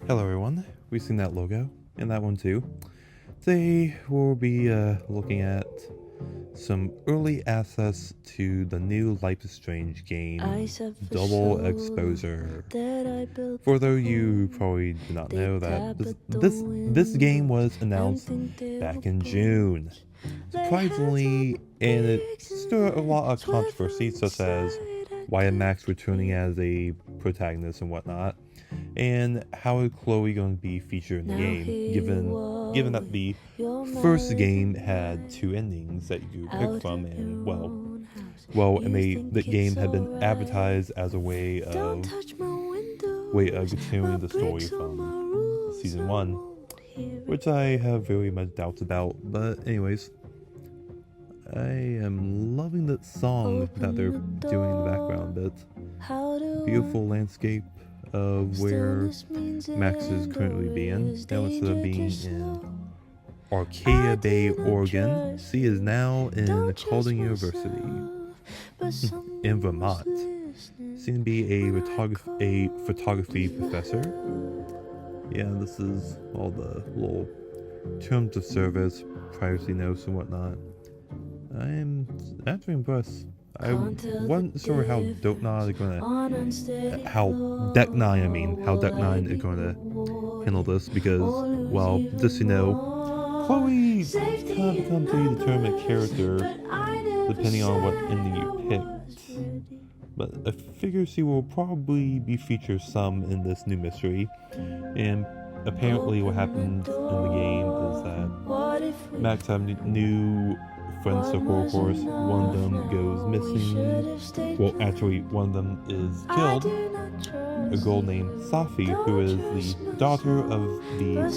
Hello everyone, we've seen that logo, and that one too. Today we'll be looking at some early access to the new Life is Strange game, Double Exposure. For those you probably do not know that this game was announced back in June. Surprisingly, and it stirred a lot of controversy, such as why Max returning as a protagonist and whatnot, and how is Chloe going to be featured in the game, given that the first game had two endings that you could pick from, and and the game had been advertised as a way of continuing the story from season one, which I have very much doubts about. But anyways, I am loving that song that they're doing in the background. But beautiful landscape of where Max is currently being. Now instead of being in Arcadia Bay, Oregon, she is now in Caulfield University in Vermont. Seems to be a photography professor. Yeah, this is all the little terms of service, privacy notes and whatnot. I'm actually impressed. I wasn't sure how Deck9 is gonna handle this because, well, just Chloe kind of becomes a determined character depending on what ending you picked. But I figure she will probably be featured some in this new mystery, and apparently what happened in the game is that Max has new friend circle. Of course, one of them goes missing. Well, actually, one of them is killed. A girl named Safi, who is the daughter of the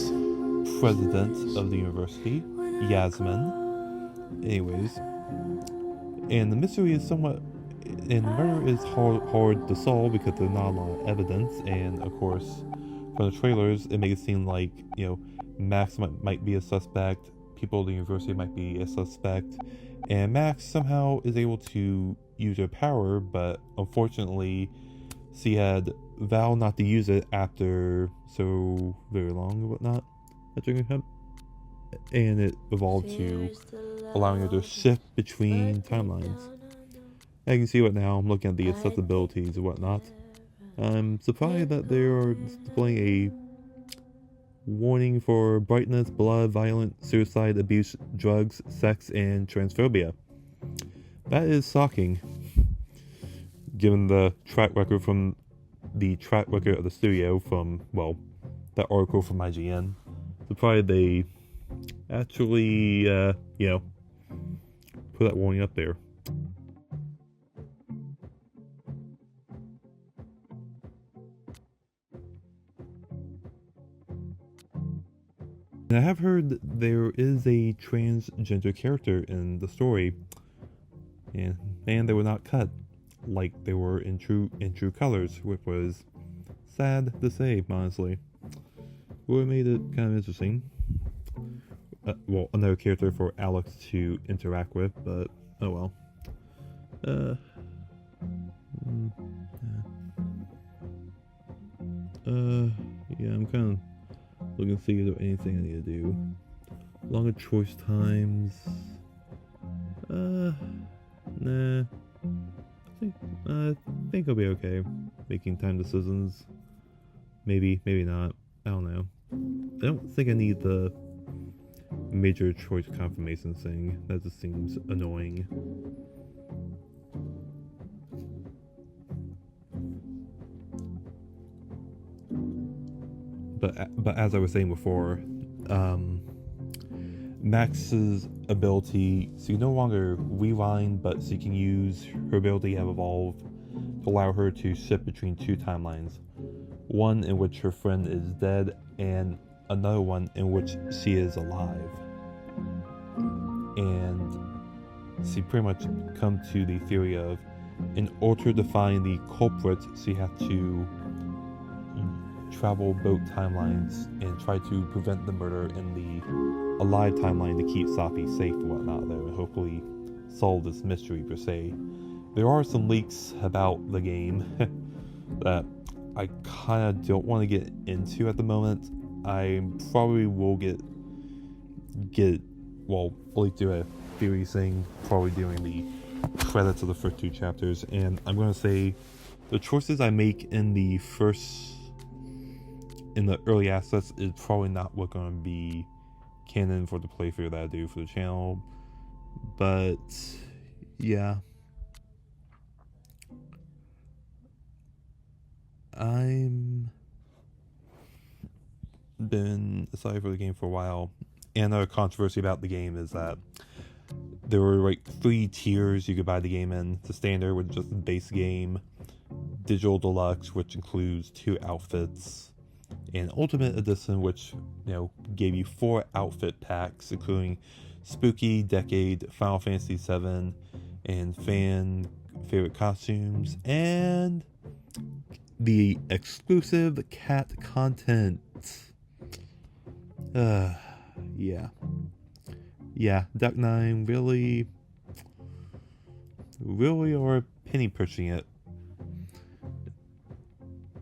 president of the university, Yasmin. Anyways, and the mystery is and the murder is hard to solve because there's not a lot of evidence. And of course, from the trailers, it makes it seem like Max might be a suspect. People at the university might be a suspect, and Max somehow is able to use her power, but unfortunately she had vowed not to use it after so very long and whatnot, and it evolved to allowing her to shift between timelines. As you can see right now, I'm looking at the accessibilities and whatnot. I'm surprised that they are displaying a warning for brightness, blood, violence, suicide, abuse, drugs, sex, and transphobia. That is shocking, given the track record of the studio from, that article from IGN. Surprised they actually, put that warning up there. And I have heard that there is a transgender character in the story, and they were not cut like they were in true colors, which was sad to say, honestly. Well, it made it kind of interesting. Another character for Alex to interact with, but oh well. Yeah, I'm kind of looking to see if there's anything I need to do. Longer choice times. Nah. I think I'll be okay making time decisions. Maybe not. I don't know. I don't think I need the major choice confirmation thing. That just seems annoying. But as I was saying before, Max's ability, so you no longer rewind, but she can use her ability have evolved to allow her to shift between two timelines. One in which her friend is dead, and another one in which she is alive. And she pretty much come to the theory of, in order to find the culprit, she had to travel both timelines and try to prevent the murder in the alive timeline to keep Safi safe and whatnot, though, and hopefully solve this mystery per se. There are some leaks about the game that I kind of don't want to get into at the moment. I probably will get well, at least do a theory thing, probably doing the credits of the first 2 chapters, and I'm going to say the choices I make in the early assets is probably not what's going to be canon for the playthrough that I do for the channel, but yeah. I'm been excited for the game for a while. And another controversy about the game is that there were like 3 tiers you could buy the game in. The standard, which is just the base game, digital deluxe, which includes 2 outfits, and ultimate edition, which gave you 4 outfit packs, including spooky, decade, Final Fantasy VII, and fan favorite costumes, and the exclusive cat content. Yeah, Duck 9 really are penny pushing it.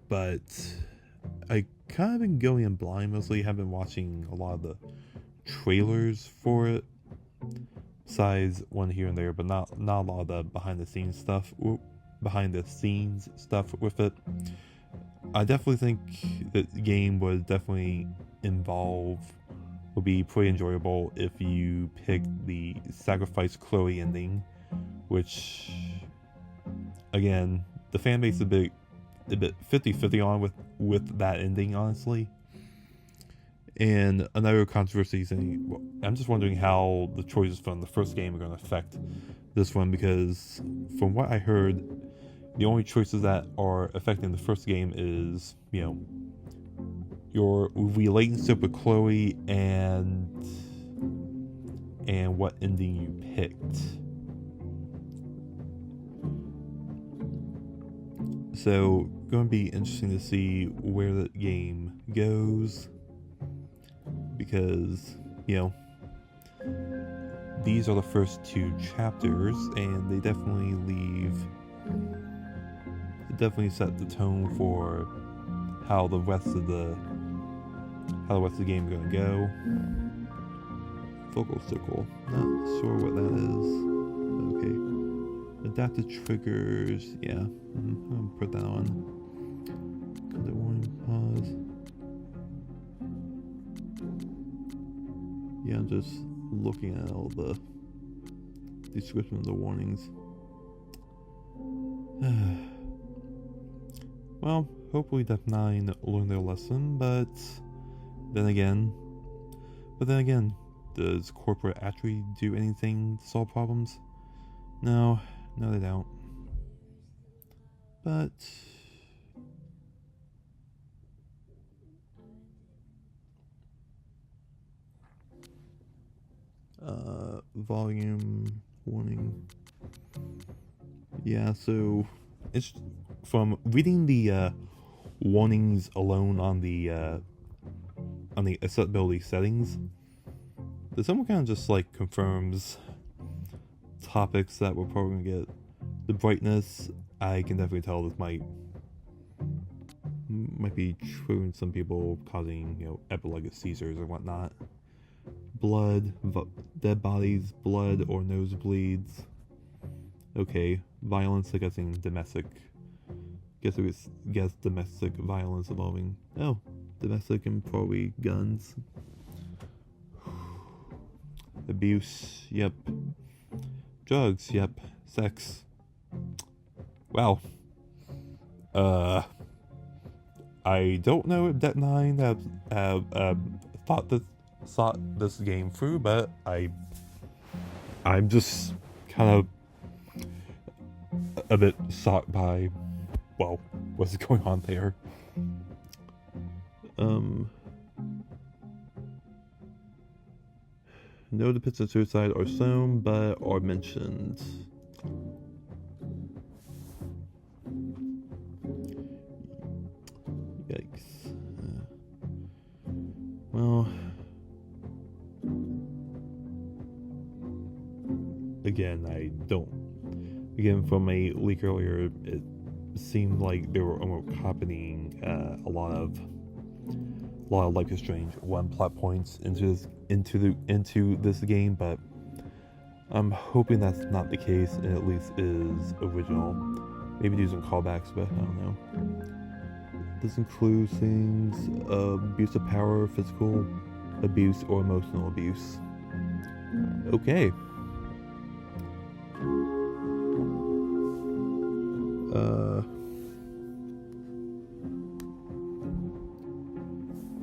But I kind of been going in blind mostly. Have been watching a lot of the trailers for it, besides one here and there, but not a lot of the behind the scenes stuff with it. I definitely think that the game would definitely would be pretty enjoyable if you picked the Sacrifice Chloe ending, which, again, the fan base is a bit 50-50 on with that ending, honestly. And another controversy saying, I'm just wondering how the choices from the first game are going to affect this one, because from what I heard, the only choices that are affecting the first game is, your relationship with Chloe and what ending you picked. So, going to be interesting to see where the game goes, because, these are the first 2 chapters, and they definitely set the tone for how the rest of the game is going to go. Focal circle, not sure what that is. Okay, adaptive triggers, yeah, I'll put that on. Content warning, pause. Yeah, I'm just looking at all the description of the warnings. Well, hopefully Death 9 learned their lesson, but then again, does corporate actually do anything to solve problems? No, they don't. But volume warning. Yeah, so it's from reading the warnings alone on the accessibility settings. Someone kind of just confirms topics that we're probably gonna get. The brightness, I can definitely tell this might be triggering some people, causing epileptic seizures or whatnot. Blood, dead bodies, blood or nosebleeds. Okay, violence, I'm guessing domestic. Guess domestic violence involving domestic and probably guns. Abuse, yep. Drugs, yep. Sex. Wow. I don't know if Det 9 have thought this game through, but I'm just kind of a bit shocked by, what's going on there. No depictions of suicide are shown, but are mentioned. Yikes. Well, again, from a leak earlier, it seemed like they were almost copying a lot of Life is Strange 1 plot points into this game, but I'm hoping that's not the case and at least is original. Maybe do some callbacks, but I don't know. This includes things abuse of power, physical abuse, or emotional abuse. Okay.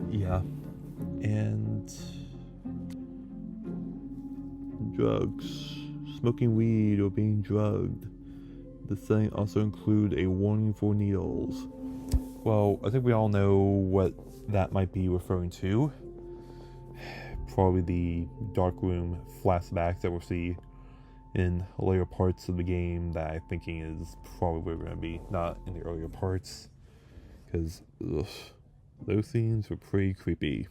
Yeah. And drugs. Smoking weed or being drugged. The setting also include a warning for needles. Well, I think we all know what that might be referring to. Probably the dark room flashbacks that we'll see in later parts of the game that I'm thinking is probably where we're going to be, not in the earlier parts. Because those scenes were pretty creepy.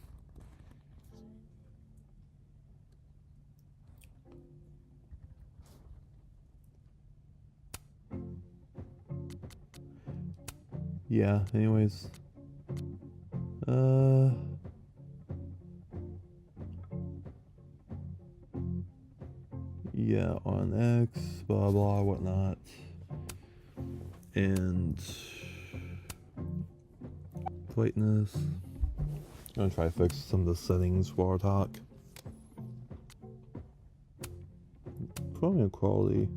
Yeah, anyways. Yeah, on X, blah blah, whatnot. And brightness. I'm gonna try to fix some of the settings while I talk. Probably quality.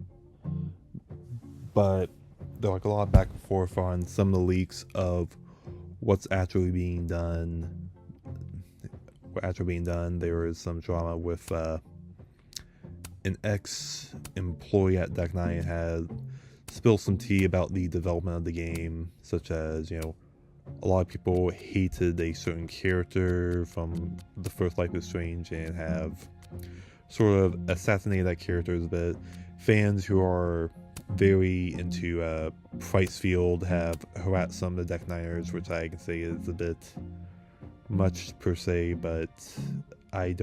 But there's like a lot of back and forth on some of the leaks of what's actually being done. There is some drama with an ex-employee at Deck 9 had spilled some tea about the development of the game, such as, a lot of people hated a certain character from the first Life is Strange and have sort of assassinated that character a bit. Fans who are very into Pricefield have harassed some of the Deck Niners, which I can say is a bit much per se, but Deck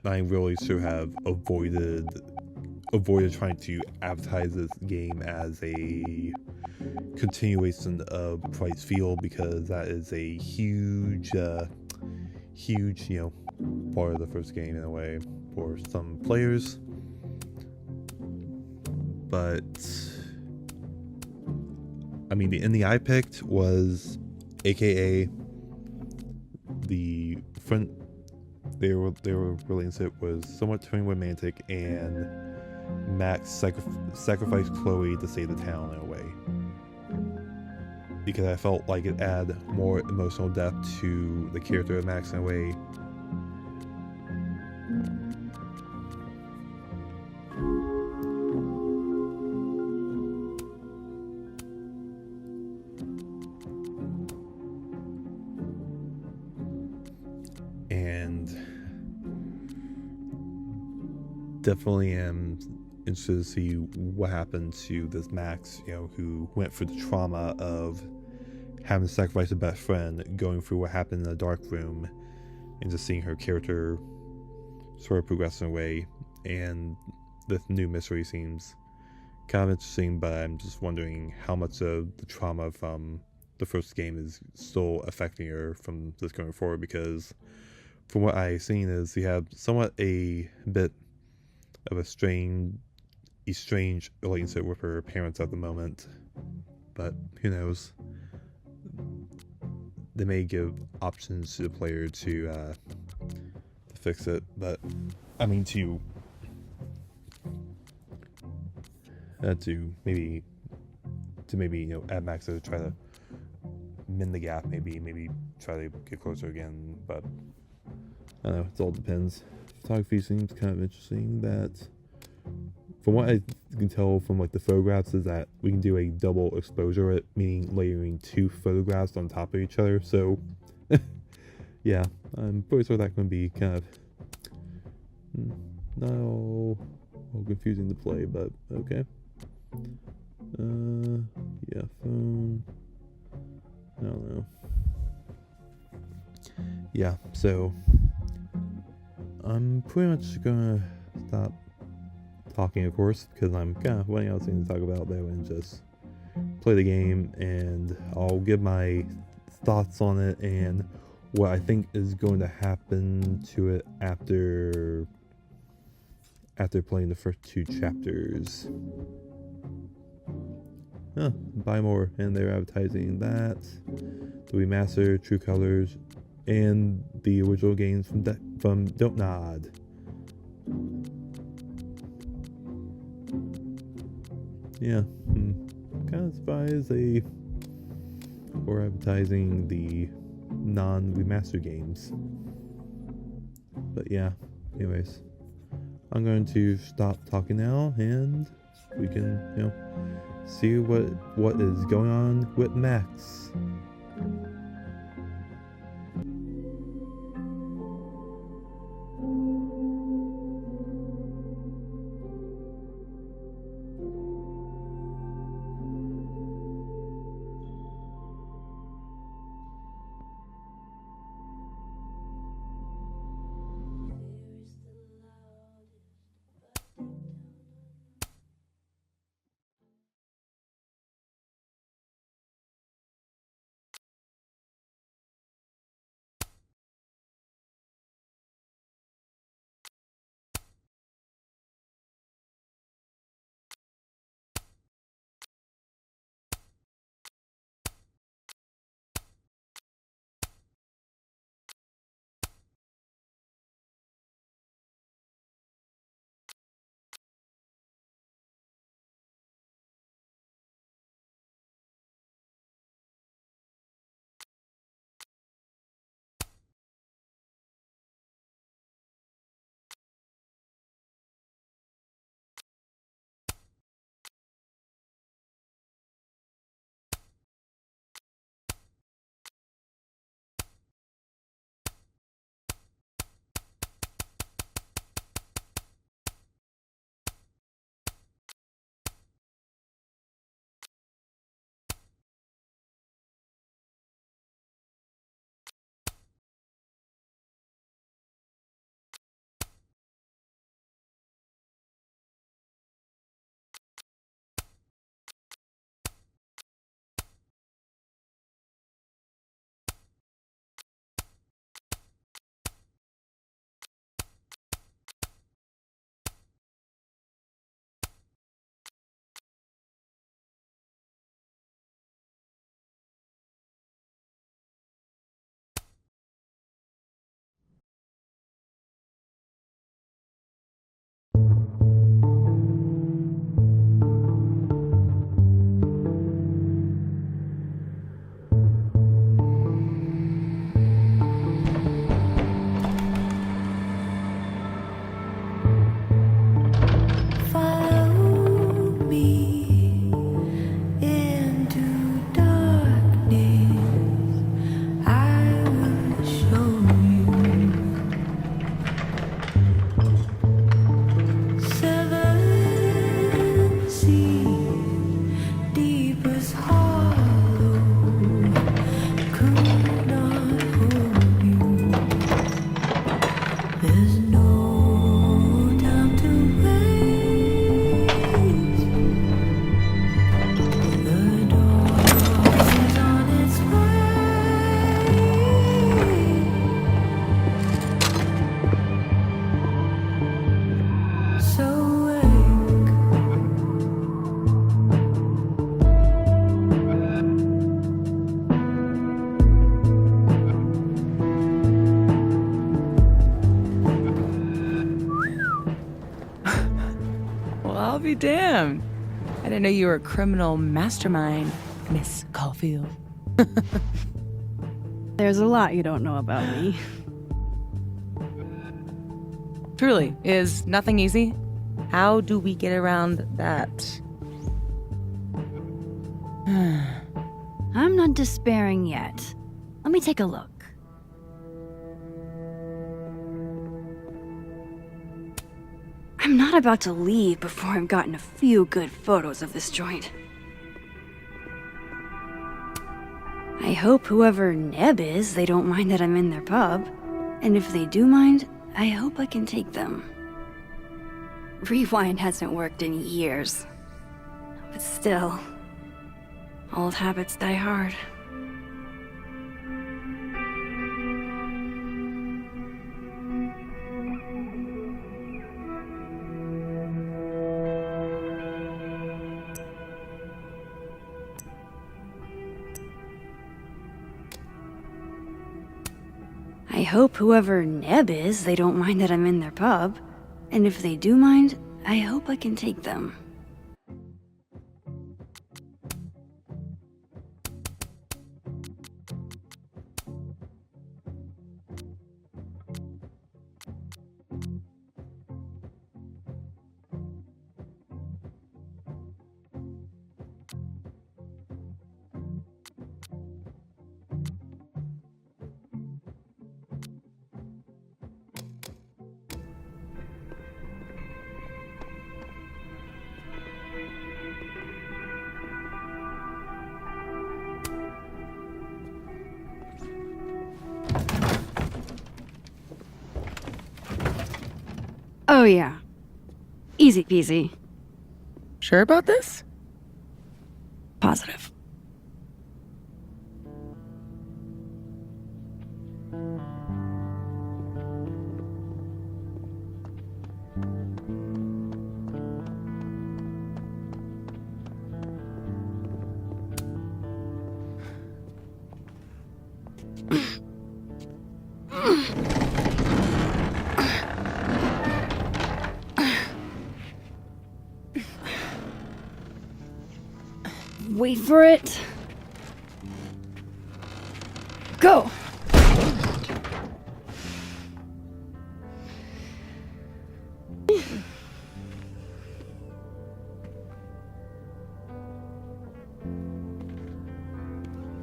9 really should have avoided trying to advertise this game as a continuation of Pricefield, because that is a huge, part of the first game in a way for some players. But the ending I picked was, aka the front they were releasing it was somewhat turning romantic, and Max sacrificed Chloe to save the town in a way, because I felt like it added more emotional depth to the character of Max in a way. And definitely am interested to see what happened to this Max, who went through the trauma of having to sacrifice a best friend, going through what happened in the dark room, and just seeing her character sort of progress in a way. And this new mystery seems kind of interesting, but I'm just wondering how much of the trauma from the first game is still affecting her from this going forward, because from what I've seen is you have somewhat a bit of a strange relationship with her parents at the moment, but who knows? They may give options to the player to fix it, but to maybe add Max to try to mend the gap, maybe try to get closer again, but I don't know, it all depends. Photography seems kind of interesting. That, from what I can tell from the photographs, is that we can do a double exposure, meaning layering two photographs on top of each other. So, yeah, I'm pretty sure that's going to be kind of not all confusing to play, but okay. Yeah, phone. I don't know. Yeah, so I'm pretty much gonna stop talking, of course, because I'm kind of running out of things to talk about there and just play the game, and I'll give my thoughts on it and what I think is going to happen to it after playing the first 2 chapters. Buy more, and they're advertising that, the remaster, True Colors, and the original games from Don't Nod. Yeah, kind of surprised they were advertising the non-remaster games. But yeah, anyways, I'm going to stop talking now, and we can, see what is going on with Max. be damned. I didn't know you were a criminal mastermind, Miss Caulfield. There's a lot you don't know about me. Truly, is nothing easy? How do we get around that? I'm not despairing yet. Let me take a look. I'm not about to leave before I've gotten a few good photos of this joint. I hope whoever Neb is, they don't mind that I'm in their pub. And if they do mind, I hope I can take them. Rewind hasn't worked in years. But still, Old habits die hard. I hope whoever Neb is, they don't mind that I'm in their pub. And if they do mind, I hope I can take them. Oh yeah. Easy peasy. Sure about this? Positive. Wait for it. Go!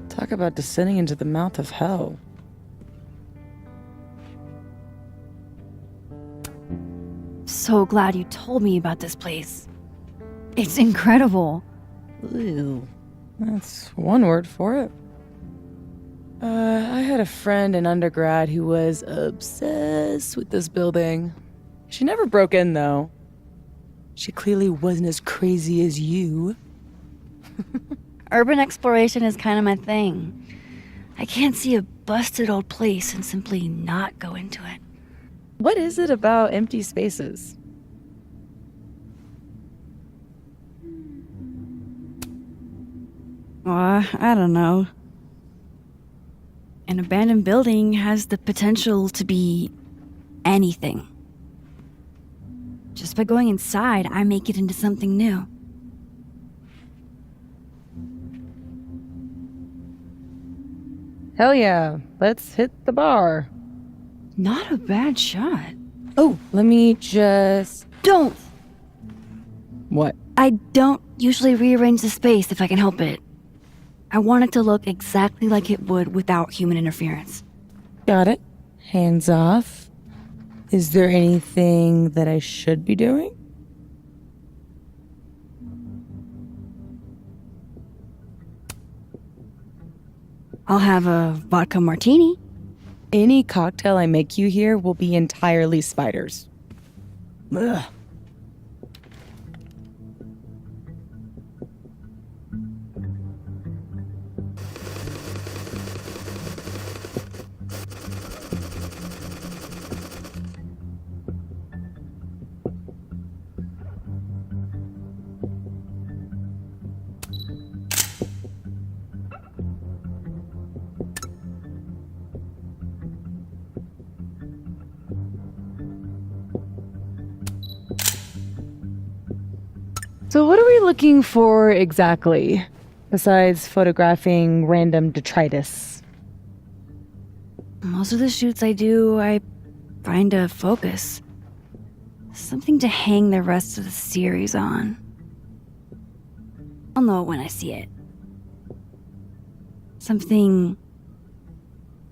Talk about descending into the mouth of hell. So glad you told me about this place. It's incredible. Ew. That's one word for it. I had a friend in undergrad who was obsessed with this building. She never broke in, though. She clearly wasn't as crazy as you. Urban exploration is kind of my thing. I can't see a busted old place and simply not go into it. What is it about empty spaces? I don't know. An abandoned building has the potential to be anything. Just by going inside, I make it into something new. Hell yeah, let's hit the bar. Not a bad shot. Oh, let me just... Don't! What? I don't usually rearrange the space if I can help it. I want it to look exactly like it would without human interference. Got it. Hands off. Is there anything that I should be doing? I'll have a vodka martini. Any cocktail I make you here will be entirely spiders. Ugh. So what are we looking for exactly, besides photographing random detritus? Most of the shoots I do, I find a focus. Something to hang the rest of the series on. I'll know it when I see it. Something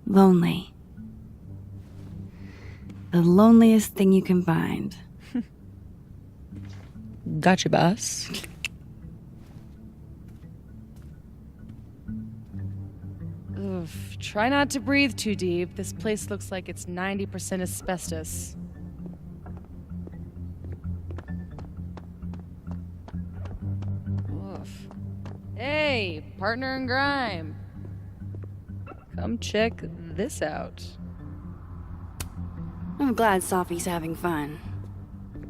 lonely. The loneliest thing you can find. Gotcha, boss. Oof, try not to breathe too deep. This place looks like it's 90% asbestos. Oof. Hey! Hey, partner in crime. Come check this out. I'm glad Safi's having fun.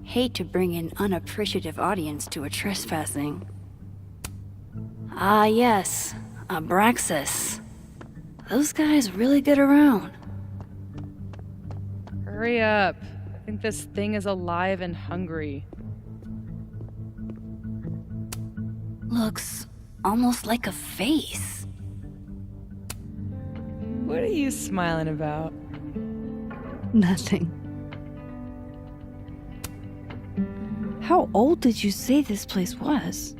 Hate to bring an unappreciative audience to a trespassing. Ah yes, Abraxas. Those guys really get around. Hurry up. I think this thing is alive and hungry. Looks almost like a face. What are you smiling about? Nothing. How old did you say this place was?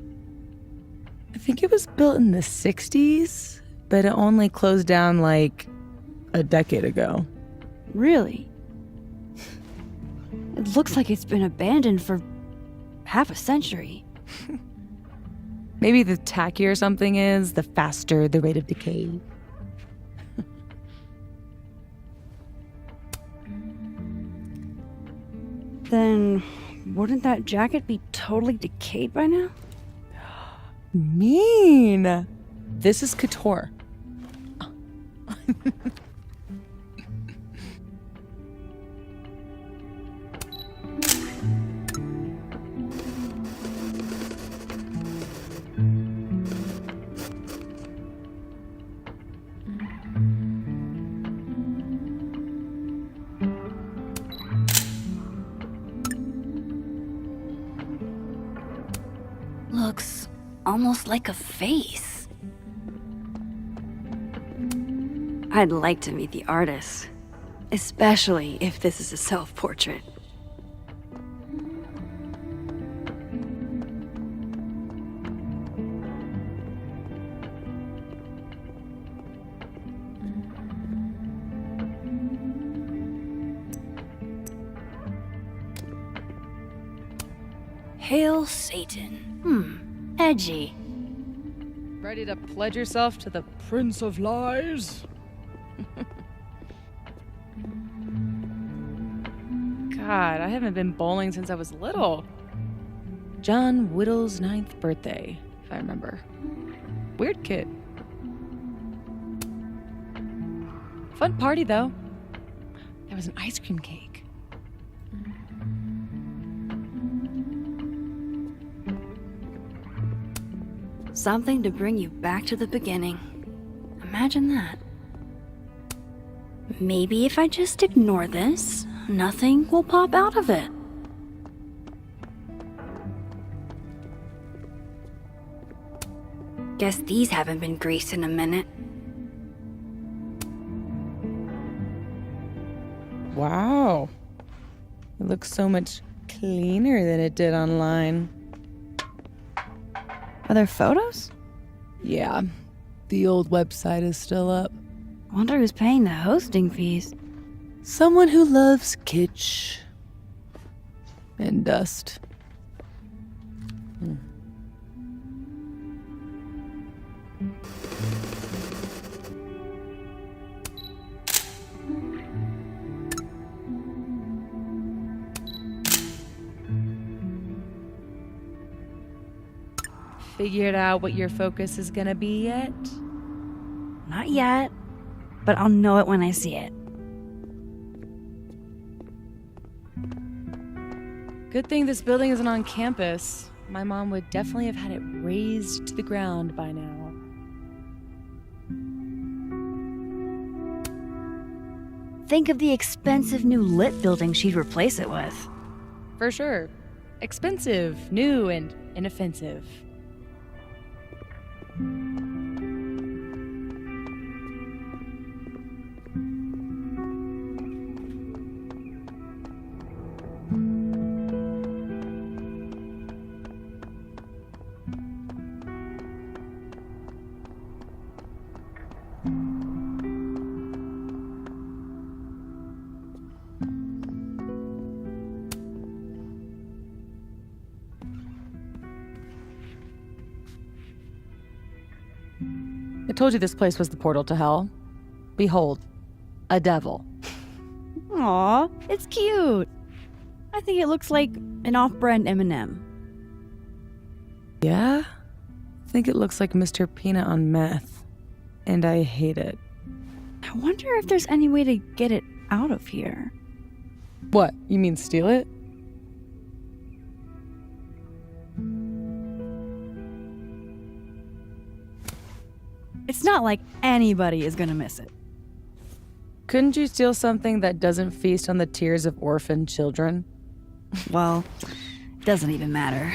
I think it was built in the 60s, but it only closed down like a decade ago. Really? It looks like it's been abandoned for half a century. Maybe the tackier something is, the faster the rate of decay. Then wouldn't that jacket be totally decayed by now? Mean. This is couture. Looks almost like a face. I'd like to meet the artist, especially if this is a self-portrait. Hail Satan. Edgy. Ready to pledge yourself to the Prince of Lies? God, I haven't been bowling since I was little. John Whittle's 9th birthday, if I remember. Weird kid. Fun party, though. There was an ice cream cake. Something to bring you back to the beginning. Imagine that. Maybe if I just ignore this, nothing will pop out of it. Guess these haven't been greased in a minute. Wow. It looks so much cleaner than it did online. Are there photos? Yeah, the old website is still up. Wonder who's paying the hosting fees. Someone who loves kitsch and dust. Figured out what your focus is gonna be yet? Not yet, but I'll know it when I see it. Good thing this building isn't on campus. My mom would definitely have had it razed to the ground by now. Think of the expensive new lit building she'd replace it with. For sure. Expensive, new, and inoffensive. I told you this place was the portal to hell. Behold, a devil. Aw, it's cute. I think it looks like an off-brand M&M. Yeah? think it looks like Mr. Peanut on meth, and I hate it. I wonder if there's any way to get it out of here. What, you mean steal it? It's not like anybody is gonna miss it. Couldn't you steal something that doesn't feast on the tears of orphaned children? Well, it doesn't even matter.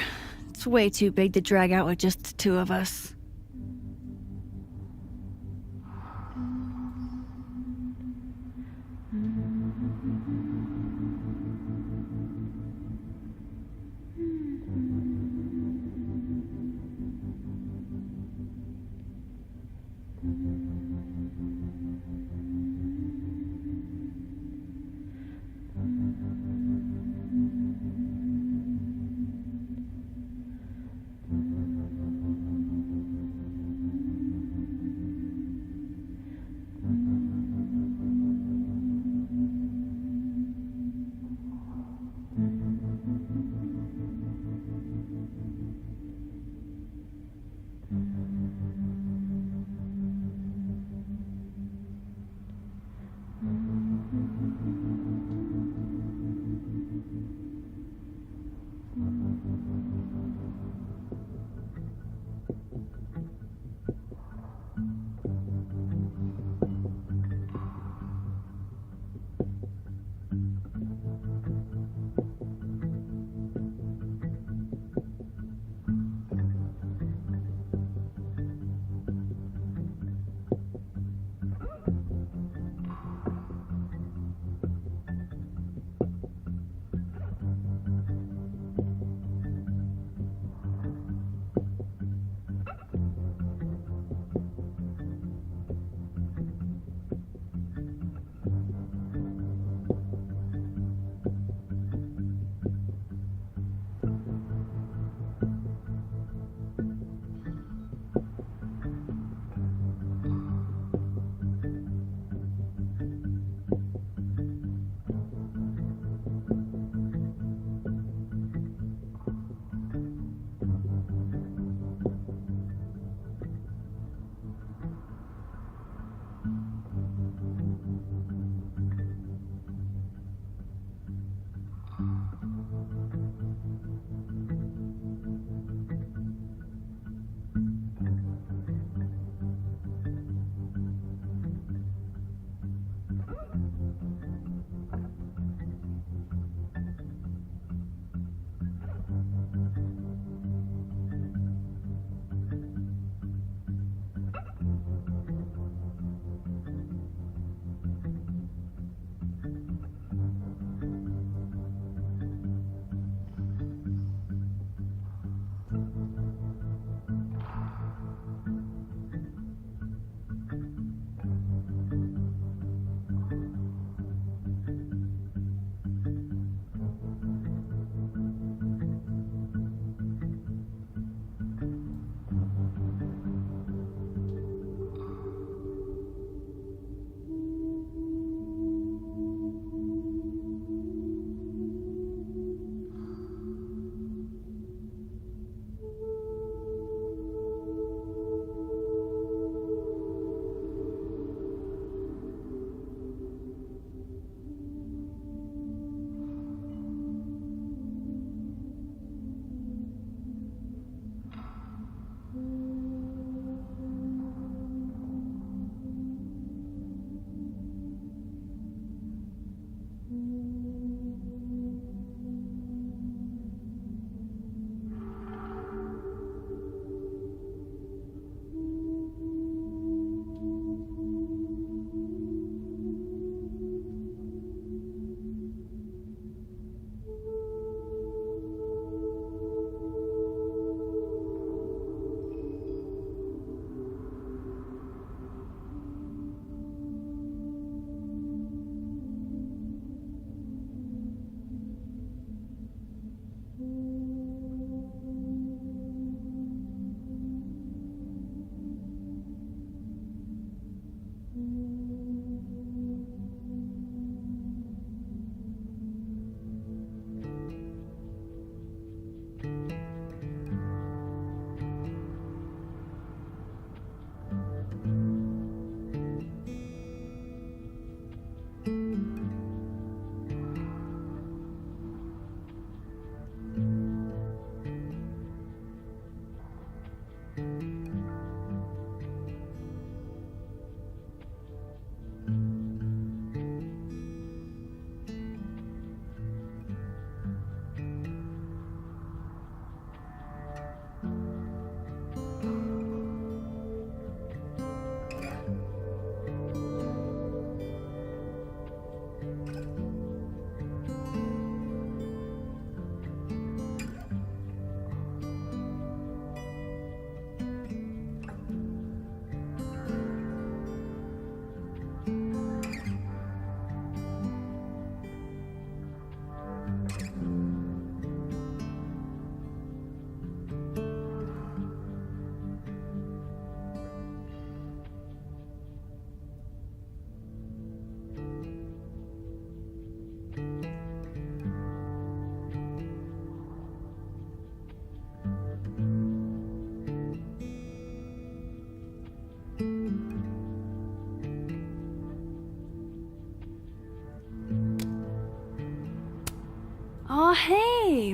It's way too big to drag out with just the two of us.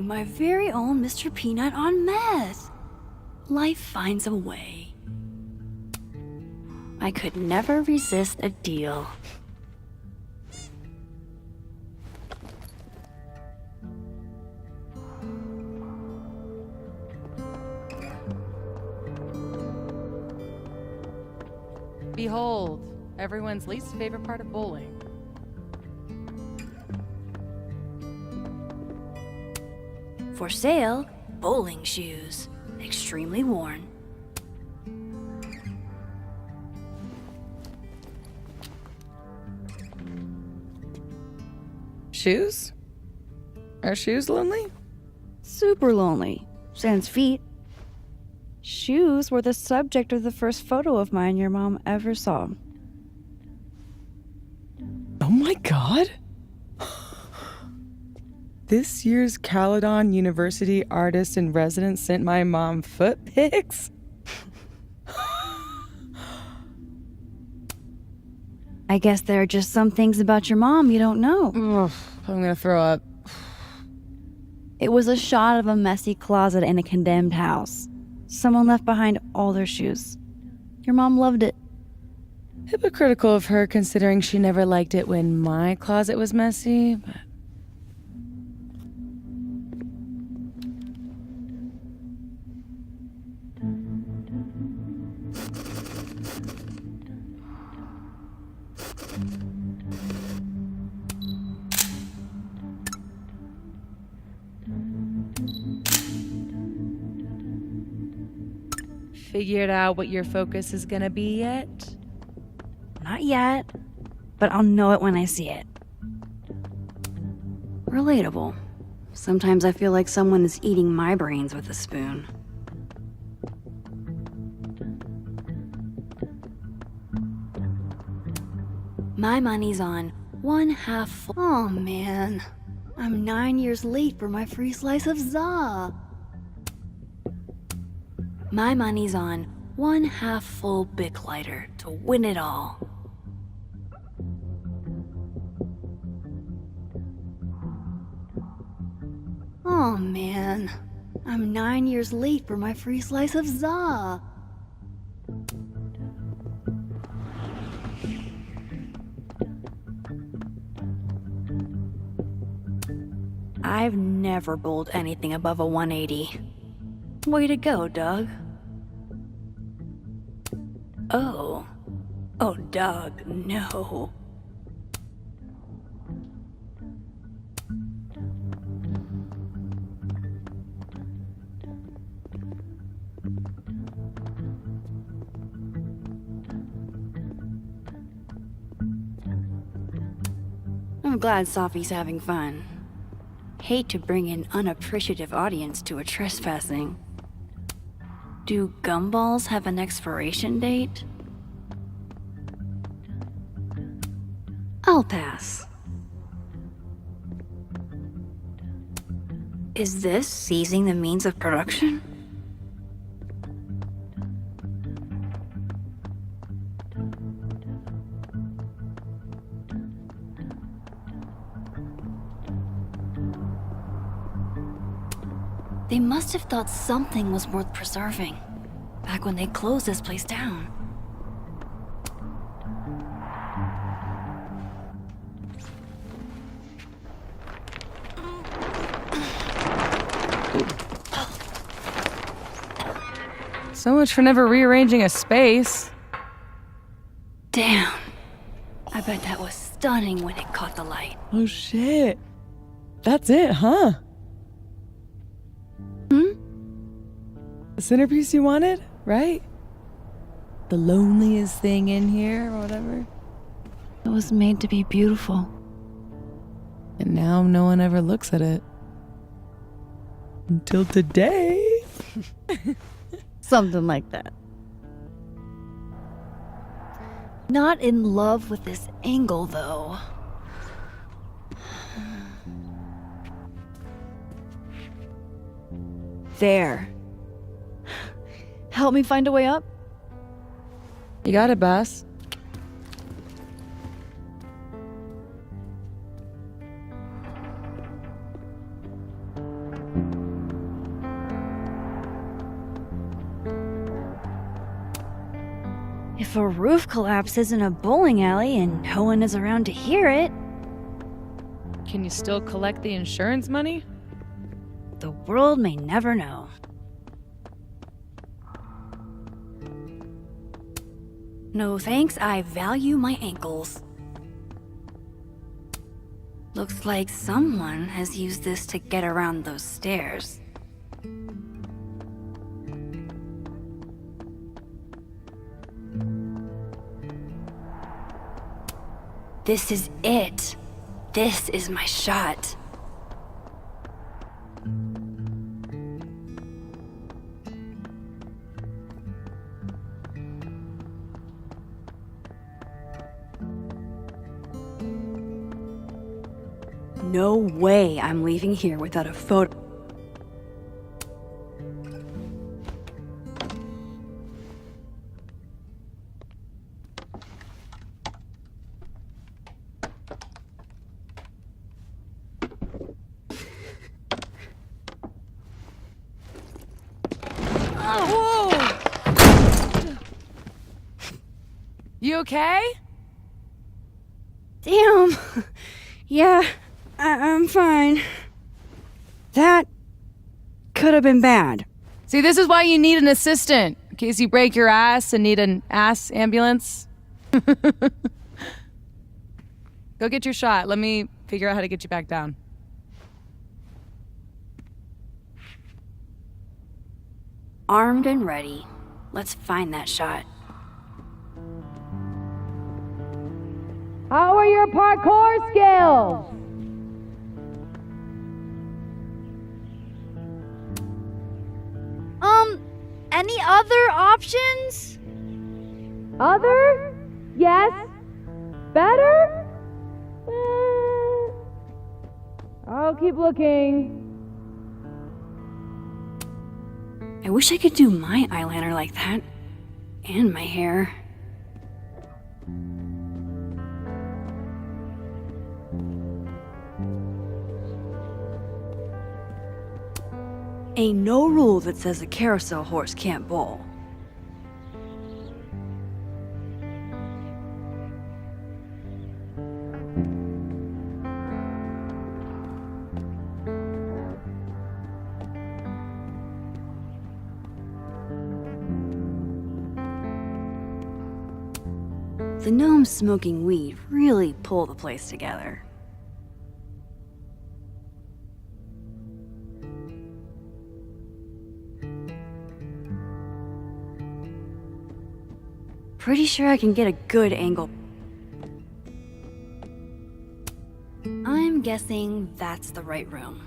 my very own Mr. Peanut on meth. Life finds a way. I could never resist a deal. Behold, everyone's least favorite part of bowling. For sale, bowling shoes. Extremely worn. Shoes? Are shoes lonely? Super lonely. Sans feet. Shoes were the subject of the first photo of mine your mom ever saw. Oh my god! This year's Caledon University artist in residence sent my mom foot pics? I guess there are just some things about your mom you don't know. Ugh, I'm gonna throw up. It was a shot of a messy closet in a condemned house. Someone left behind all their shoes. Your mom loved it. Hypocritical of her considering she never liked it when my closet was messy, but... Figured out what your focus is gonna be yet? Not yet, but I'll know it when I see it. Relatable. Sometimes I feel like someone is eating my brains with a spoon. My money's on one half full. Oh man, I'm 9 years late for my free slice of za. My money's on one half full Bic lighter to win it all. Oh man, I'm 9 years late for my free slice of za. I've never bowled anything above a 180. Way to go, Doug. Oh. Oh, Doug, no. I'm glad Safi's having fun. Hate to bring an unappreciative audience to a trespassing. Do gumballs have an expiration date? I'll pass. Is this seizing the means of production? They must have thought something was worth preserving, back when they closed this place down. So much for never rearranging a space. Damn. I bet that was stunning when it caught the light. Oh shit. That's it, huh? The centerpiece you wanted, right? The loneliest thing in here, or whatever. It was made to be beautiful. And now no one ever looks at it. Until today. Something like that. Not in love with this angle, though. There. Help me find a way up? You got it, boss. If a roof collapses in a bowling alley and no one is around to hear it, Can you still collect the insurance money? the world may never know. No thanks, I value my ankles. Looks like someone has used this to get around those stairs. This is it. This is my shot. No way I'm leaving here without a photo. You okay? Damn. Yeah, I'm fine. That could have been bad. See, this is why you need an assistant, in case you break your ass and need an ass ambulance. Go get your shot. Let me figure out how to get you back down. Armed and ready. Let's find that shot. How are your parkour skills? Any other options? Other? Yes. Better? I'll keep looking. I wish I could do my eyeliner like that. And my hair. Ain't no rule that says a carousel horse can't bowl. The gnomes smoking weed really pull the place together. Pretty sure I can get a good angle. I'm guessing that's the right room.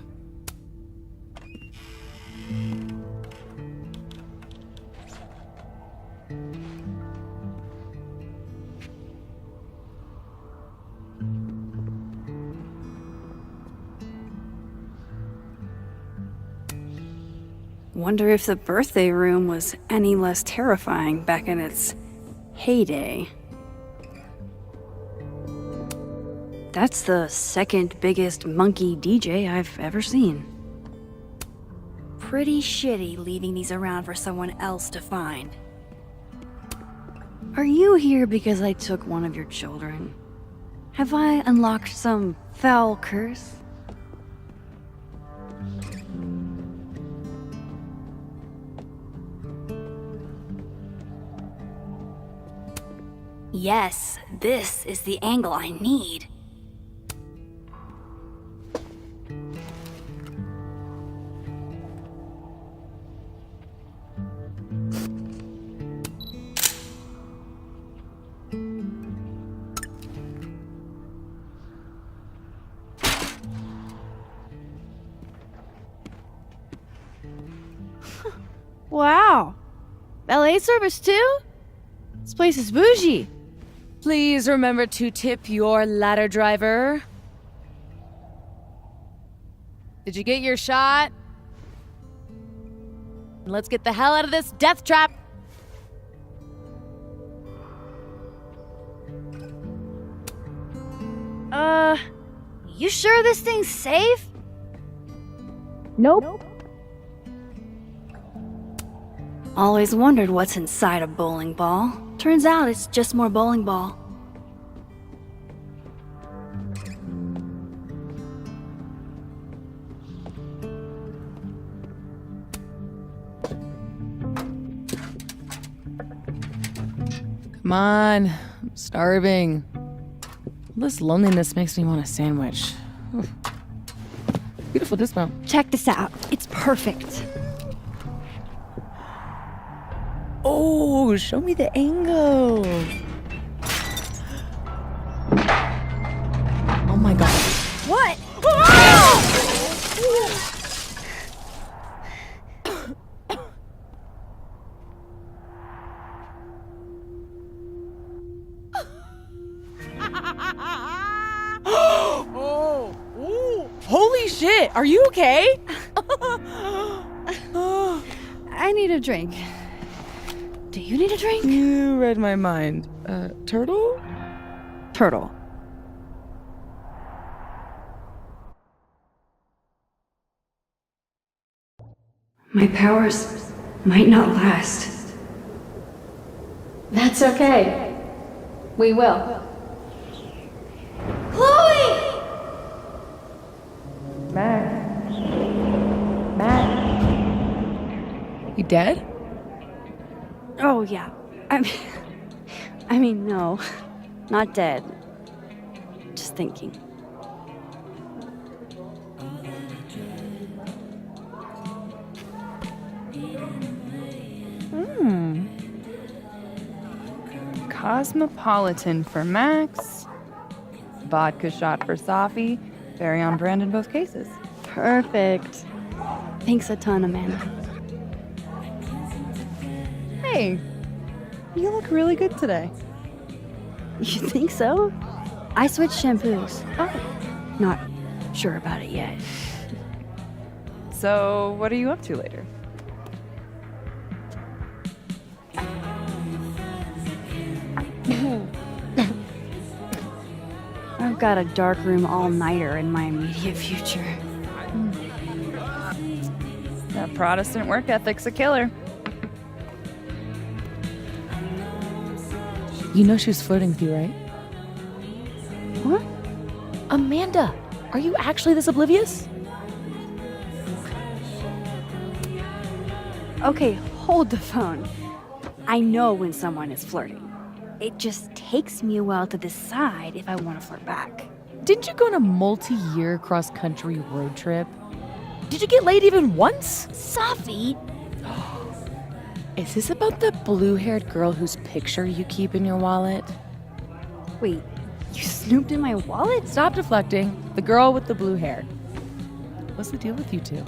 Wonder if the birthday room was any less terrifying back in its heyday. That's the second biggest monkey DJ I've ever seen. Pretty shitty leaving these around for someone else to find. Are you here because I took one of your children? Have I unlocked some foul curse? Yes, this is the angle I need. Wow. Ballet service too? This place is bougie. Please remember to tip your ladder driver. Did you get your shot? Let's get the hell out of this death trap. You sure this thing's safe? Nope. Always wondered what's inside a bowling ball. Turns out it's just more bowling ball. Come on, I'm starving. This loneliness makes me want a sandwich. Oof. Beautiful dismount. Check this out. It's perfect. Oh, show me the angle. Oh my god. What? Oh, ooh. Holy shit, are you okay? I need a drink. Do you need a drink? You read my mind. Turtle? Turtle. My powers might not last. That's okay. We will. Chloe! Max. You dead? Oh, yeah. I mean, no. Not dead. Just thinking. Cosmopolitan for Max. Vodka shot for Safi. Very on brand in both cases. Perfect. Thanks a ton, Amanda. Hey, you look really good today. You think so? I switched shampoos. Oh. Not sure about it yet. So, what are you up to later? I've got a darkroom all-nighter in my immediate future. That Protestant work ethic's a killer. You know she was flirting with you, right? What? Amanda, are you actually this oblivious? Okay, hold the phone. I know when someone is flirting. It just takes me a while to decide if I want to flirt back. Didn't you go on a multi-year cross-country road trip? Did you get laid even once? Safi! Is this about the blue-haired girl whose picture you keep in your wallet? Wait, you snooped in my wallet? Stop deflecting. The girl with the blue hair. What's the deal with you two?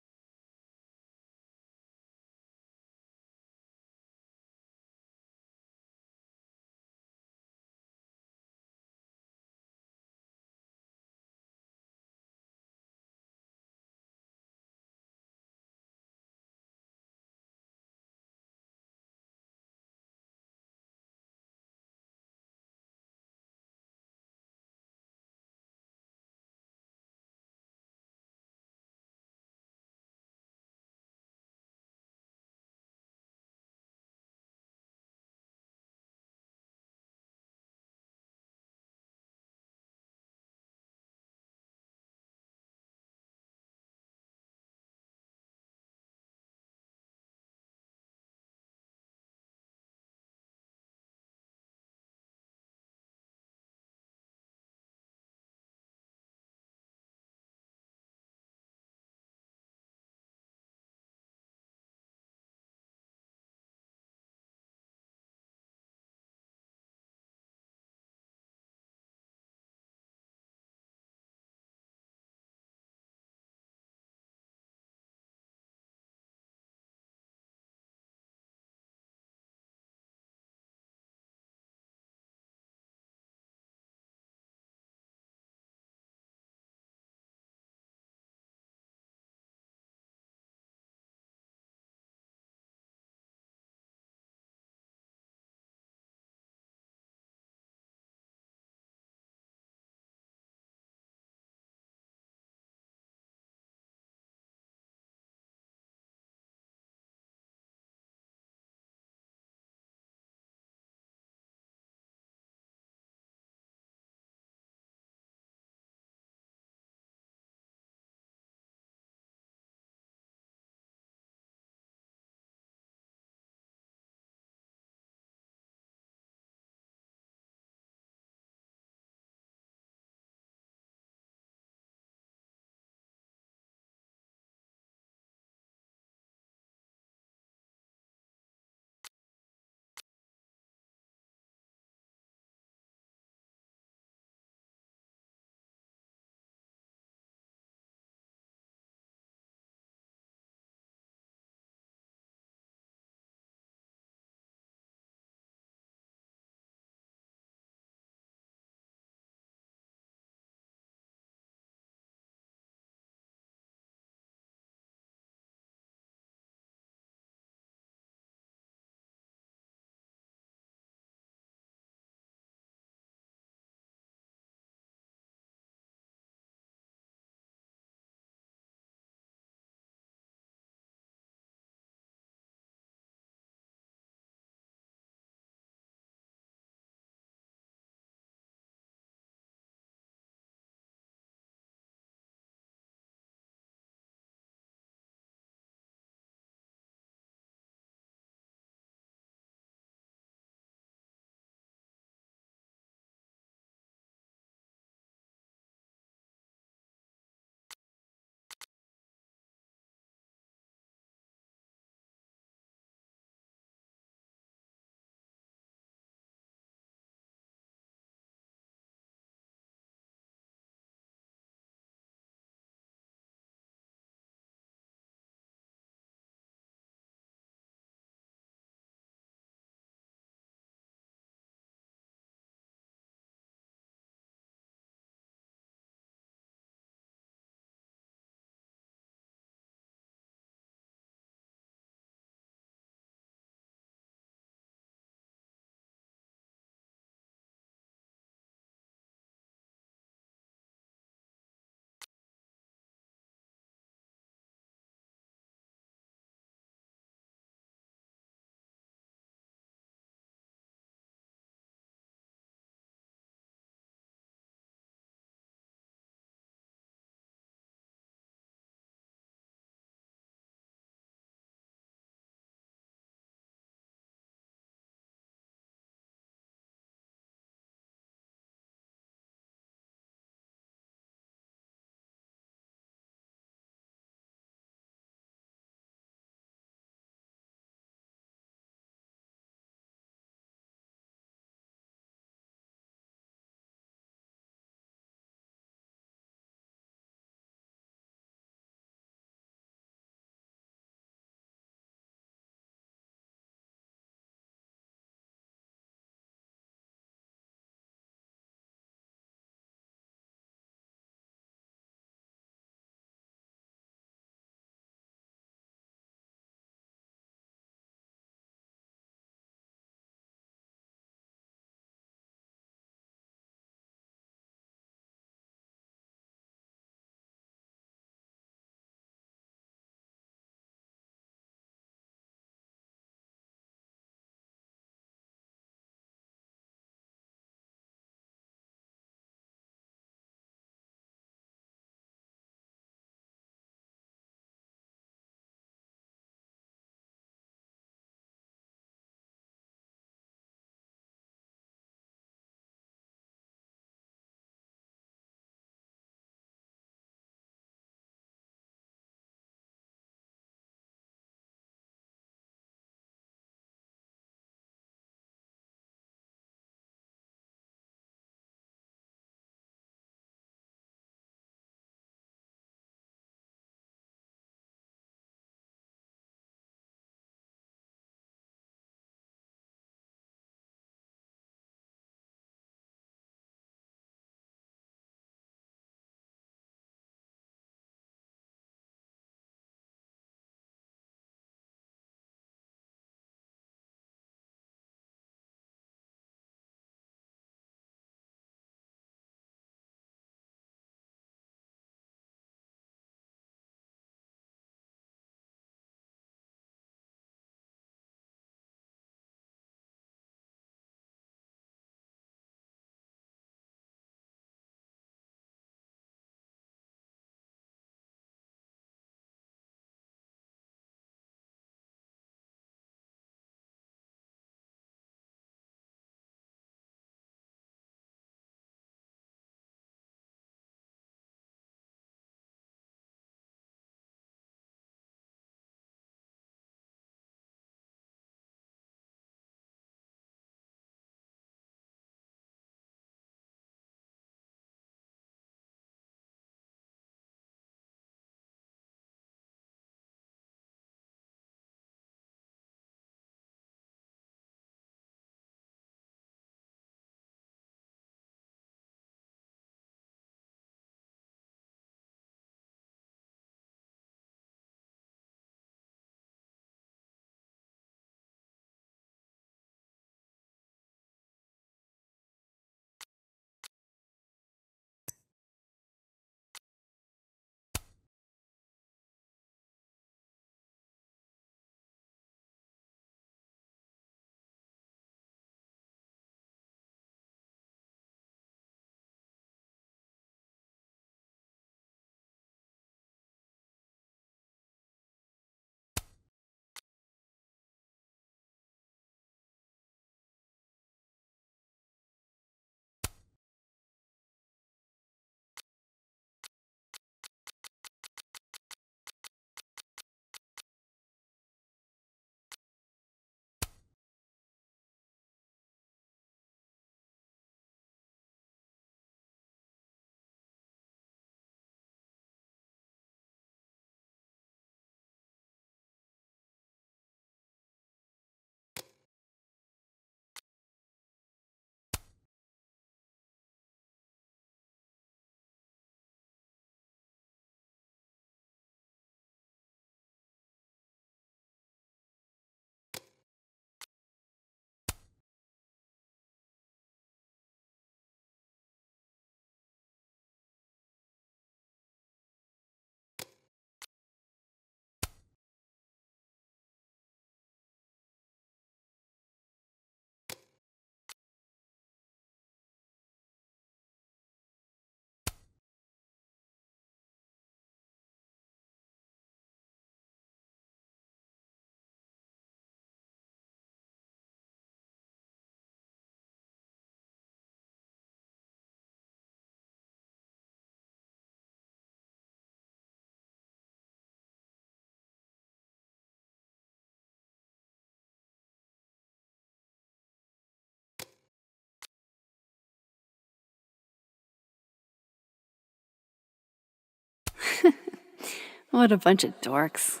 What a bunch of dorks.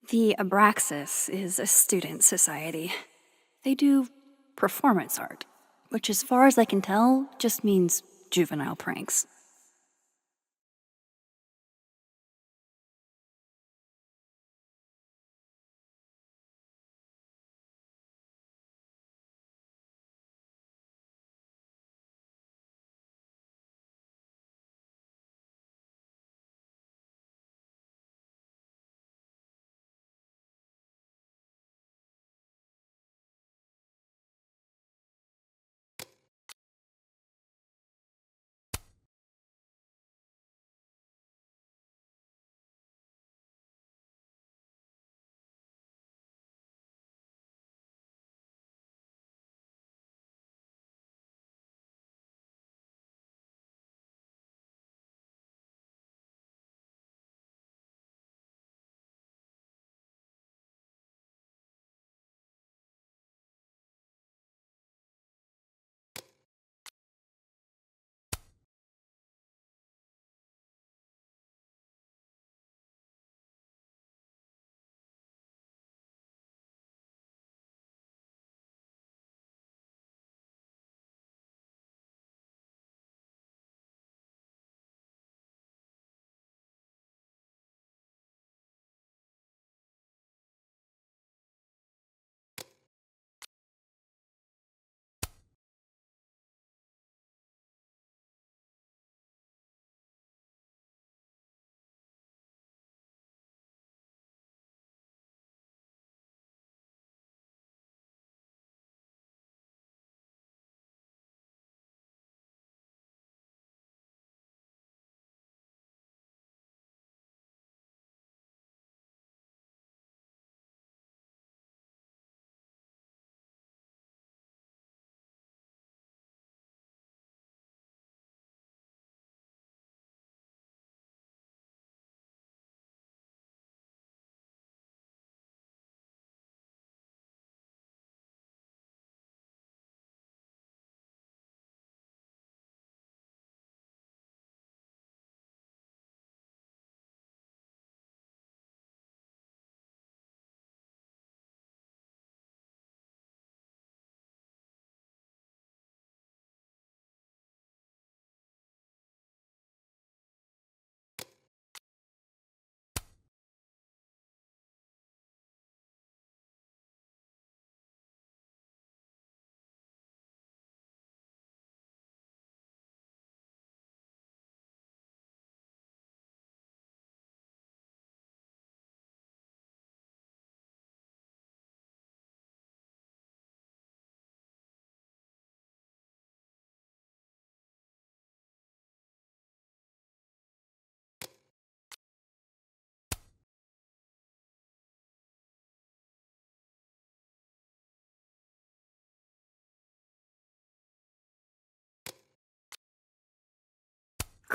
The Abraxas is a student society. They do performance art, which, as far as I can tell, just means juvenile pranks.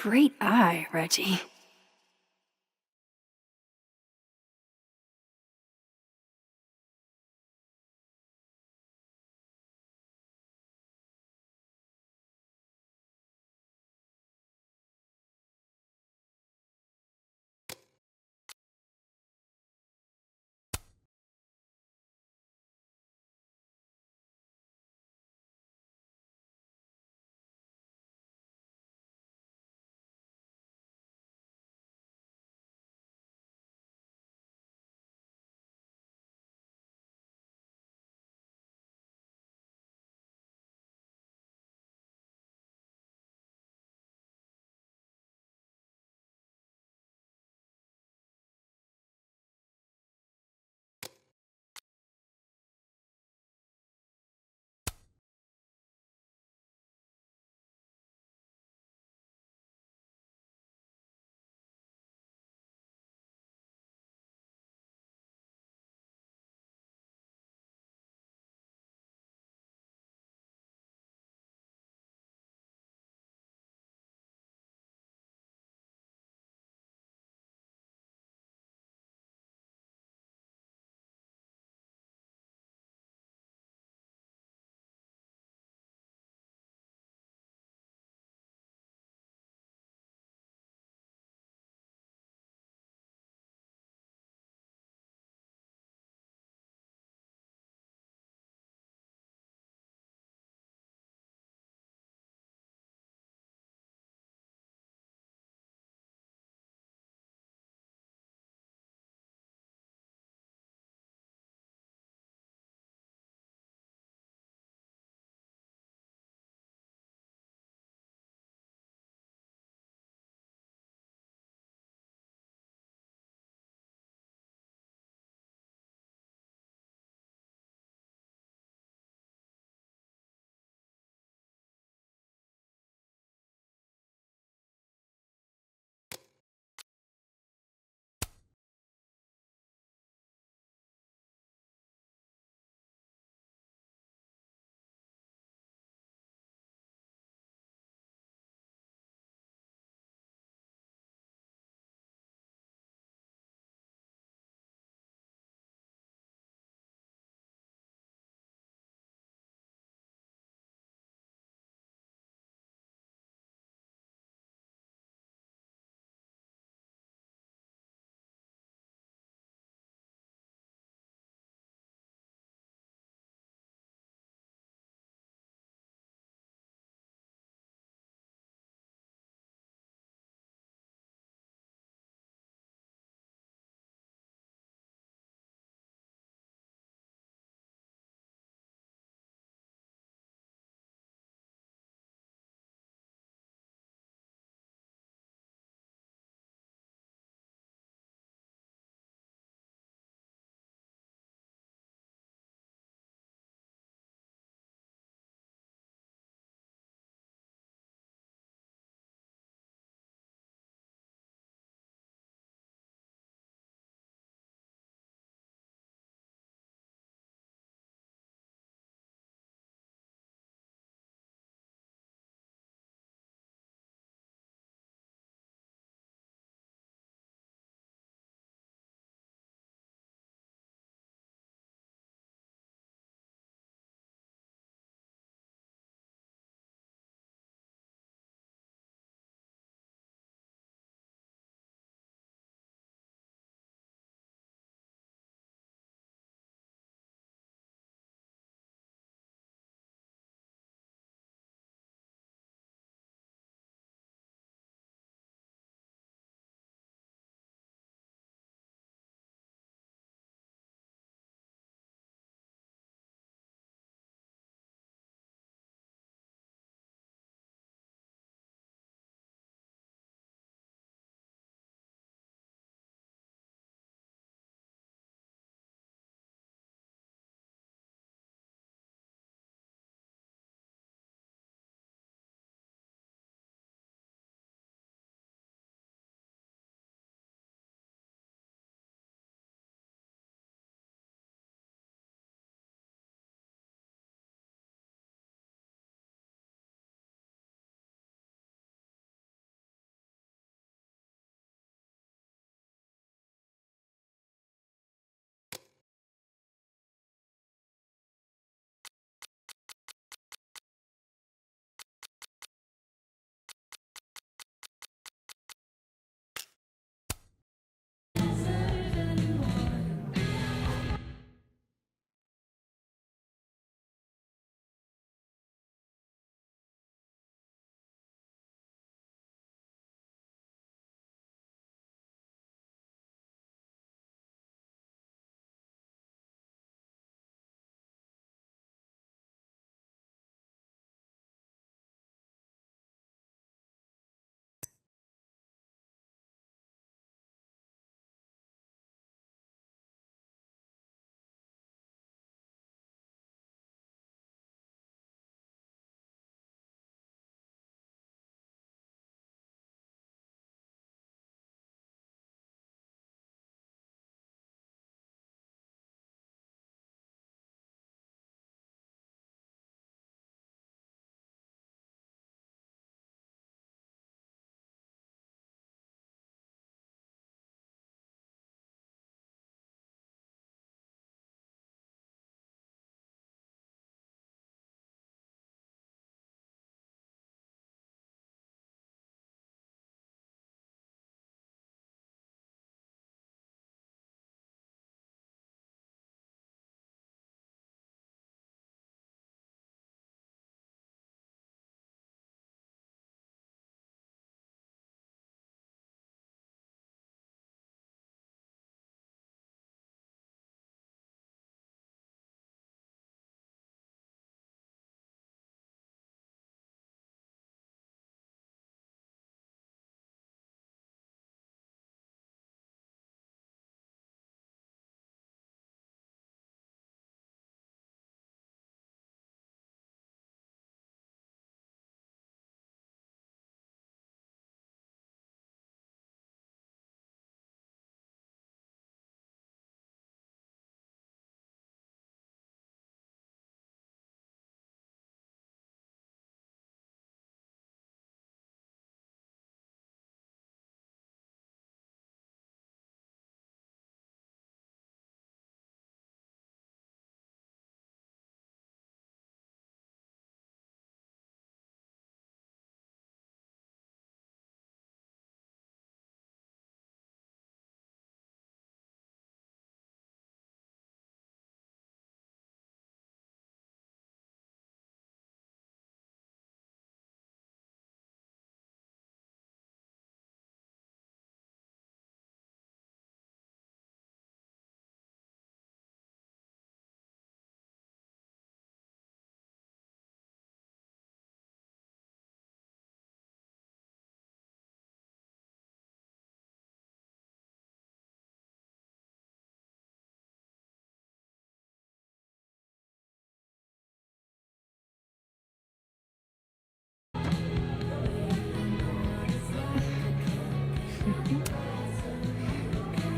great eye, Reggie.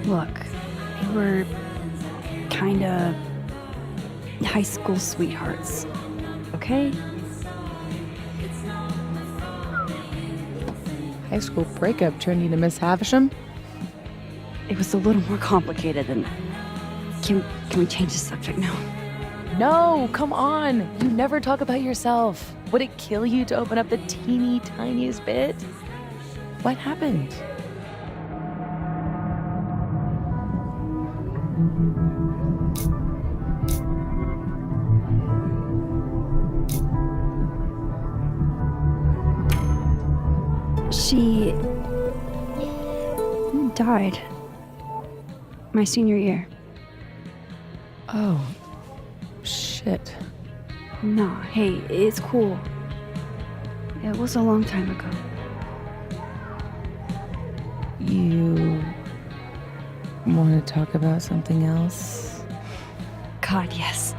Look, we were kinda high school sweethearts, okay? High school breakup turned you to Miss Havisham? It was a little more complicated than that. Can we change the subject now? No, come on. You never talk about yourself. Would it kill you to open up the teeny tiniest bit? What happened? She died my senior year. Oh, shit. Nah, hey, it's cool. It was a long time ago. You want to talk about something else? God, yes.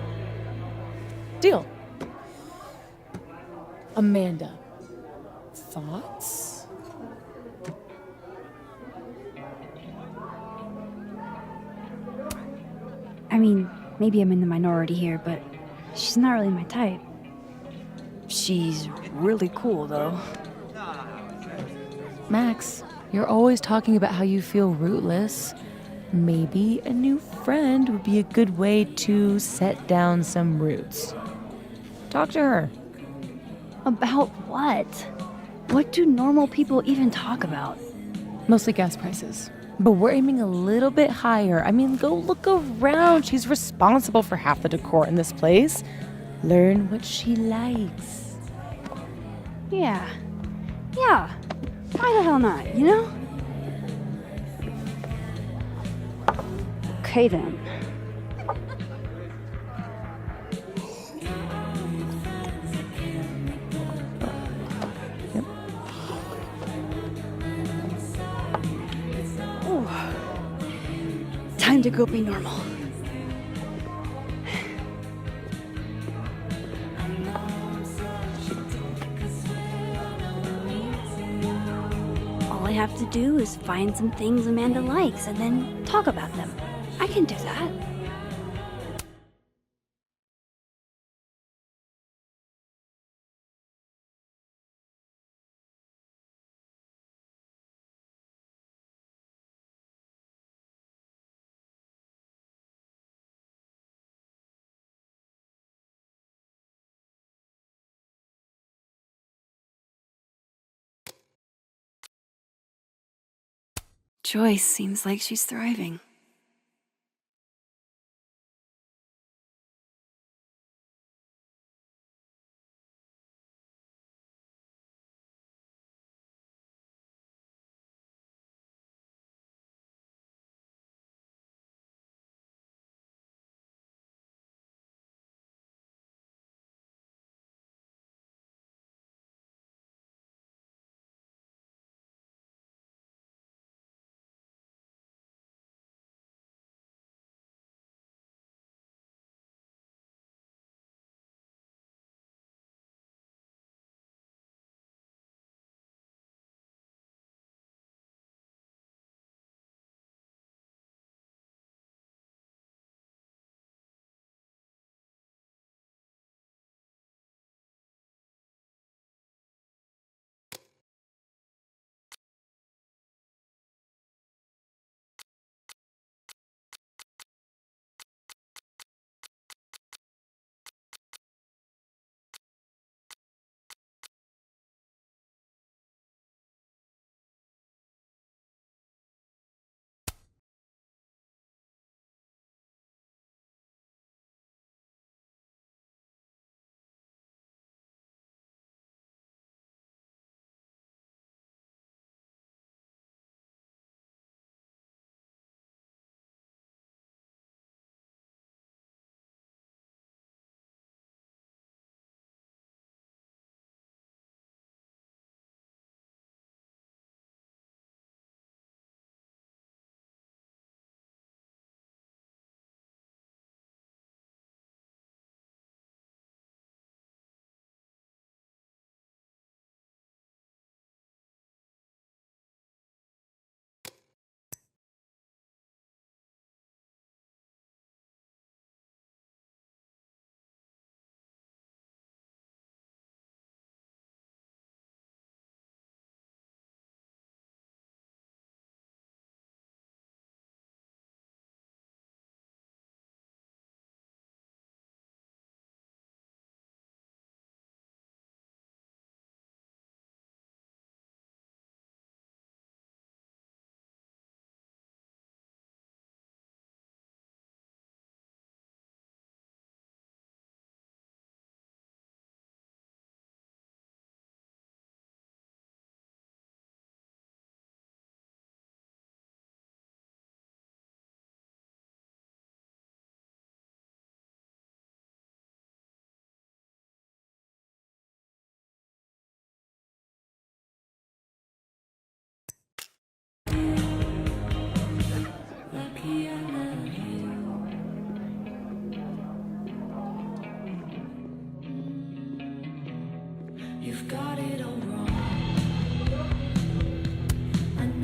Deal. Amanda, thoughts? I mean, maybe I'm in the minority here, but she's not really my type. She's really cool, though. Max, you're always talking about how you feel rootless. Maybe a new friend would be a good way to set down some roots. Talk to her. About what? What do normal people even talk about? Mostly gas prices. But we're aiming a little bit higher. I mean, go look around. She's responsible for half the decor in this place. Learn what she likes. Yeah. Yeah. Why the hell not, you know? Okay then. Yep. Ooh. Time to go be normal. All I have to do is find some things Amanda likes and then talk about them. I can do that. Joyce seems like she's thriving.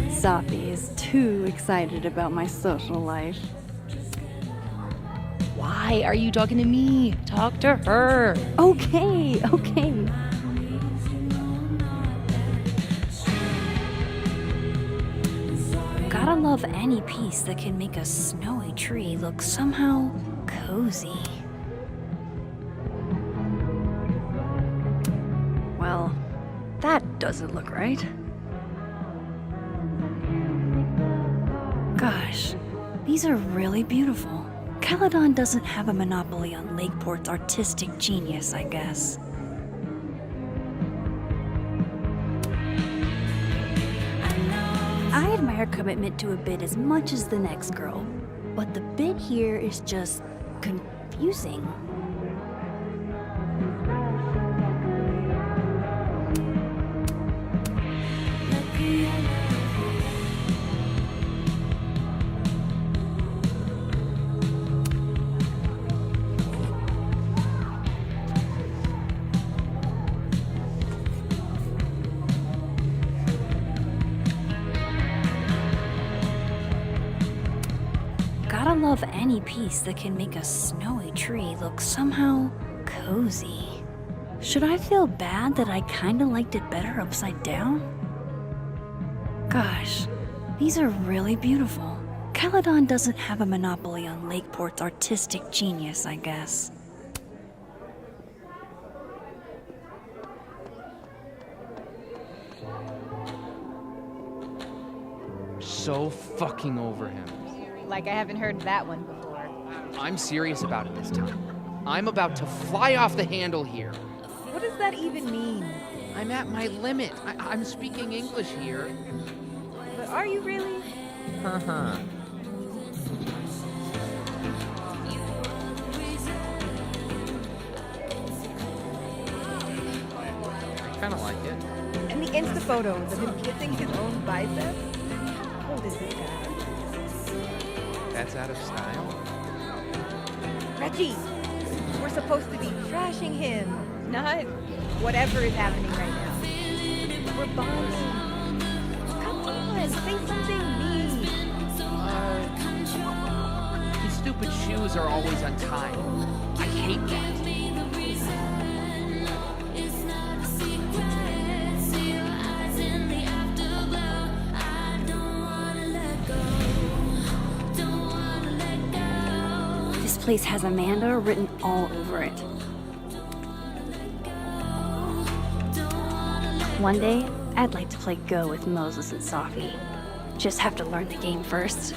Safi is too excited about my social life. Why are you talking to me? Talk to her. Okay. Gotta love any piece that can make a snowy tree look somehow cozy. Well, that doesn't look right. Gosh, these are really beautiful. Caledon doesn't have a monopoly on Lakeport's artistic genius, I guess. I admire commitment to a bit as much as the next girl, but the bit here is just confusing. Gotta love any piece that can make a snowy tree look somehow cozy. Should I feel bad that I kinda liked it better upside down? Gosh, these are really beautiful. Caledon doesn't have a monopoly on Lakeport's artistic genius, I guess. So fucking over him. Like I haven't heard that one before. I'm serious about it this time. I'm about to fly off the handle here. What does that even mean? I'm at my limit. I'm speaking English here. But are you really? Uh-huh. I kinda like it. And the Insta photos of him kissing his own bicep? How old is this guy? That's out of style. Reggie! We're supposed to be trashing him, not whatever is happening right now. We're bonding. Come on, say something mean. These stupid shoes are always untied. I hate that. This place has Amanda written all over it. One day, I'd like to play Go with Moses and Safi. Just have to learn the game first.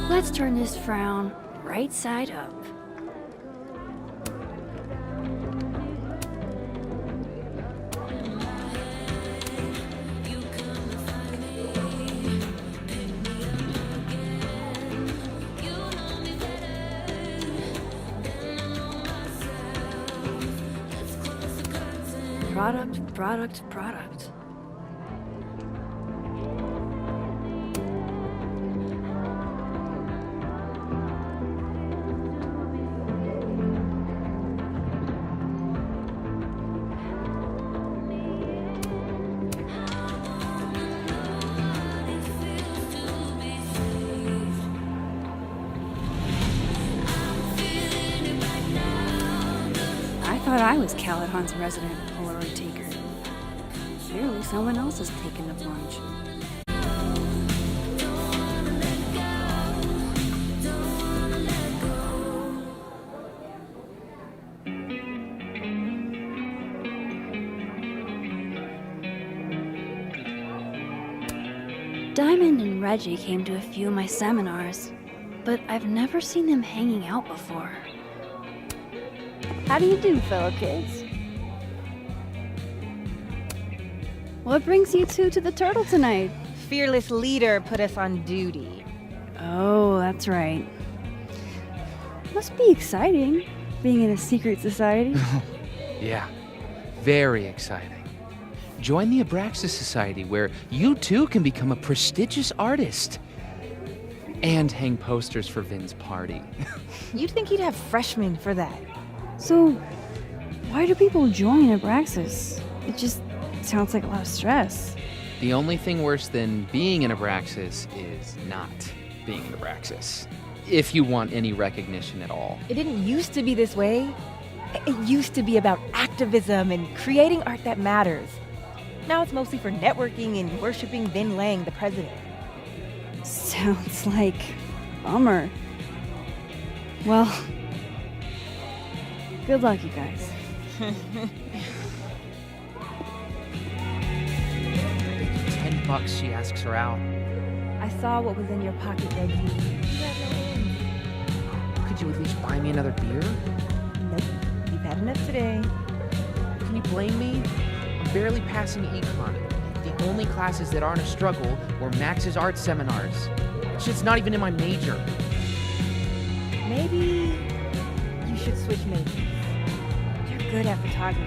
Let's turn this frown right side up. Product. I thought I was Caledon's resident Polaroid taker. Clearly someone else is taking the plunge. Diamond and Reggie came to a few of my seminars, but I've never seen them hanging out before. How do you do, fellow kids? What brings you two to the Turtle tonight? Fearless leader put us on duty. Oh, that's right. Must be exciting, being in a secret society. Yeah, very exciting. Join the Abraxas Society, where you too can become a prestigious artist. And hang posters for Vin's party. You'd think he'd have freshmen for that. So, Why do people join Abraxas? It just sounds like a lot of stress. The only thing worse than being in Abraxas is not being in Abraxas. If you want any recognition at all. It didn't used to be this way. It used to be about activism and creating art that matters. Now it's mostly for networking and worshiping Vin Lang, the president. Sounds like bummer. Well, good luck, you guys. $10 she asks her out. I saw what was in your pocket, Reggie. You have no ends. Could you at least buy me another beer? Nope. You've had enough today. Can you blame me? I'm barely passing econ. The only classes that aren't a struggle were Max's art seminars. Shit's not even in my major. Maybe you should switch majors. You're good at photography.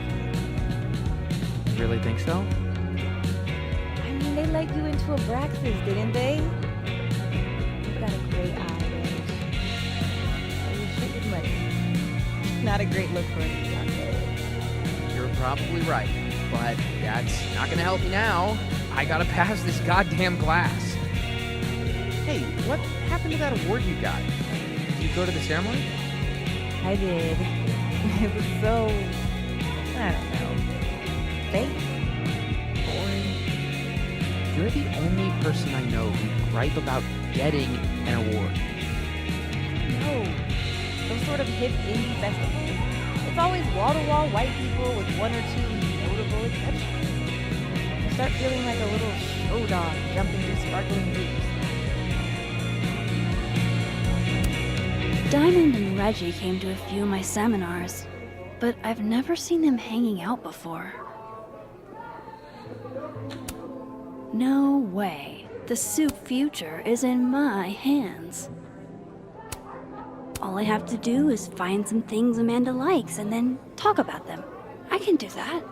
You really think so? I mean, they let you into Abraxas, didn't they? You've got a great eye, Reg. So you shit with money. Not a great look for a photographer. You're probably right, but that's not gonna help me now. I gotta pass this goddamn class. Hey, what happened to that award you got? Did you go to the ceremony? I did. It was so, I don't know, fake, boring. You're the only person I know who gripe about getting an award. No, those sort of hip indie festivals. It's always wall-to-wall white people with one or two notable exceptions. You start feeling like a little show dog jumping through sparkling hoops. Diamond and Reggie came to a few of my seminars, but I've never seen them hanging out before. No way. The soup future is in my hands. All I have to do is find some things Amanda likes and then talk about them. I can do that.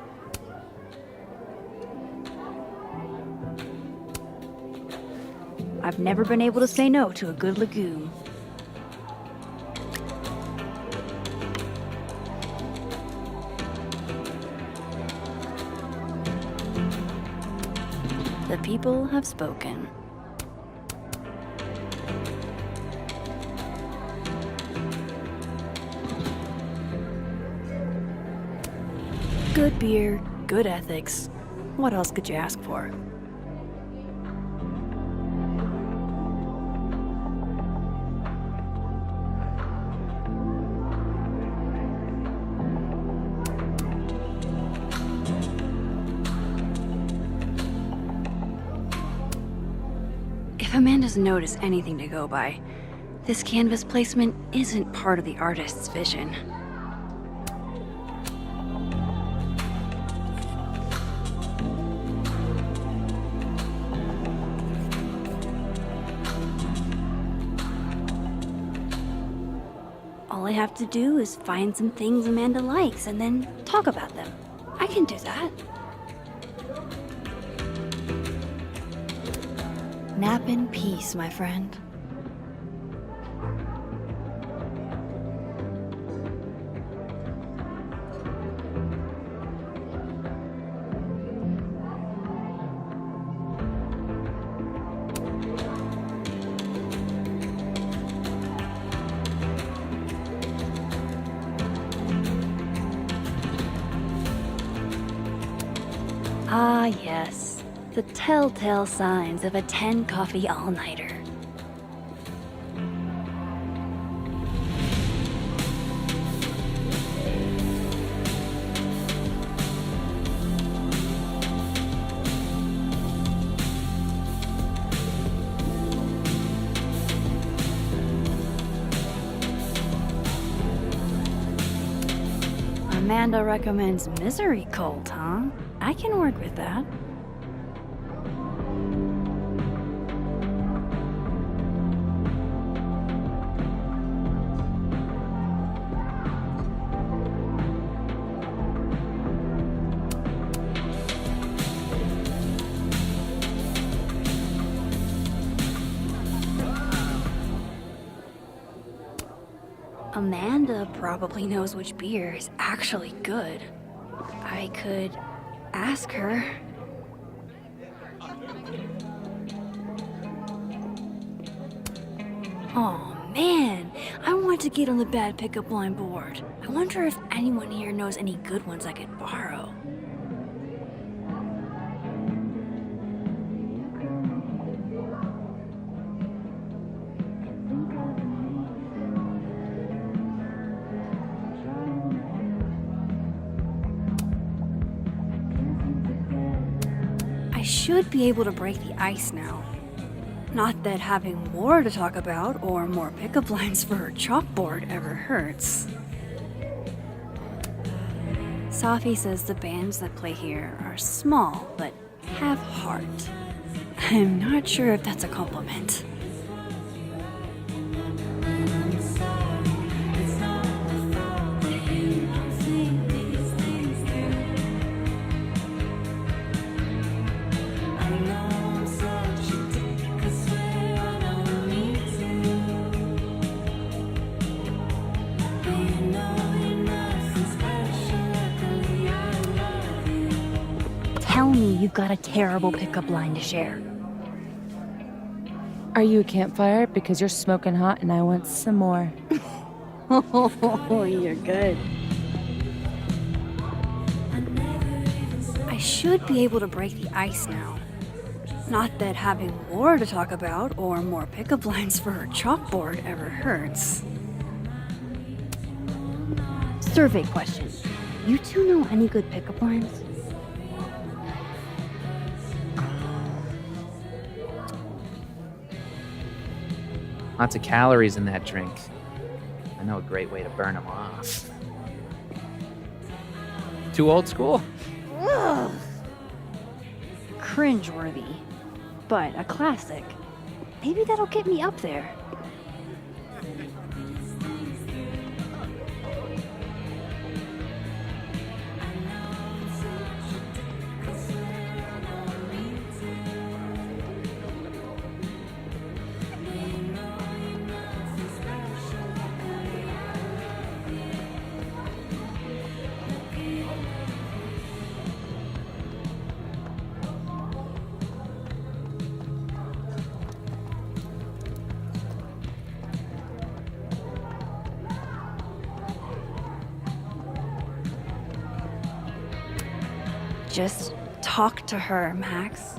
I've never been able to say no to a good legume. The people have spoken. Good beer, good ethics. What else could you ask for? If Amanda's note is anything to go by, this canvas placement isn't part of the artist's vision. All I have to do is find some things Amanda likes and then talk about them. I can do that. Nap in peace, my friend. Ah, yes. The telltale signs of a 10 coffee all-nighter. Amanda recommends Misery Cult, huh? I can work with that. Amanda Amanda probably knows which beer is actually good. I could ask her. Oh man, I want to get on the bad pickup line board. I wonder if anyone here knows any good ones I could borrow. I should be able to break the ice now. Not that having more to talk about or more pickup lines for her chalkboard ever hurts. Safi says the bands that play here are small but have heart. I'm not sure if that's a compliment. Tell me you've got a terrible pickup line to share. Are you a campfire? Because you're smoking hot and I want some more. Oh, you're good. I should be able to break the ice now. Not that having more to talk about or more pickup lines for her chalkboard ever hurts. Survey question. You two know any good pickup lines? Lots of calories in that drink. I know a great way to burn them off. Too old school? Ugh. Cringeworthy, but a classic. Maybe that'll get me up there. Just talk to her, Max.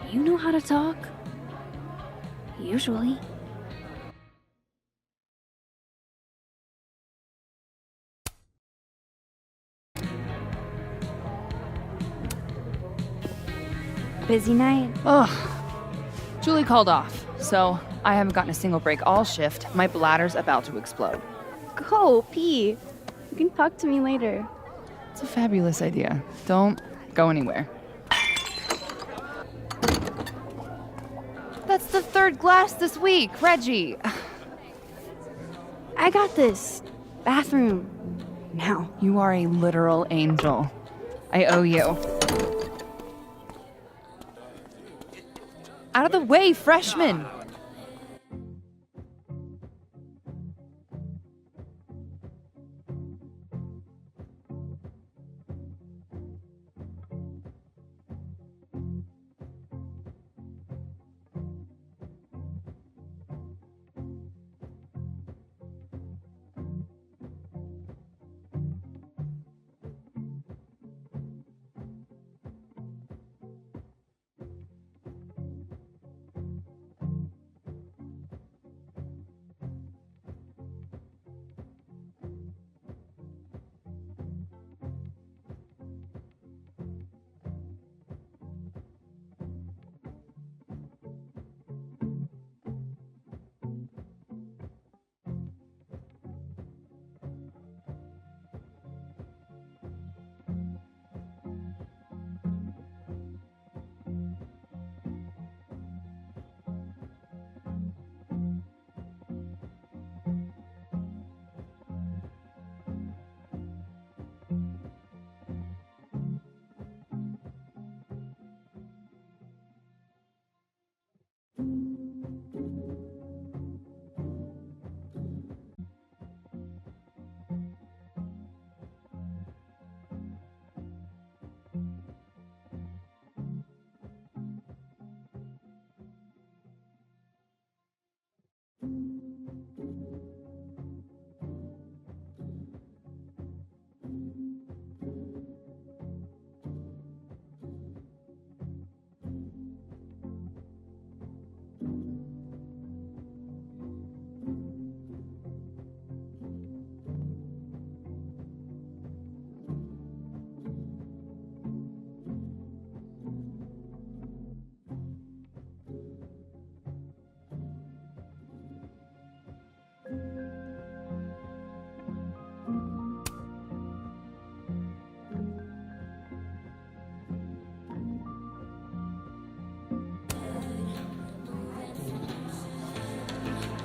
You know how to talk. Usually. Busy night? Ugh. Julie called off, so I haven't gotten a single break all shift. My bladder's about to explode. Go, pee. You can talk to me later. It's a fabulous idea. Don't go anywhere. That's the third glass this week, Reggie. I got this. Bathroom. Now. You are a literal angel. I owe you. Out of the way, freshman!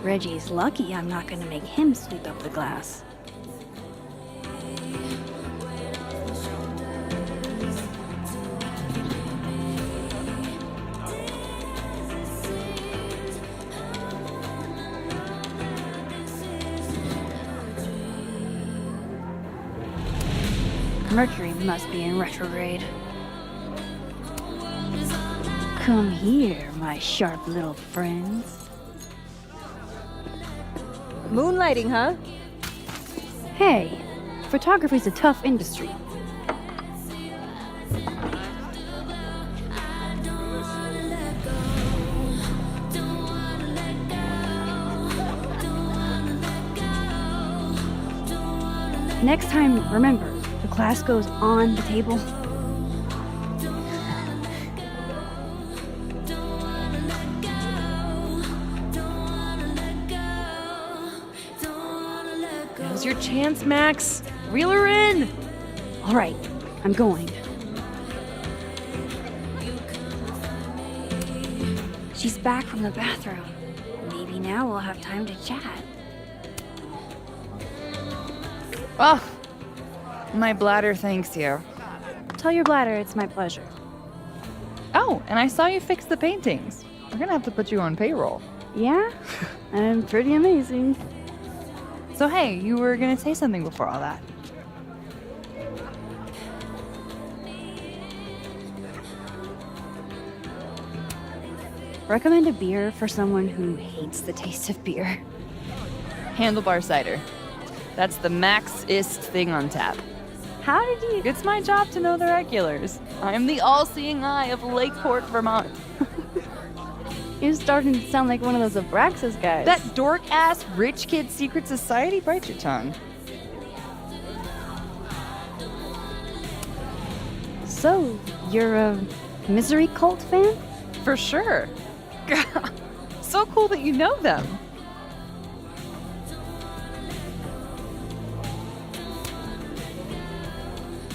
Reggie's lucky I'm not gonna make him sweep up the glass. Mercury must be in retrograde. Come here, my sharp little friends. Moonlighting, huh? Hey, photography's a tough industry. Next time, remember, the glass goes on the table. Now's your chance, Max. Reel her in. All right, I'm going. She's back from the bathroom. Maybe now we'll have time to chat. Oh, my bladder thanks you. Tell your bladder it's my pleasure. Oh, and I saw you fix the paintings. We're gonna have to put you on payroll. Yeah? I'm pretty amazing. So hey, you were gonna say something before all that. Recommend a beer for someone who hates the taste of beer. Handlebar cider. That's the max-ist thing on tap. How did you... It's my job to know the regulars. I'm the all-seeing eye of Lakeport, Vermont. You're starting to sound like one of those Abraxas guys. That dork-ass rich kid secret society bites your tongue. So, you're a Misery Cult fan? For sure. So cool that you know them.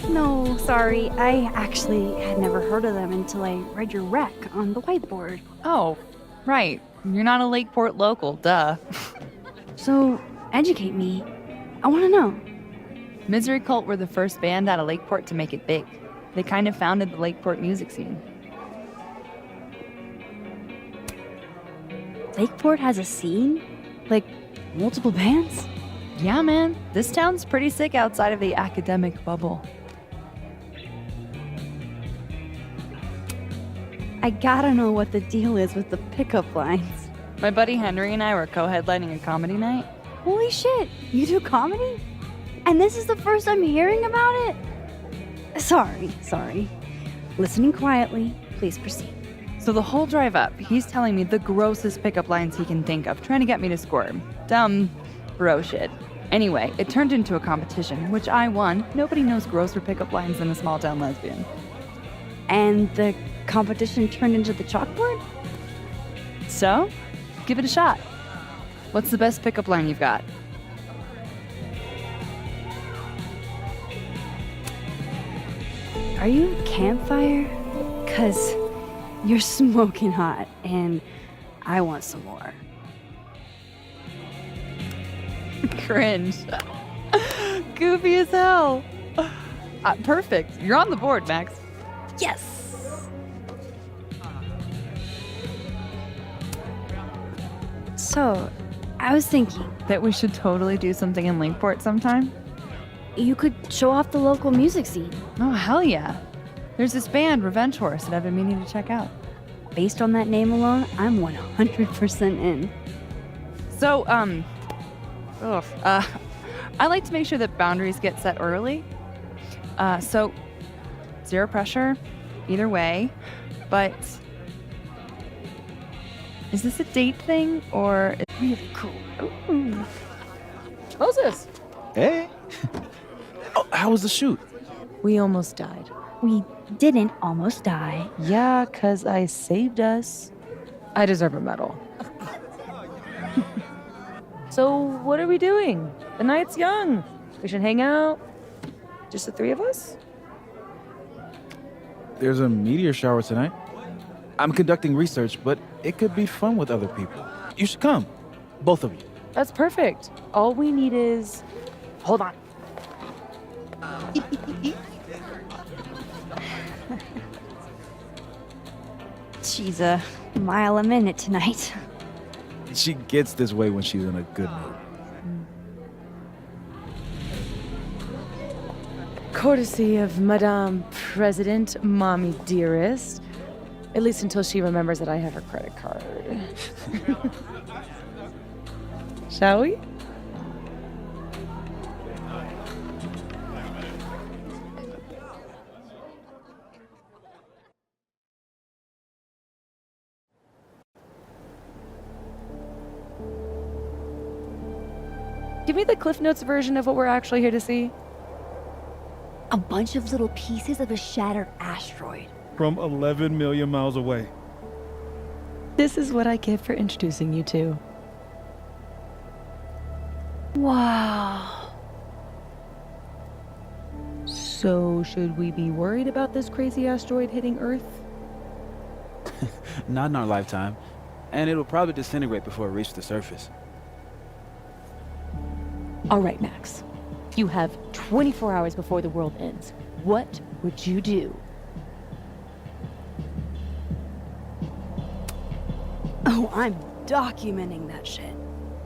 No, sorry. I actually had never heard of them until I read your rec on the whiteboard. Oh, right. You're not a Lakeport local, duh. So, educate me. I want to know. Misery Cult were the first band out of Lakeport to make it big. They kind of founded the Lakeport music scene. Lakeport has a scene? Like, multiple bands? Yeah, man. This town's pretty sick outside of the academic bubble. I gotta know what the deal is with the pickup lines. My buddy Henry and I were co-headlining a comedy night. Holy shit, you do comedy? And this is the first I'm hearing about it? Sorry. Listening quietly, please proceed. So the whole drive up, he's telling me the grossest pickup lines he can think of, trying to get me to squirm. Dumb bro shit. Anyway, it turned into a competition, which I won. Nobody knows grosser pickup lines than a small town lesbian. And the competition turned into the chalkboard? So, give it a shot. What's the best pickup line you've got? Are you a campfire? 'Cause you're smoking hot, and I want some more. Cringe. Goofy as hell. Perfect. You're on the board, Max. Yes! So, I was thinking, That we should totally do something in Lakeport sometime? you could show off the local music scene. Oh, hell yeah. There's this band, Revenge Horse, that I've been meaning to check out. Based on that name alone, I'm 100% in. So, I like to make sure that boundaries get set early. So, zero pressure, either way. But, is this a date thing, or... Really cool. Ooh. Moses! Hey. Oh, how was the shoot? We almost died. We didn't almost die. Yeah, 'cause I saved us. I deserve a medal. So, what are we doing? The night's young. We should hang out. Just the three of us? There's a meteor shower tonight. I'm conducting research, but it could be fun with other people. You should come. Both of you. That's perfect. All we need is... Hold on. She's a mile a minute tonight. She gets this way when she's in a good mood. Courtesy of Madame President, Mommy Dearest. At least until she remembers that I have her credit card. Shall we? Give me the Cliff Notes version of what we're actually here to see. A bunch of little pieces of a shattered asteroid. From 11 million miles away. This is what I get for introducing you to. Wow. So, should we be worried about this crazy asteroid hitting Earth? Not in our lifetime. And it'll probably disintegrate before it reaches the surface. All right, Max. You have 24 hours before the world ends. What would you do? Oh, I'm documenting that shit.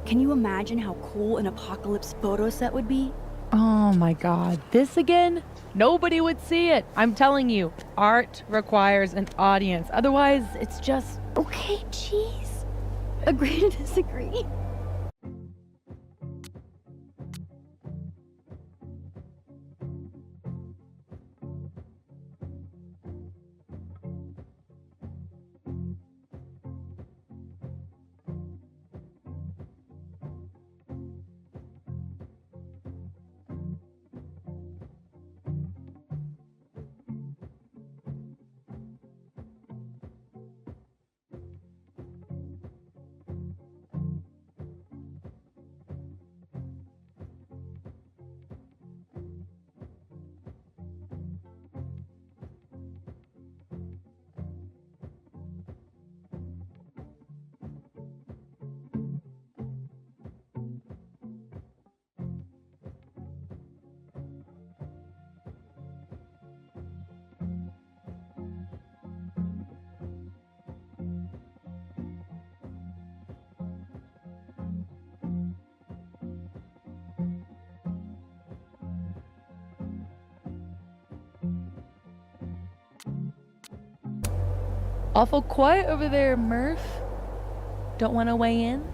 Can you imagine how cool an apocalypse photo set would be? Oh my god, this again? Nobody would see it. I'm telling you, art requires an audience. Otherwise, it's just... Okay, jeez. Agree to disagree. Awful quiet over there, Murph. Don't want to weigh in?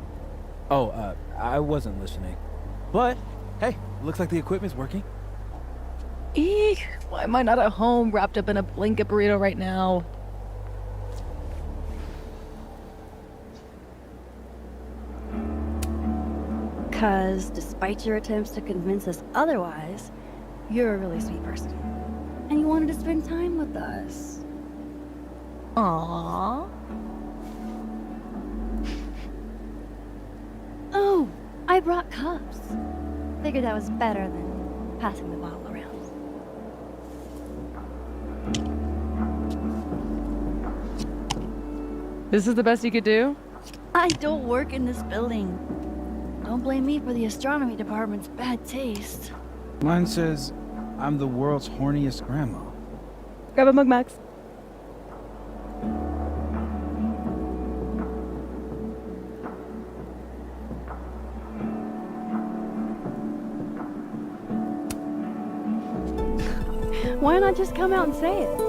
Oh, I wasn't listening. But, hey, looks like the equipment's working. Eek, why am I not at home wrapped up in a blanket burrito right now? Because despite your attempts to convince us otherwise, you're a really sweet person. And you wanted to spend time with us. Aww. Oh, I brought cups. Figured that was better than passing the bottle around. This is the best you could do? I don't work in this building. Don't blame me for the astronomy department's bad taste. Mine says I'm the world's horniest grandma. Grab a mug, Max. Why not just come out and say it?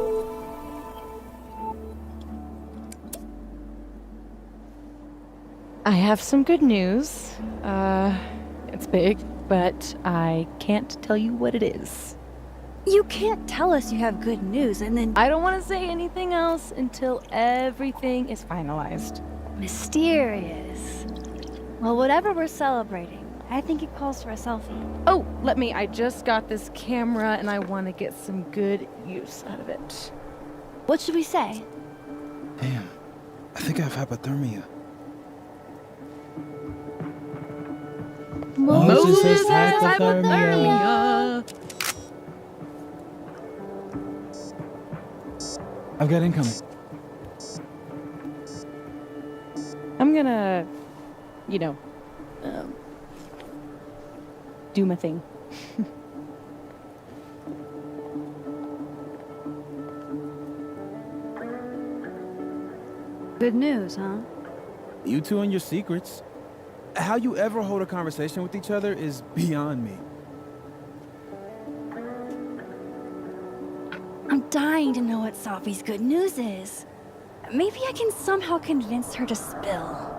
I have some good news. It's big, but I can't tell you what it is. You can't tell us you have good news and then I don't want to say anything else until everything is finalized. mysterious. Well, whatever we're celebrating, I think it calls for a selfie. Oh, I just got this camera and I want to get some good use out of it. What should we say? Damn, I think I have hypothermia. Moses has has hypothermia. I've got incoming. I'm gonna, do my thing. Good news, huh? You two and your secrets. How you ever hold a conversation with each other is beyond me. I'm dying to know what Safi's good news is. Maybe I can somehow convince her to spill.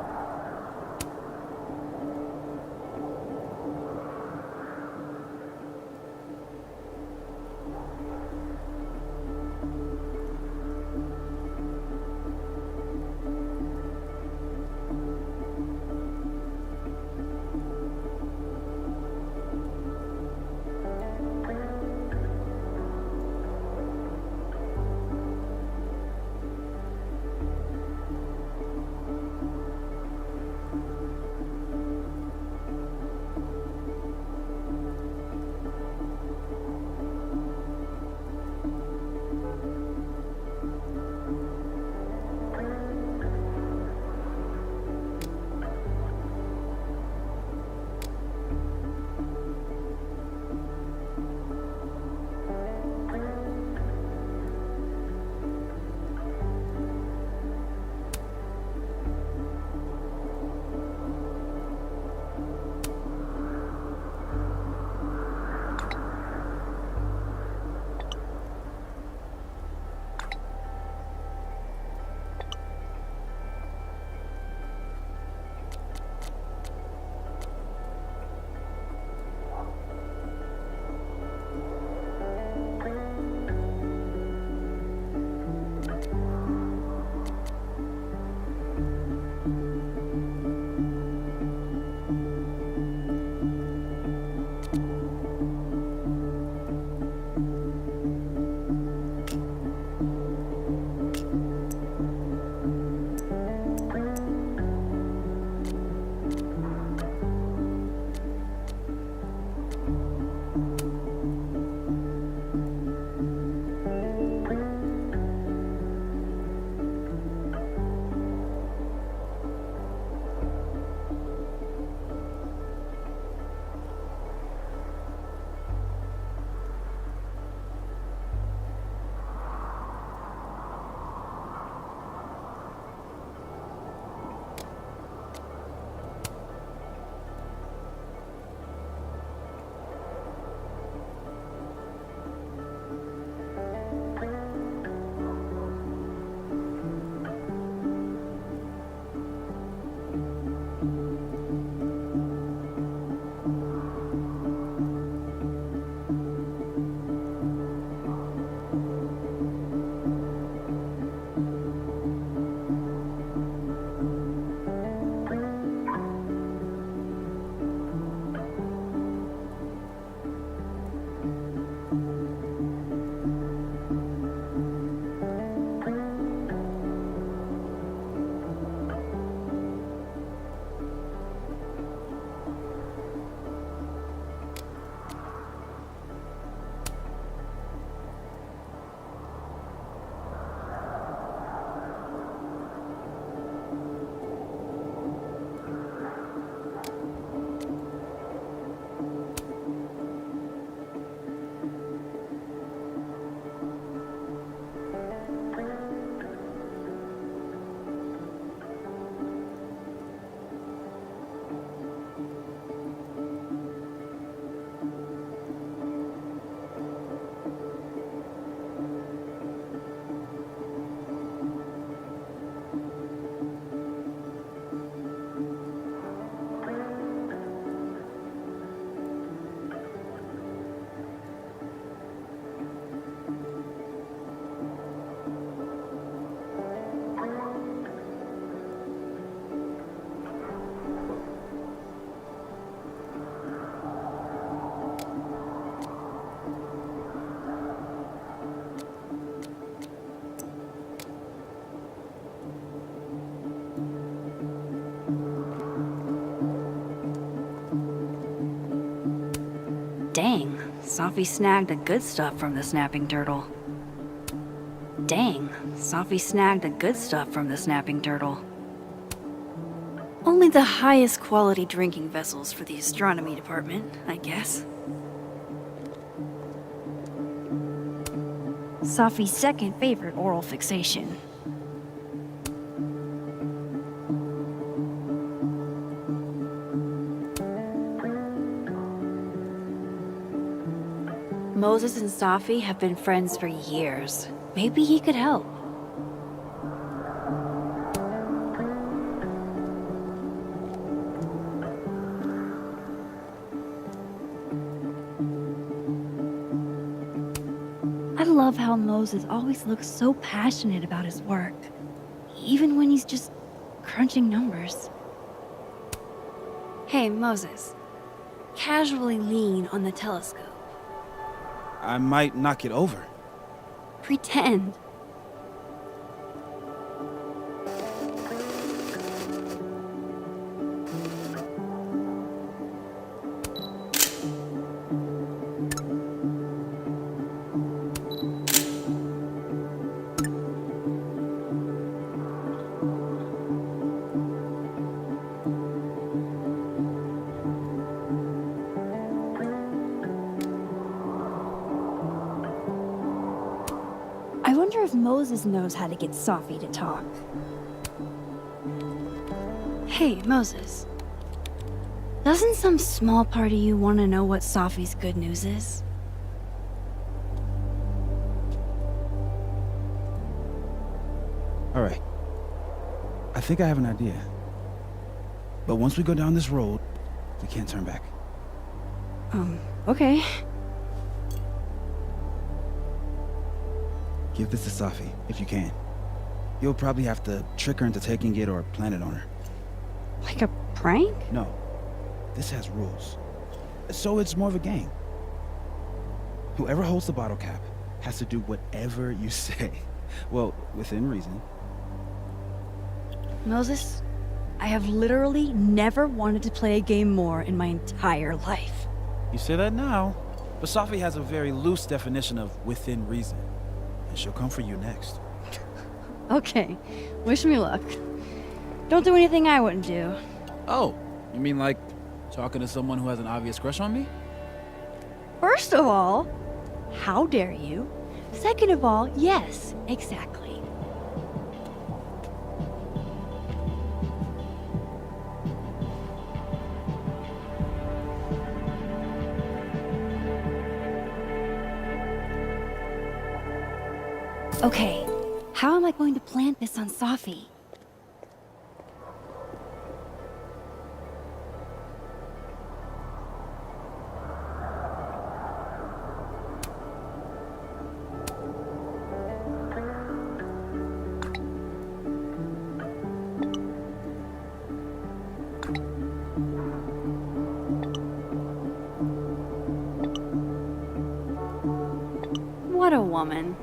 Dang, Safi snagged the good stuff from the snapping turtle. Dang, Safi snagged the good stuff from the snapping turtle. Only the highest quality drinking vessels for the astronomy department, I guess. Safi's second favorite oral fixation. Moses and Safi have been friends for years. Maybe he could help. I love how Moses always looks so passionate about his work, even when he's just crunching numbers. Hey, Moses. Casually lean on the telescope. I might knock it over. Pretend. I wonder if Moses knows how to get Safi to talk. Hey, Moses. Doesn't some small part of you want to know what Safi's good news is? All right. I think I have an idea. But once we go down this road, we can't turn back. Okay. Give this to Safi, if you can. You'll probably have to trick her into taking it or plant it on her. Like a prank? No. This has rules. So it's more of a game. Whoever holds the bottle cap has to do whatever you say. Well, within reason. Moses, I have literally never wanted to play a game more in my entire life. You say that now, but Safi has a very loose definition of within reason. And she'll come for you next. Okay, wish me luck. Don't do anything I wouldn't do. Oh, you mean like talking to someone who has an obvious crush on me? First of all, how dare you? Second of all, yes, exactly. Okay, how am I going to plant this on Safi? What a woman.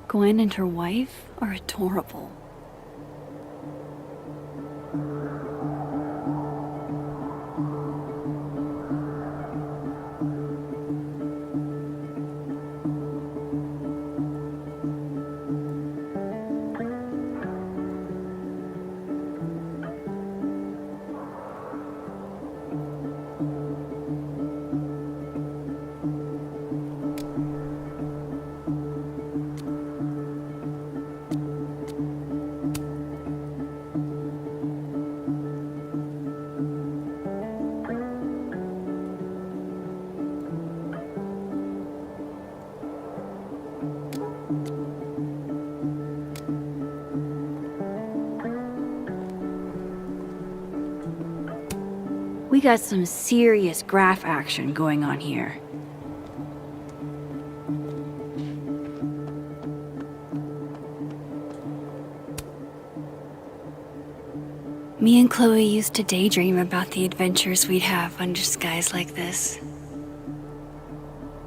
Gwen and her wife are adorable. We got some serious graph action going on here. Me and Chloe used to daydream about the adventures we'd have under skies like this.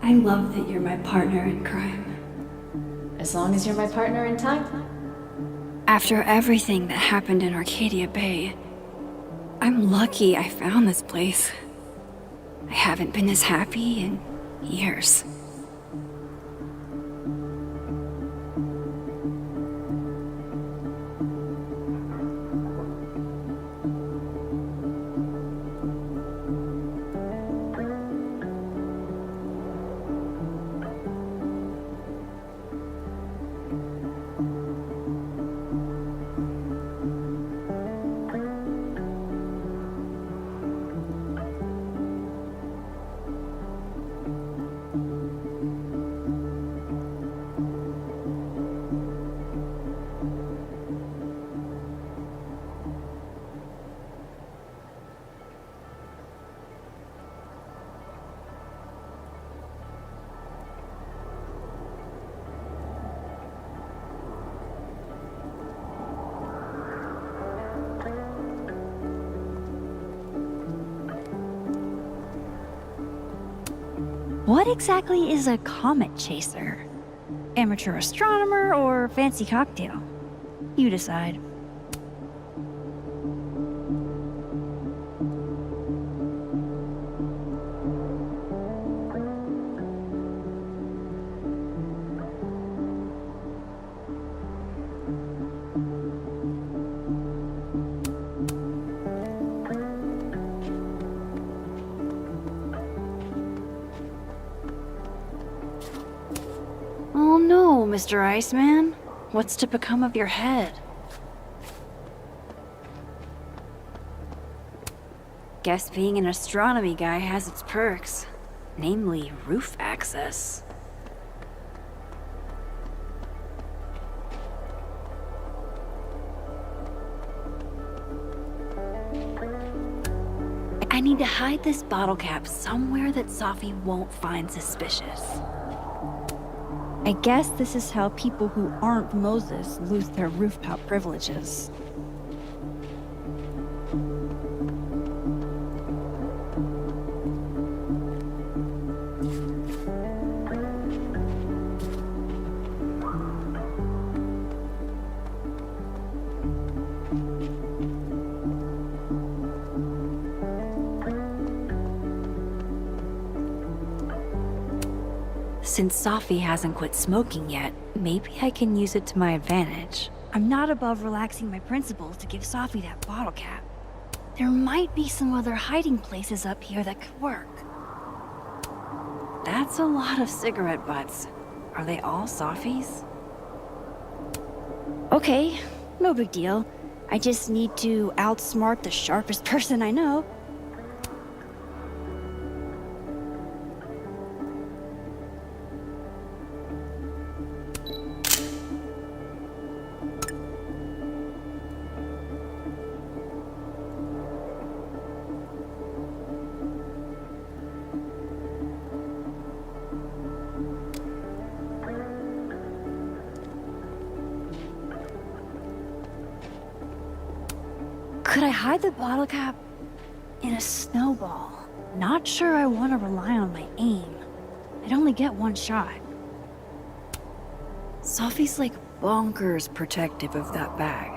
I love that you're my partner in crime. As long as you're my partner in time. After everything that happened in Arcadia Bay, I'm lucky I found this place. I haven't been this happy in years. What exactly is a comet chaser? Amateur astronomer or fancy cocktail? You decide. Oh no, Mr. Iceman. What's to become of your head? Guess being an astronomy guy has its perks. Namely, roof access. I need to hide this bottle cap somewhere that Safi won't find suspicious. I guess this is how people who aren't Moses lose their rooftop privileges. Since Safi hasn't quit smoking yet, maybe I can use it to my advantage. I'm not above relaxing my principles to give Safi that bottle cap. There might be some other hiding places up here that could work. That's a lot of cigarette butts. Are they all Safi's? Okay, no big deal. I just need to outsmart the sharpest person I know. Could I hide the bottle cap in a snowball? Not sure I want to rely on my aim. I'd only get one shot. Safi's like bonkers protective of that bag.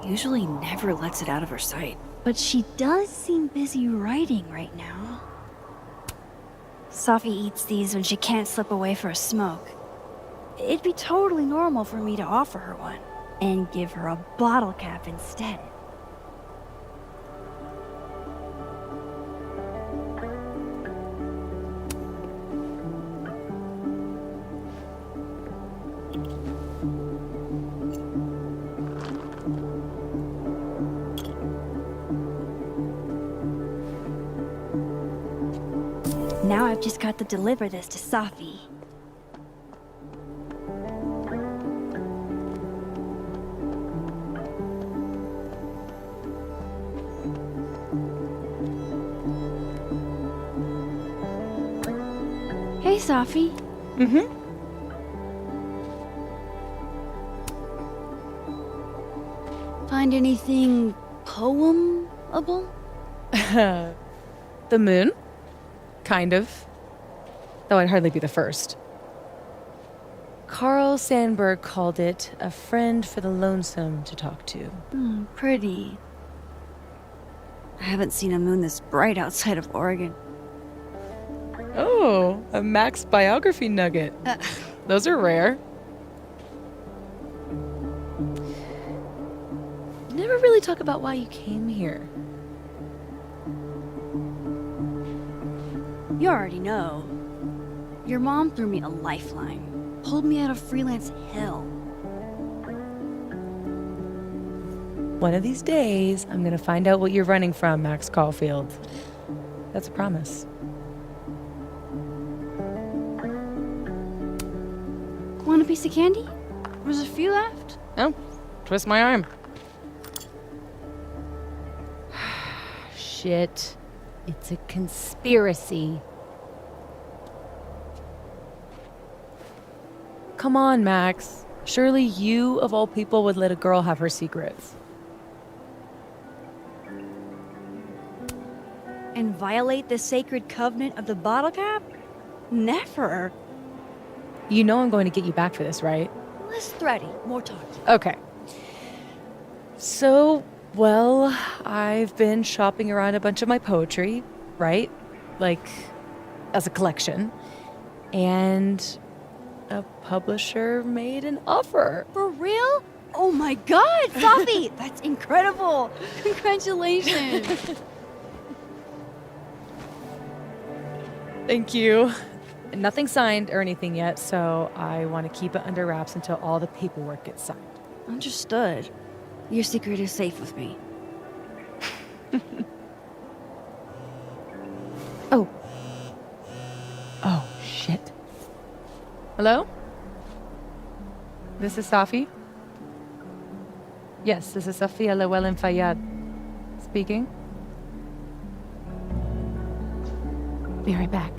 Usually never lets it out of her sight. But she does seem busy writing right now. Safi eats these when she can't slip away for a smoke. It'd be totally normal for me to offer her one and give her a bottle cap instead. Now I've just got to deliver this to Safi. Hey, Safi. Find anything poemable? The moon? Kind of. Though I'd hardly be the first. Carl Sandburg called it a friend for the lonesome to talk to. Pretty. I haven't seen a moon this bright outside of Oregon. Oh, a Max biography nugget. Those are rare. You never really talk about why you came here. You already know. Your mom threw me a lifeline, pulled me out of freelance hell. One of these days, I'm gonna find out what you're running from, Max Caulfield. That's a promise. Want a piece of candy? There's a few left. No, twist my arm. Shit. It's a conspiracy. Come on, Max. Surely you, of all people, would let a girl have her secrets. And violate the sacred covenant of the bottle cap? Never. You know I'm going to get you back for this, right? Less thready, more talk. Okay. So, well, I've been shopping around a bunch of my poetry, right? Like, as a collection. And a publisher made an offer. For real? Oh my god, Safi! That's incredible! Congratulations! Thank you. Nothing signed or anything yet, so I want to keep it under wraps until all the paperwork gets signed. Understood. Your secret is safe with me. Oh. Oh, shit. Hello? This is Safi? Yes, this is Safia Llewellyn Fayyad speaking. Be right back.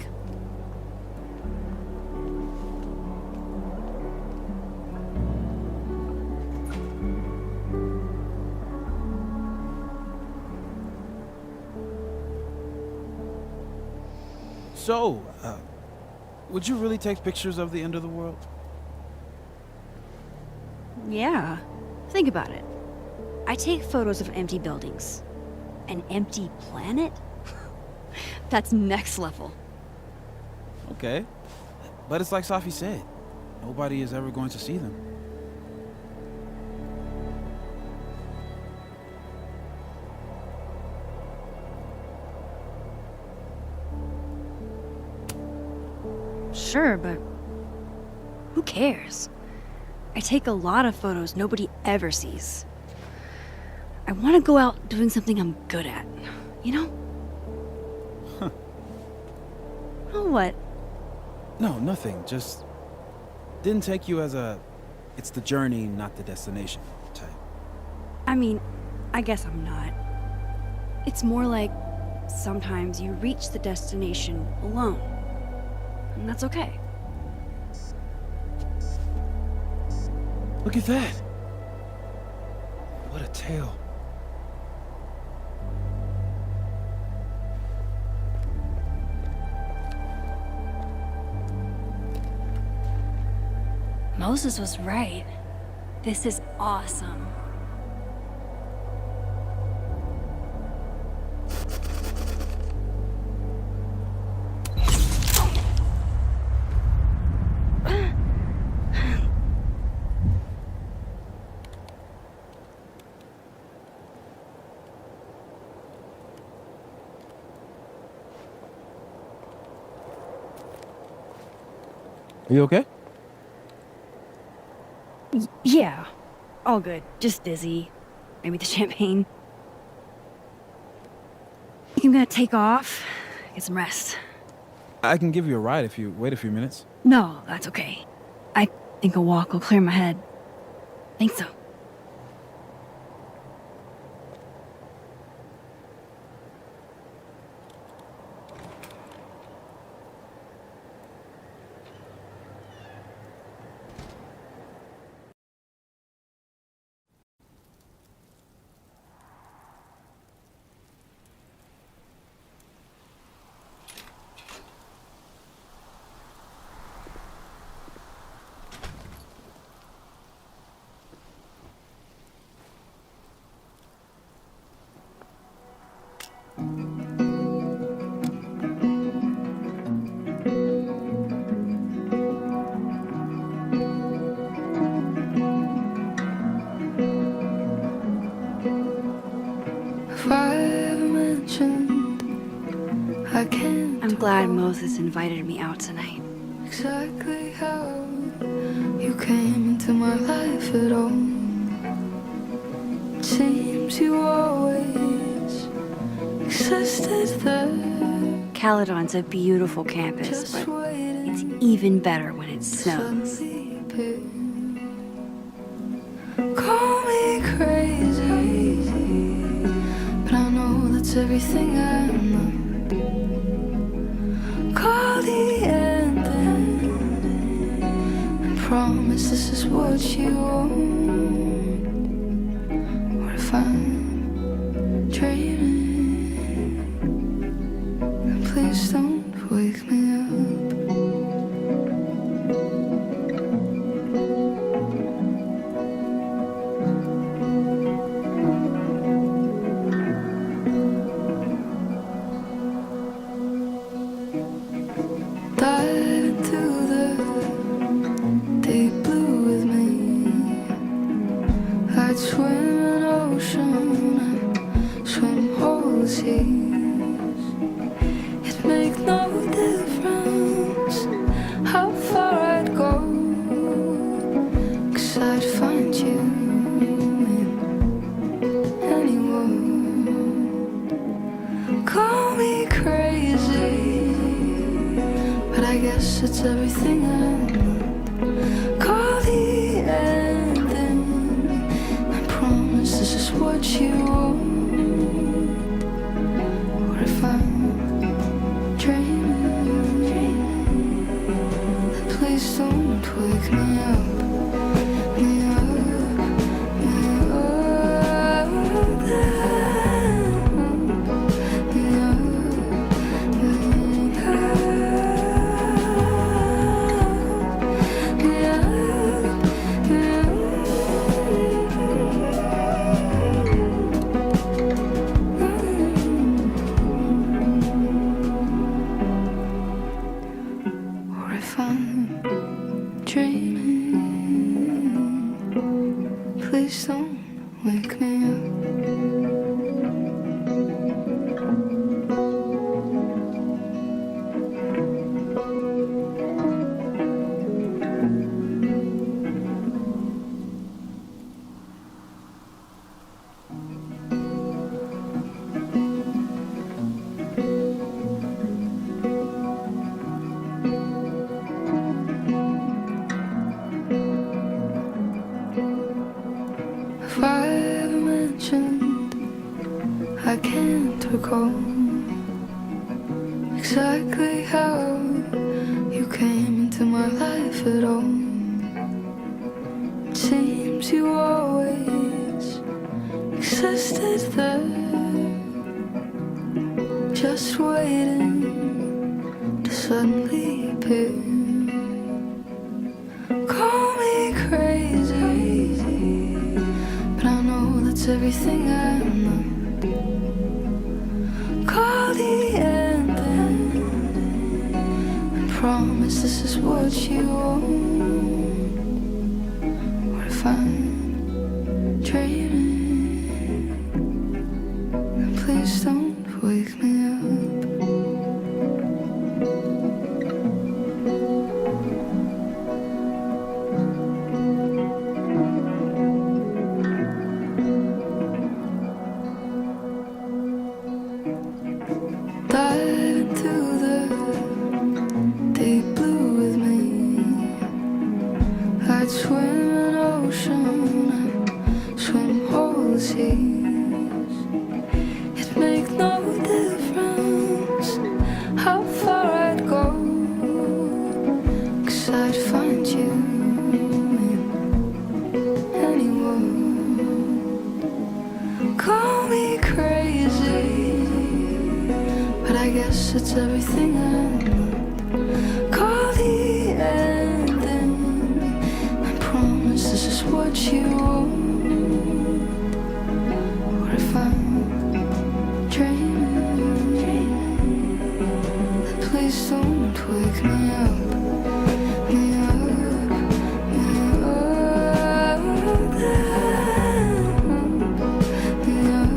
So, would you really take pictures of the end of the world? Yeah. Think about it. I take photos of empty buildings. An empty planet? That's next level. Okay. But it's like Safi said. Nobody is ever going to see them. Sure, but who cares? I take a lot of photos nobody ever sees. I want to go out doing something I'm good at, you know? Oh, what? No, nothing. Just didn't take you as a it's the journey, not the destination type. I mean, I guess I'm not. It's more like sometimes you reach the destination alone. And that's okay. Look at that. What a tale. Moses was right. This is awesome. Are you okay? Yeah, all good. Just dizzy. Maybe the champagne. I think I'm gonna take off, get some rest. I can give you a ride if you wait a few minutes. No, that's okay. I think a walk will clear my head. Think so. I'm glad Moses invited me out tonight. Exactly how you came into my life at all. It seems you always existed there. Caledon's a beautiful campus, but it's even better when it snows. Call me crazy, but I know that's everything I'm not. Call the end, and promise this is what you want. Or if I'm dreaming, then please don't wake me up. Dive into the deep blue with me. I'd swim an ocean and swim all the seas. It'd make no difference how far I'd go, 'cause I'd find you in any world. Call me crazy, but I guess it's everything I'm not. Call the ending, I promise this is what you want. Or if I'm dreaming, then please don't wake me up. Me up, me up, me up, me Or if I'm dreaming, please don't wake me up. If I ever mentioned, I can't recall exactly how you came into my life at all. It seems you always existed there, just waiting to suddenly appear. Call me crazy, but I know that's everything I'm not. Call the ending, and promise this is what you want. Or if I'm dreaming, then please don't wake me up. Dive into the deep blue with me. I'd swim an ocean and swim all the seas. It'd make no difference how far I'd go, 'cause I'd find you in any world. Call me crazy, but I guess it's everything I'm not. Call the ending, I promise this is what you want. Or if I'm dreaming, then please don't wake me up. Me up, me up, me up, me up.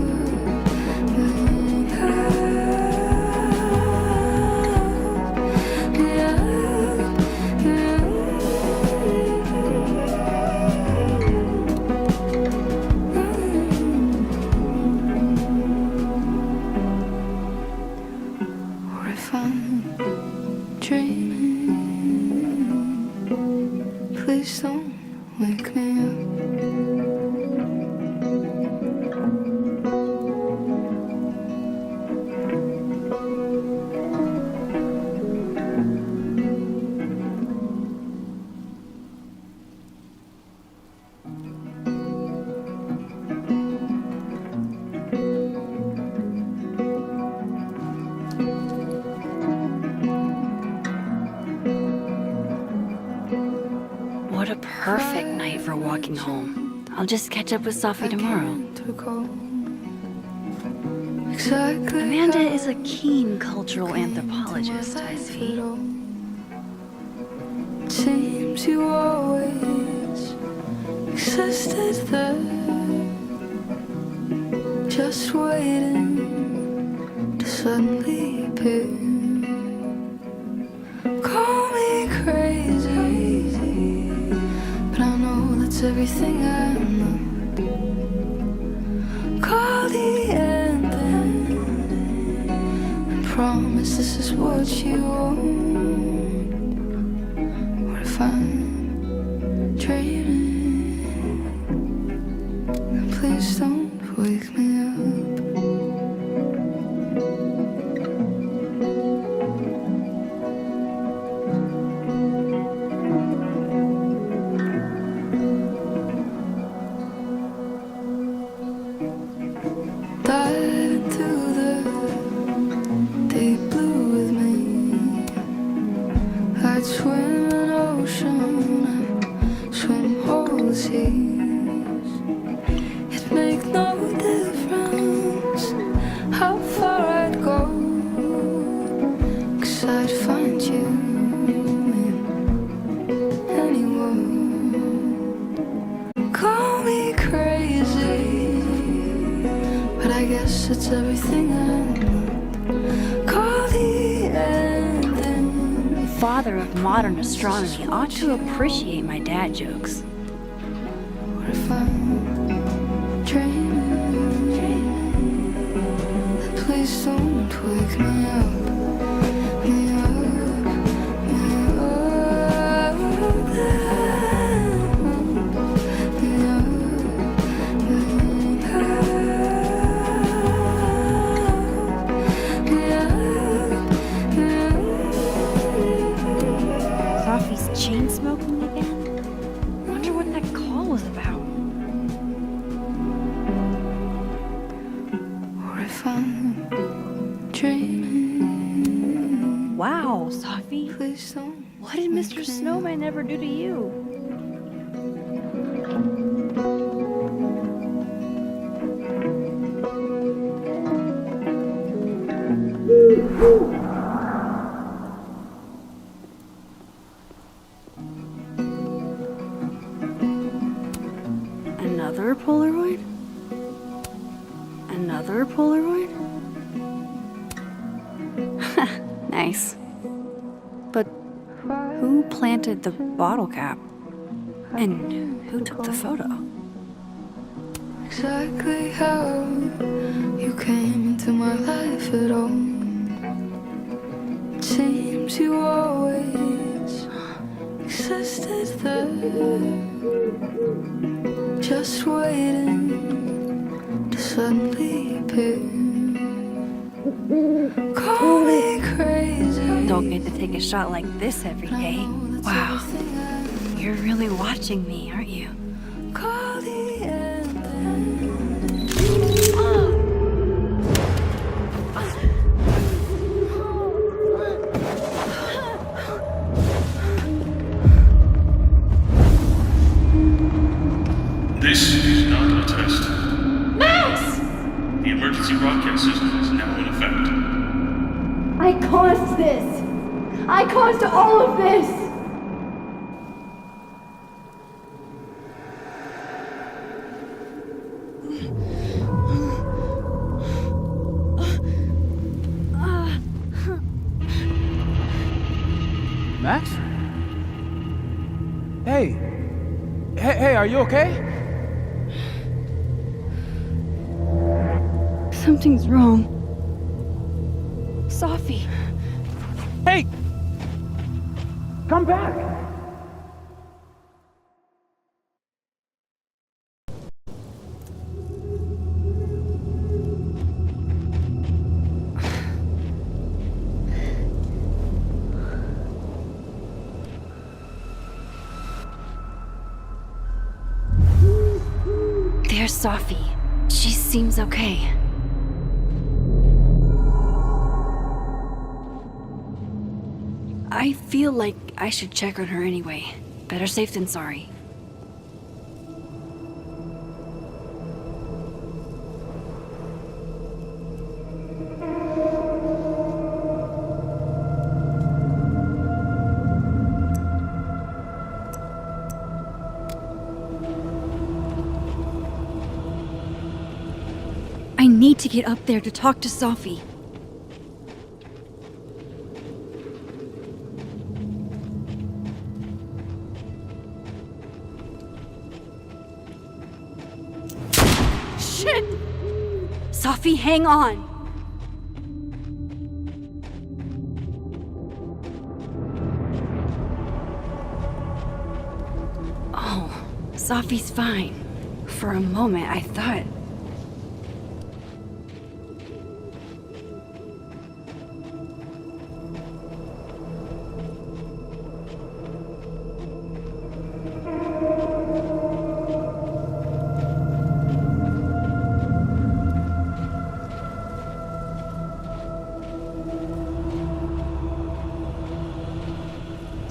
Please don't wake me up. What a perfect night for walking home. I'll just catch up with Safi tomorrow. Amanda is a keen cultural anthropologist, I see. Seems you always existed there, just waiting to suddenly appear. Call me crazy, but I know that's everything I know. Call the end and promise this is what you want. What if I'm dreaming? And please don't wake me up. Dive into the deep blue with me. I'd swim an ocean and swim all the seas. It'd make no difference how far I'd go, 'cause I'd find you in any world. Call me crazy, but I guess it's everything I want. Call the ending. The father of modern astronomy ought to appreciate my dad jokes. What if I'm dreaming? Then please don't wake me up. Me up, me up, me up, Safi's chain smoking again? Wonder what that call was about. What if I'm dreaming? Wow, Safi. Please don't. What did Mr. Snowman ever do to you? Another Polaroid? Another Polaroid? Nice. But who planted the bottle cap? And who took the photo? Exactly how you came into my life at all. It seems you always existed there, just waiting to suddenly appear. Call me crazy. Don't get to take a shot like this every day. Wow. You're really watching me, aren't you? Call the end. This is not a test. Max! The emergency broadcast system is now in effect. I caused this! I caused all of this! Max? Hey! Hey, are you okay? Something's wrong. Safi. Hey! Come back! Safi. She seems okay. I feel like I should check on her anyway. Better safe than sorry. I need to get up there to talk to Safi. Shit! Safi, hang on! Oh, Safi's fine. For a moment, I thought...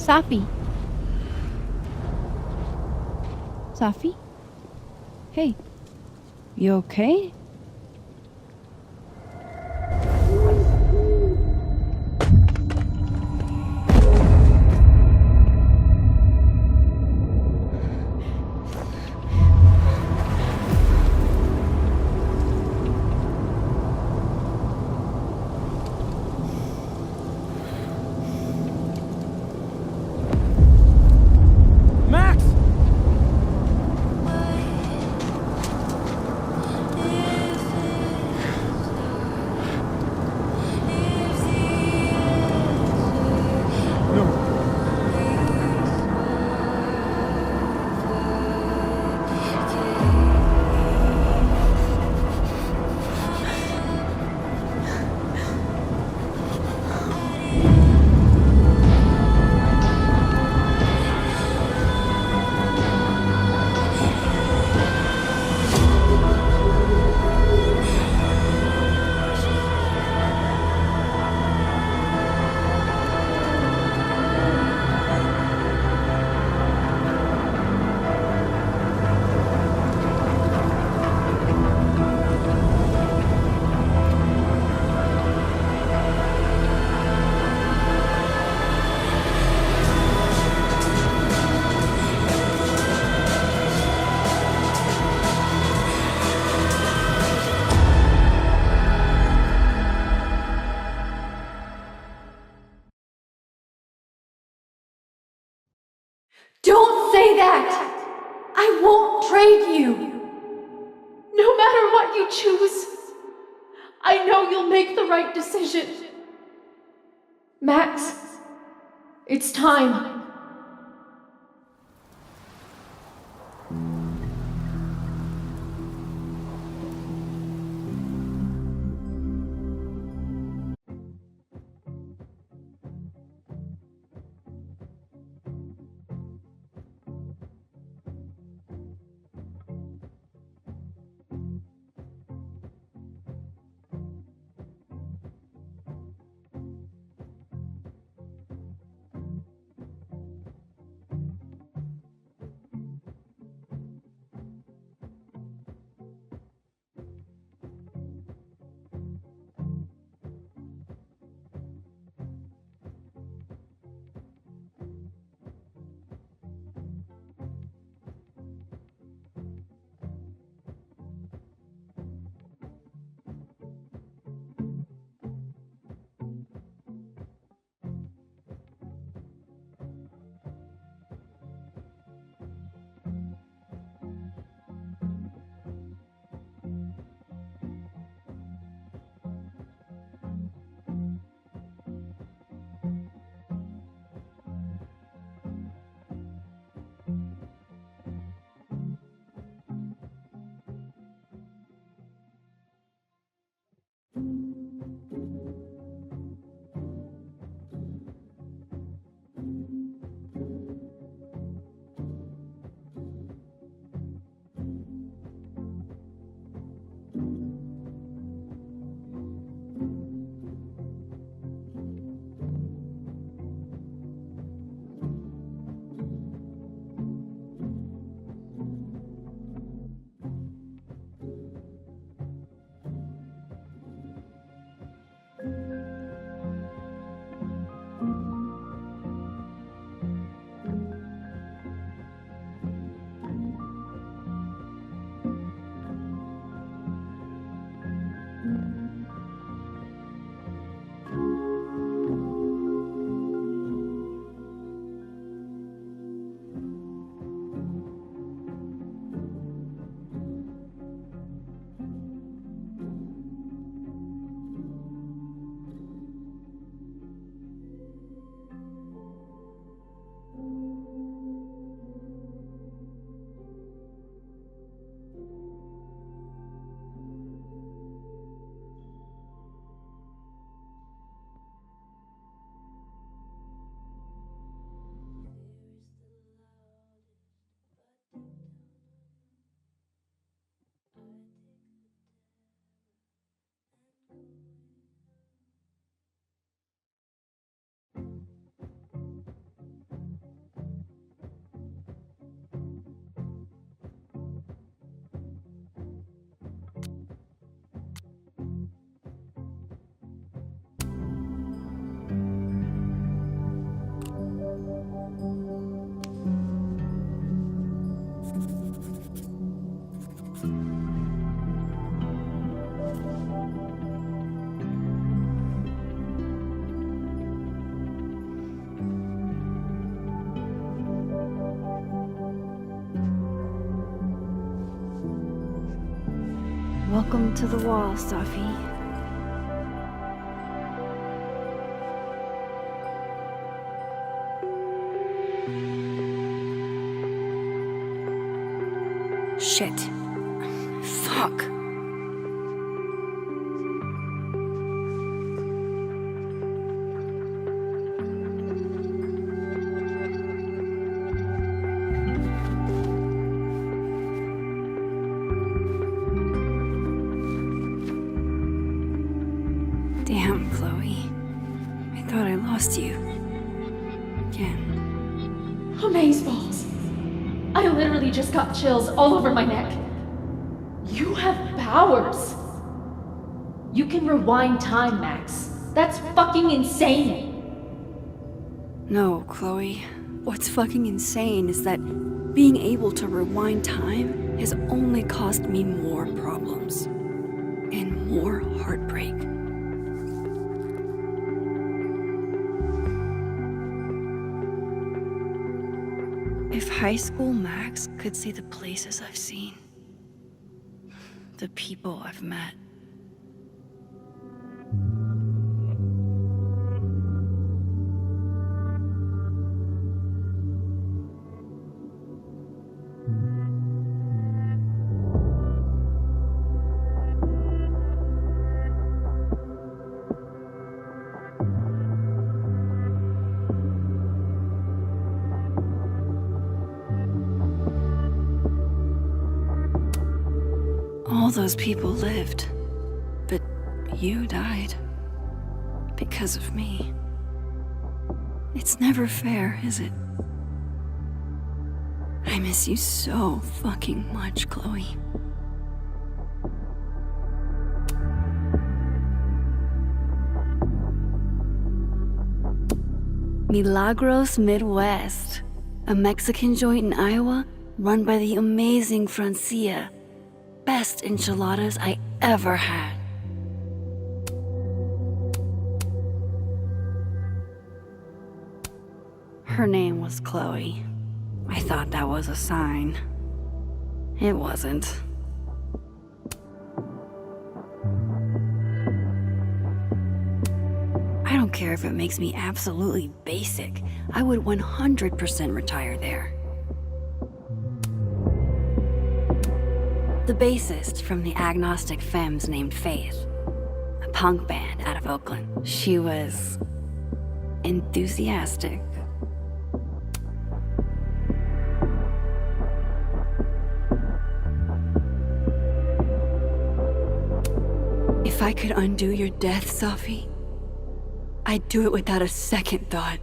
Safi? Safi? Hey. You okay? Max! Don't say that! I won't trade you! No matter what you choose, I know you'll make the right decision. Max, it's time. Welcome to the wall, Safi. Shit. Fuck. Damn, Chloe. I thought I lost you. Again. Amazeballs. I literally just got chills all over my neck. You have powers. You can rewind time, Max. That's fucking insane. No, Chloe. What's fucking insane is that being able to rewind time has only caused me more problems. And more heartbreak. If high school Max could see the places I've seen, the people I've met. All those people lived, but you died. Because of me. It's never fair, is it? I miss you so fucking much, Chloe. Milagros Midwest, a Mexican joint in Iowa run by the amazing Francia. Best enchiladas I ever had. Her name was Chloe. I thought that was a sign. It wasn't. I don't care if it makes me absolutely basic. I would 100% retire there. The bassist from the Agnostic Femmes named Faith, a punk band out of Oakland. She was enthusiastic. If I could undo your death, Safi, I'd do it without a second thought.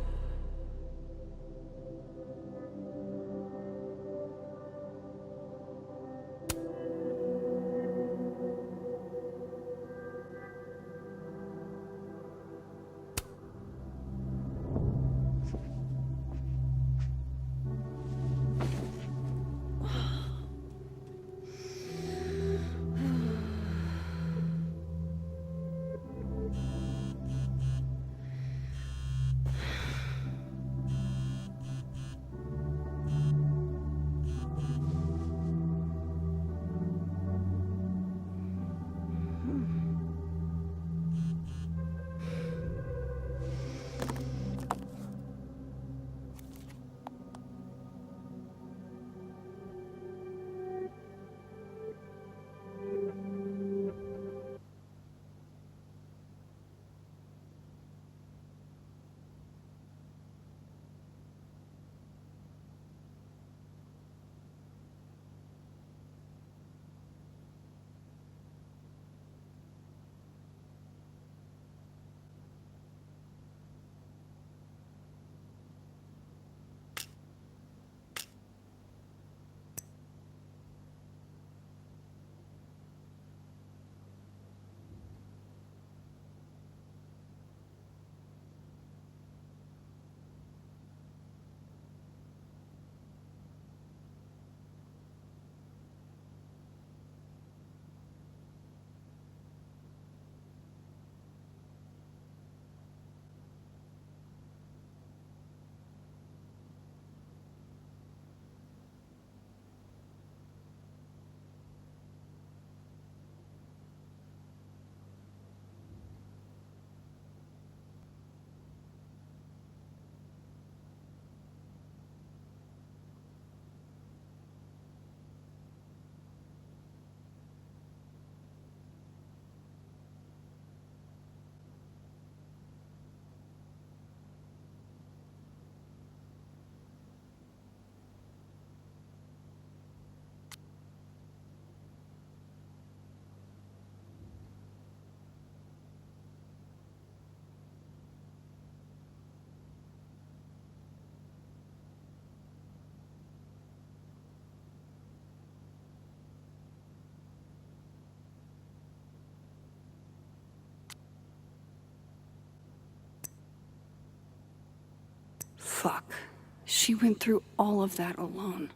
she went through all of that alone.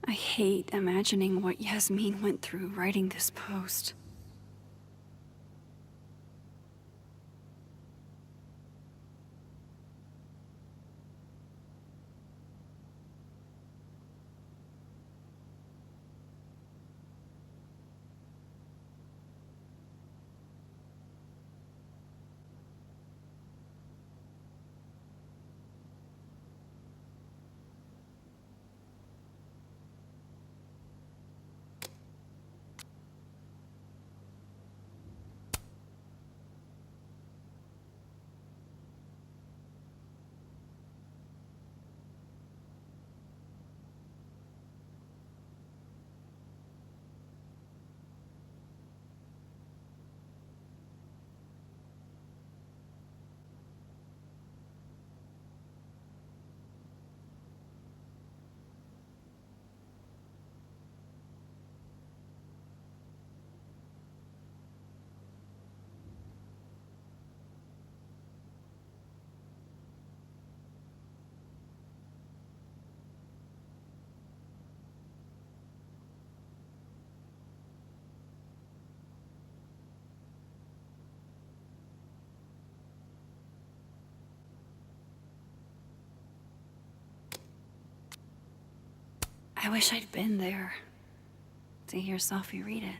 I hate imagining what Yasmin went through writing this post. I wish I'd been there to hear Safi read it.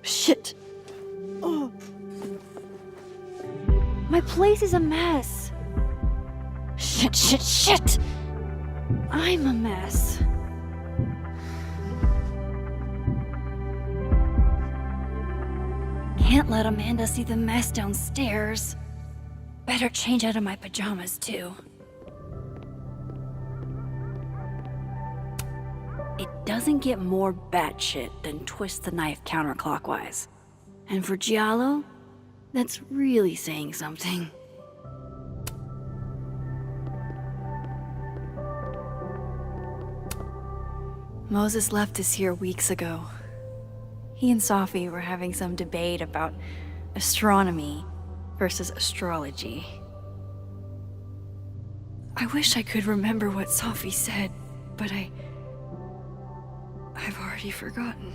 Shit! Oh. My place is a mess. Shit! I'm a mess. Can't let Amanda see the mess downstairs. Better change out of my pajamas, too. It doesn't get more batshit than twist the knife counterclockwise. And for Giallo, that's really saying something. Moses left us here weeks ago. He and Safi were having some debate about astronomy versus astrology. I wish I could remember what Safi said, but I've already forgotten.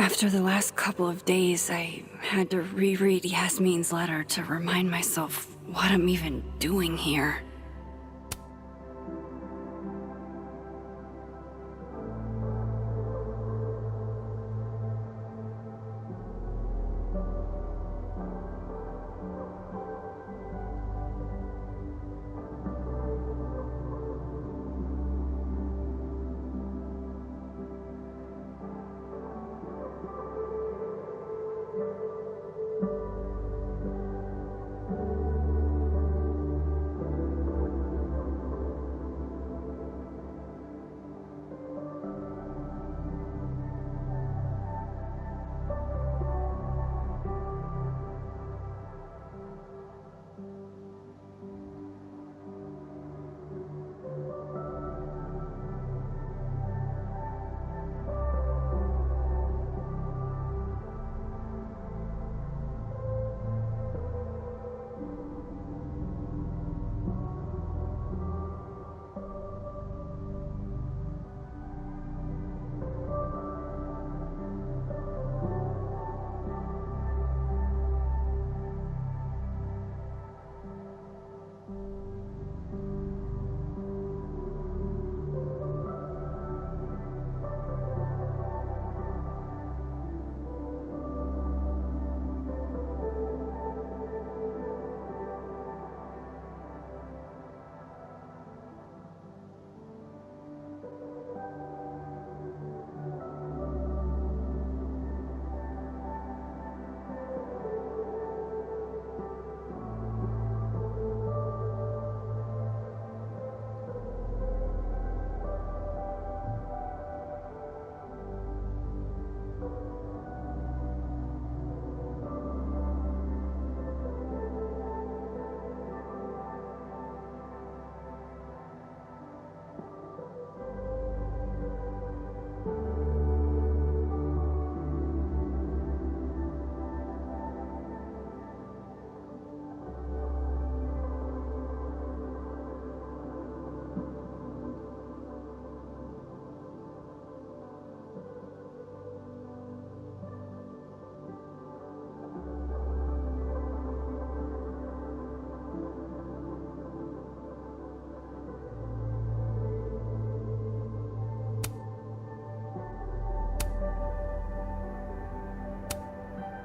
After the last couple of days, I had to reread Yasmin's letter to remind myself what I'm even doing here.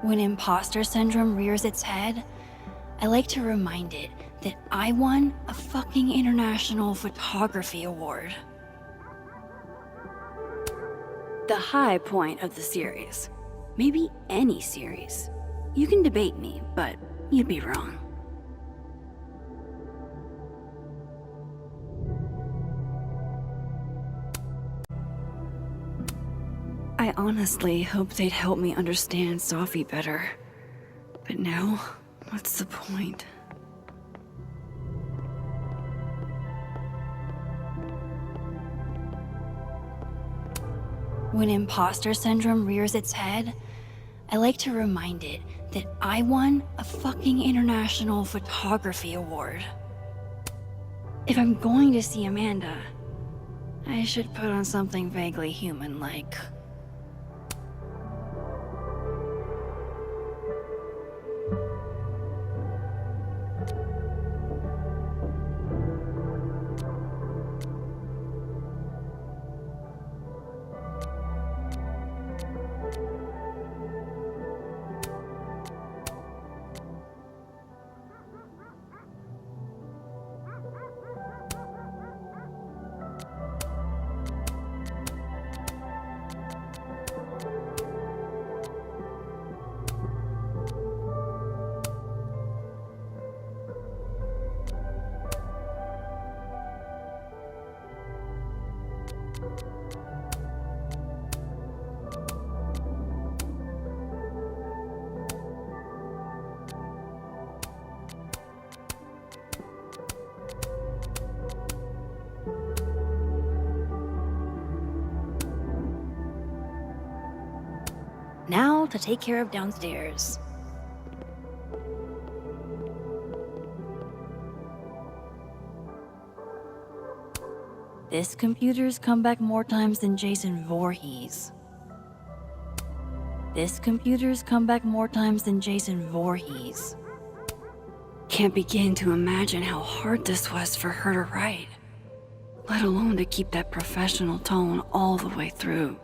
When imposter syndrome rears its head, I like to remind it that I won a fucking international photography award. The high point of the series. Maybe any series. You can debate me, but you'd be wrong. I honestly hoped they'd help me understand Safi better. But now, what's the point? When imposter syndrome rears its head, I like to remind it that I won a fucking international photography award. If I'm going to see Amanda, I should put on something vaguely human-like. Now to take care of downstairs. This computer's come back more times than Jason Voorhees. This computer's come back more times than Jason Voorhees. Can't begin to imagine how hard this was for her to write, let alone to keep that professional tone all the way through.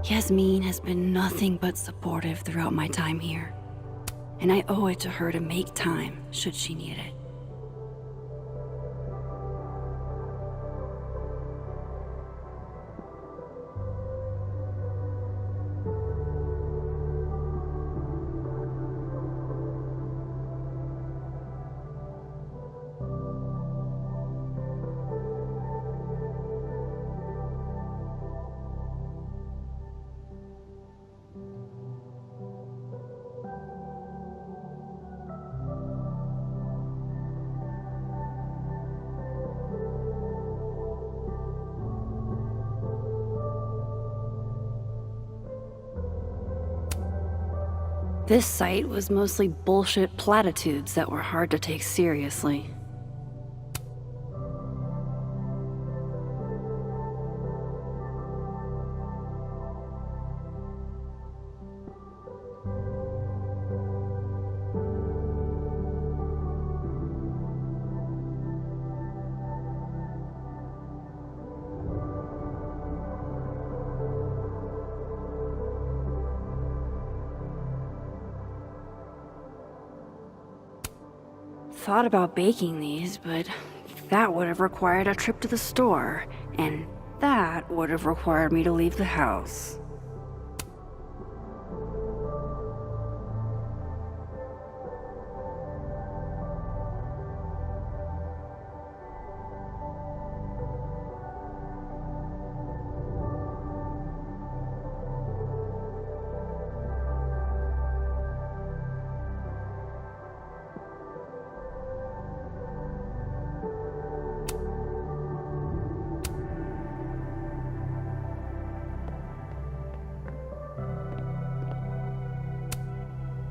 Yasmin has been nothing but supportive throughout my time here, and I owe it to her to make time should she need it. This site was mostly bullshit platitudes that were hard to take seriously. Thought about baking these, but that would have required a trip to the store, and that would have required me to leave the house.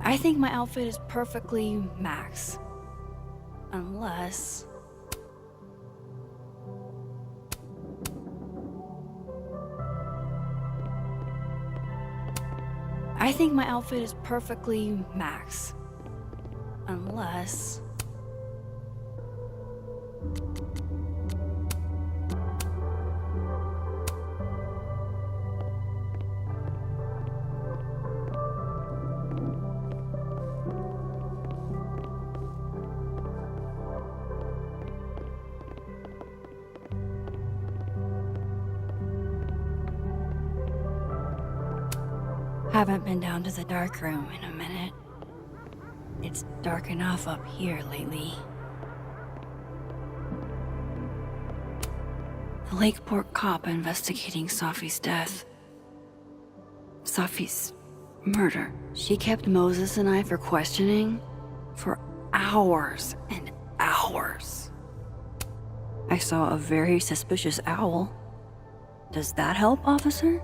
I think my outfit is perfectly Max. Unless... I think my outfit is perfectly Max. Unless... Haven't been down to the dark room in a minute. It's dark enough up here lately. The Lakeport cop investigating Safi's death. Safi's murder. She kept Moses and I for questioning for hours and hours. I saw a very suspicious owl. Does that help, officer?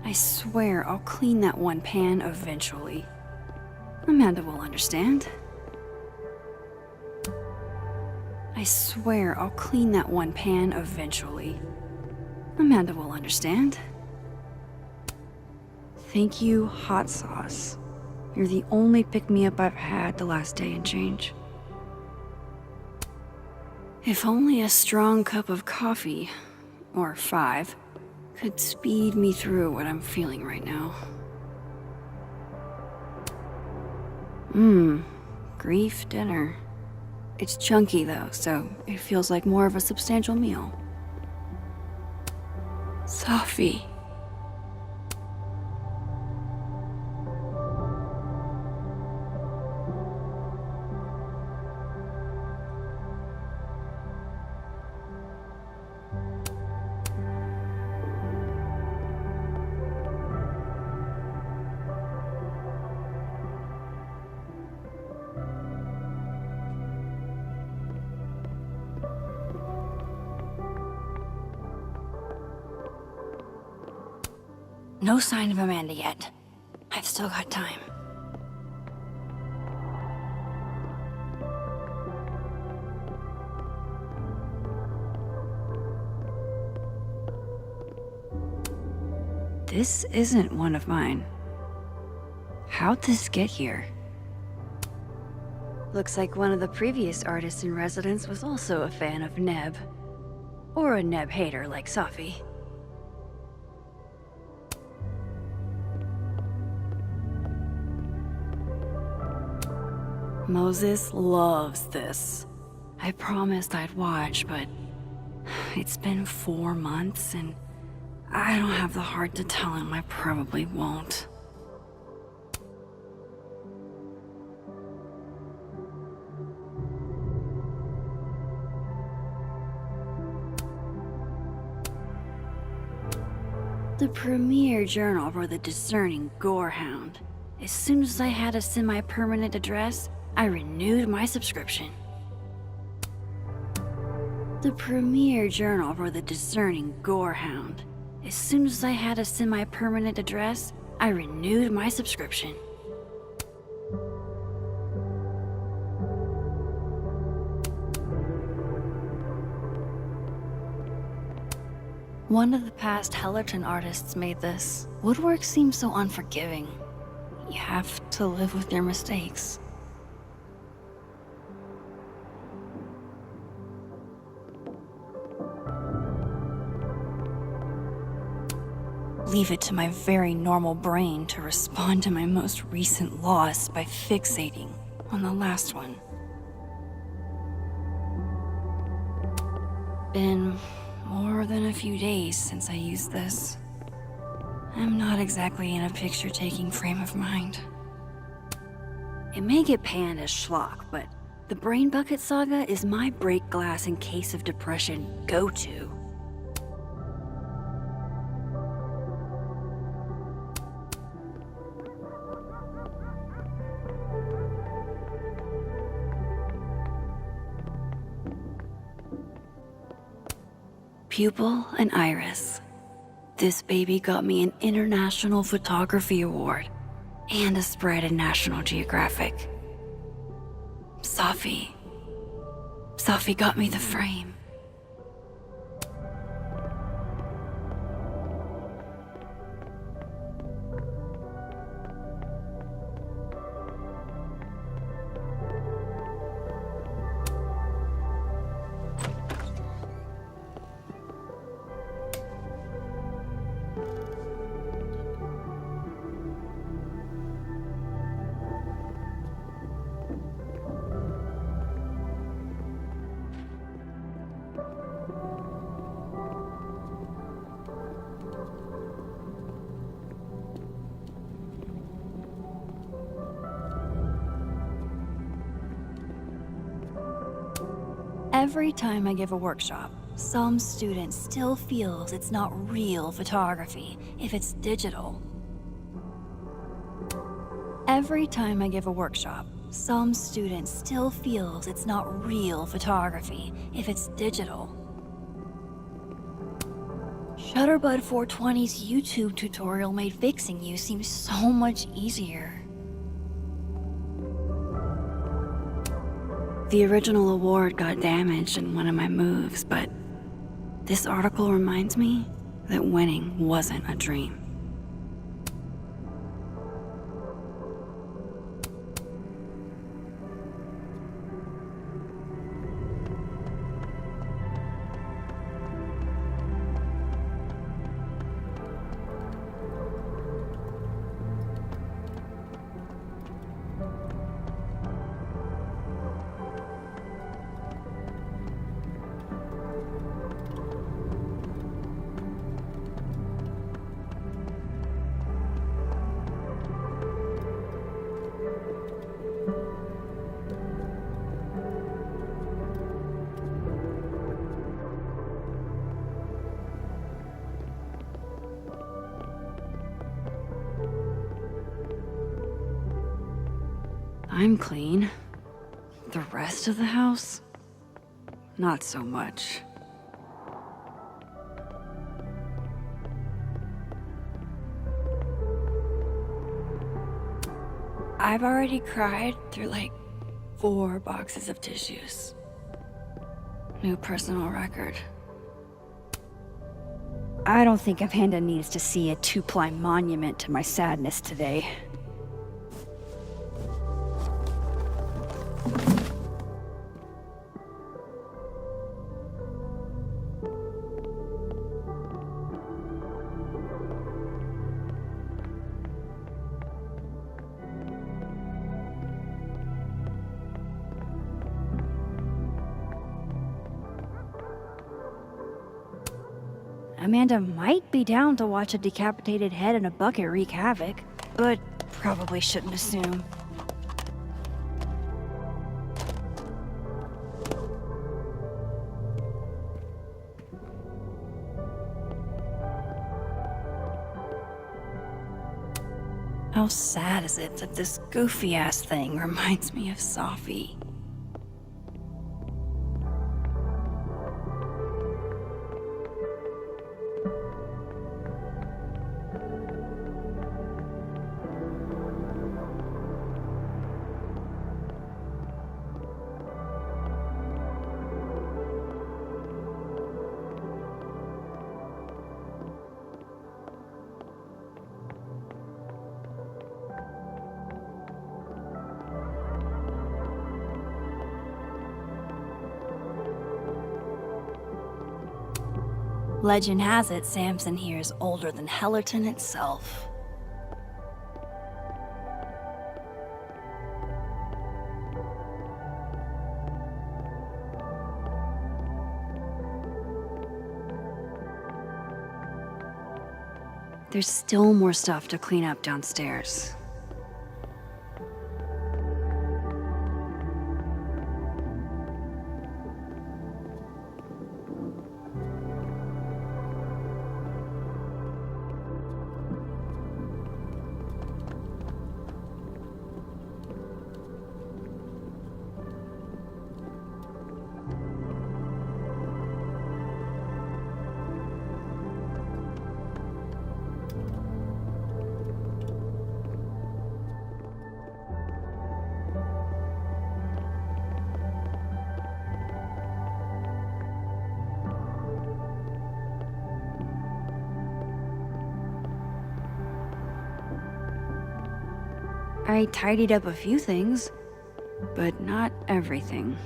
I swear I'll clean that one pan eventually. Amanda will understand. I swear I'll clean that one pan eventually. Amanda will understand. Thank you, hot sauce. You're the only pick-me-up I've had the last day and change. If only a strong cup of coffee, or 5, could speed me through what I'm feeling right now. Grief dinner. It's chunky though, so it feels like more of a substantial meal. Safi. No sign of Amanda yet. I've still got time. This isn't one of mine. How'd this get here? Looks like one of the previous artists in residence was also a fan of Neb. Or a Neb hater like Safi. Moses loves this. I promised I'd watch, but it's been 4 months and I don't have the heart to tell him I probably won't. The premier journal for the discerning gorehound. As soon as I had a semi-permanent address, I renewed my subscription. The premier journal for the discerning gorehound. As soon as I had a semi-permanent address, I renewed my subscription. One of the past Hellerton artists made this. Woodwork seems so unforgiving. You have to live with your mistakes. Leave it to my very normal brain to respond to my most recent loss by fixating on the last one. Been more than a few days since I used this. I'm not exactly in a picture-taking frame of mind. It may get panned as schlock, but the Brain Bucket Saga is my break glass in case of depression go-to. Pupil and Iris. This baby got me an International Photography Award and a spread in National Geographic. Safi got me the frame. Every time I give a workshop, some student still feels it's not real photography if it's digital. Every time I give a workshop, some student still feels it's not real photography if it's digital. Shutterbud 420's YouTube tutorial made fixing you seem so much easier. The original award got damaged in one of my moves, but this article reminds me that winning wasn't a dream. I'm clean. The rest of the house? Not so much. I've already cried through like 4 boxes of tissues. New personal record. I don't think Amanda needs to see a 2-ply monument to my sadness today. Amanda might be down to watch a decapitated head in a bucket wreak havoc, but probably shouldn't assume. How sad is it that this goofy-ass thing reminds me of Safi? Legend has it Samson here is older than Hellerton itself. There's still more stuff to clean up downstairs. I tidied up a few things, but not everything.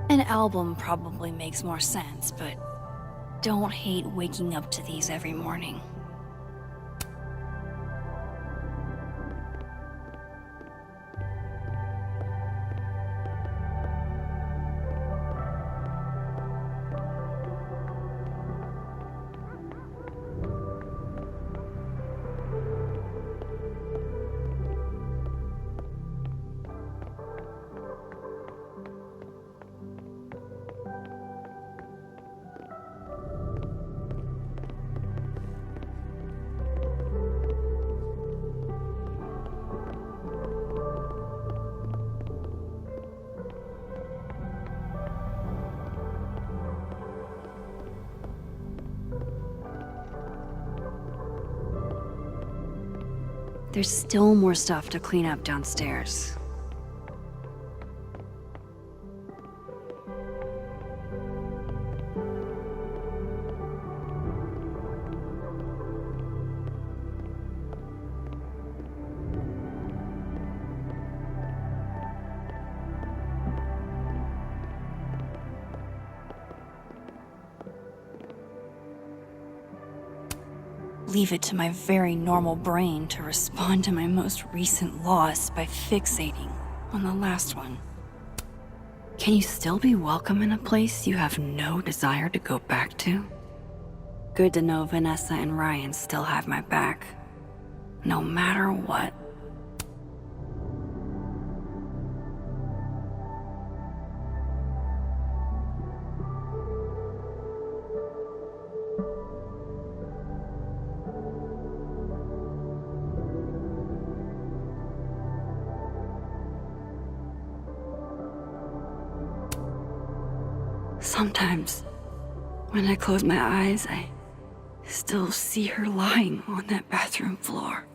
An album probably makes more sense, but don't hate waking up to these every morning. There's still more stuff to clean up downstairs. leave it to my very normal brain to respond to my most recent loss by fixating on the last one. Can you still be welcome in a place you have no desire to go back to? Good to know Vanessa and Ryan still have my back, no matter what. Sometimes, when I close my eyes, I still see her lying on that bathroom floor.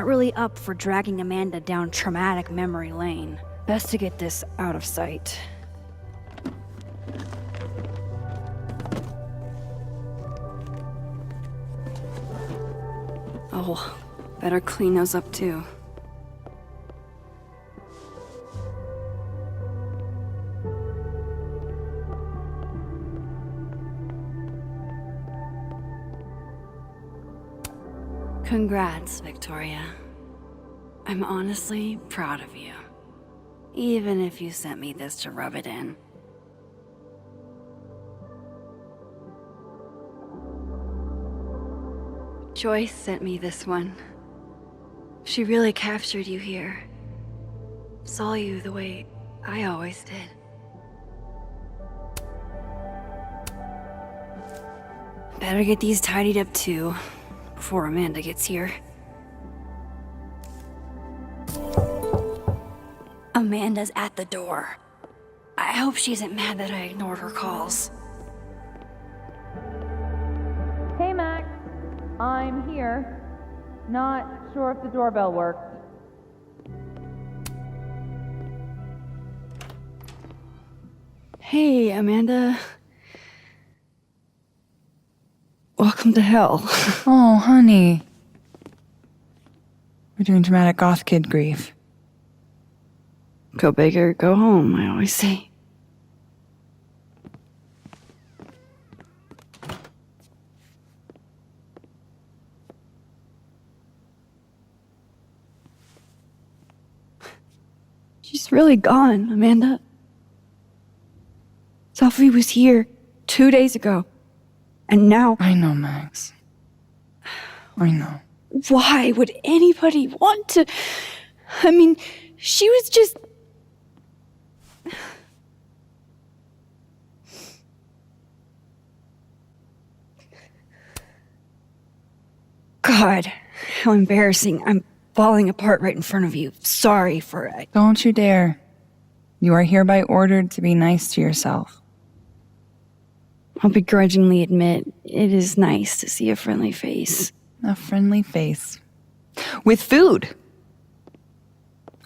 really up for dragging Amanda down traumatic memory lane. Best to get this out of sight. Oh, better clean those up too. Congrats, Victoria. I'm honestly proud of you. Even if you sent me this to rub it in. Joyce sent me this one. She really captured you here. Saw you the way I always did. Better get these tidied up too, before Amanda gets here. Amanda's at the door. I hope she isn't mad that I ignored her calls. Hey, Max. I'm here. Not sure if the doorbell worked. Hey, Amanda. Welcome to hell. Oh, honey. We're doing dramatic goth kid grief. Go big or go home, I always say. She's really gone, Amanda. Safi was here 2 days ago. And now... I know, Max. I know. Why would anybody want to... I mean, she was just... God, how embarrassing. I'm falling apart right in front of you. Sorry for it. Don't you dare. You are hereby ordered to be nice to yourself. I'll begrudgingly admit, it is nice to see a friendly face. A friendly face. With food.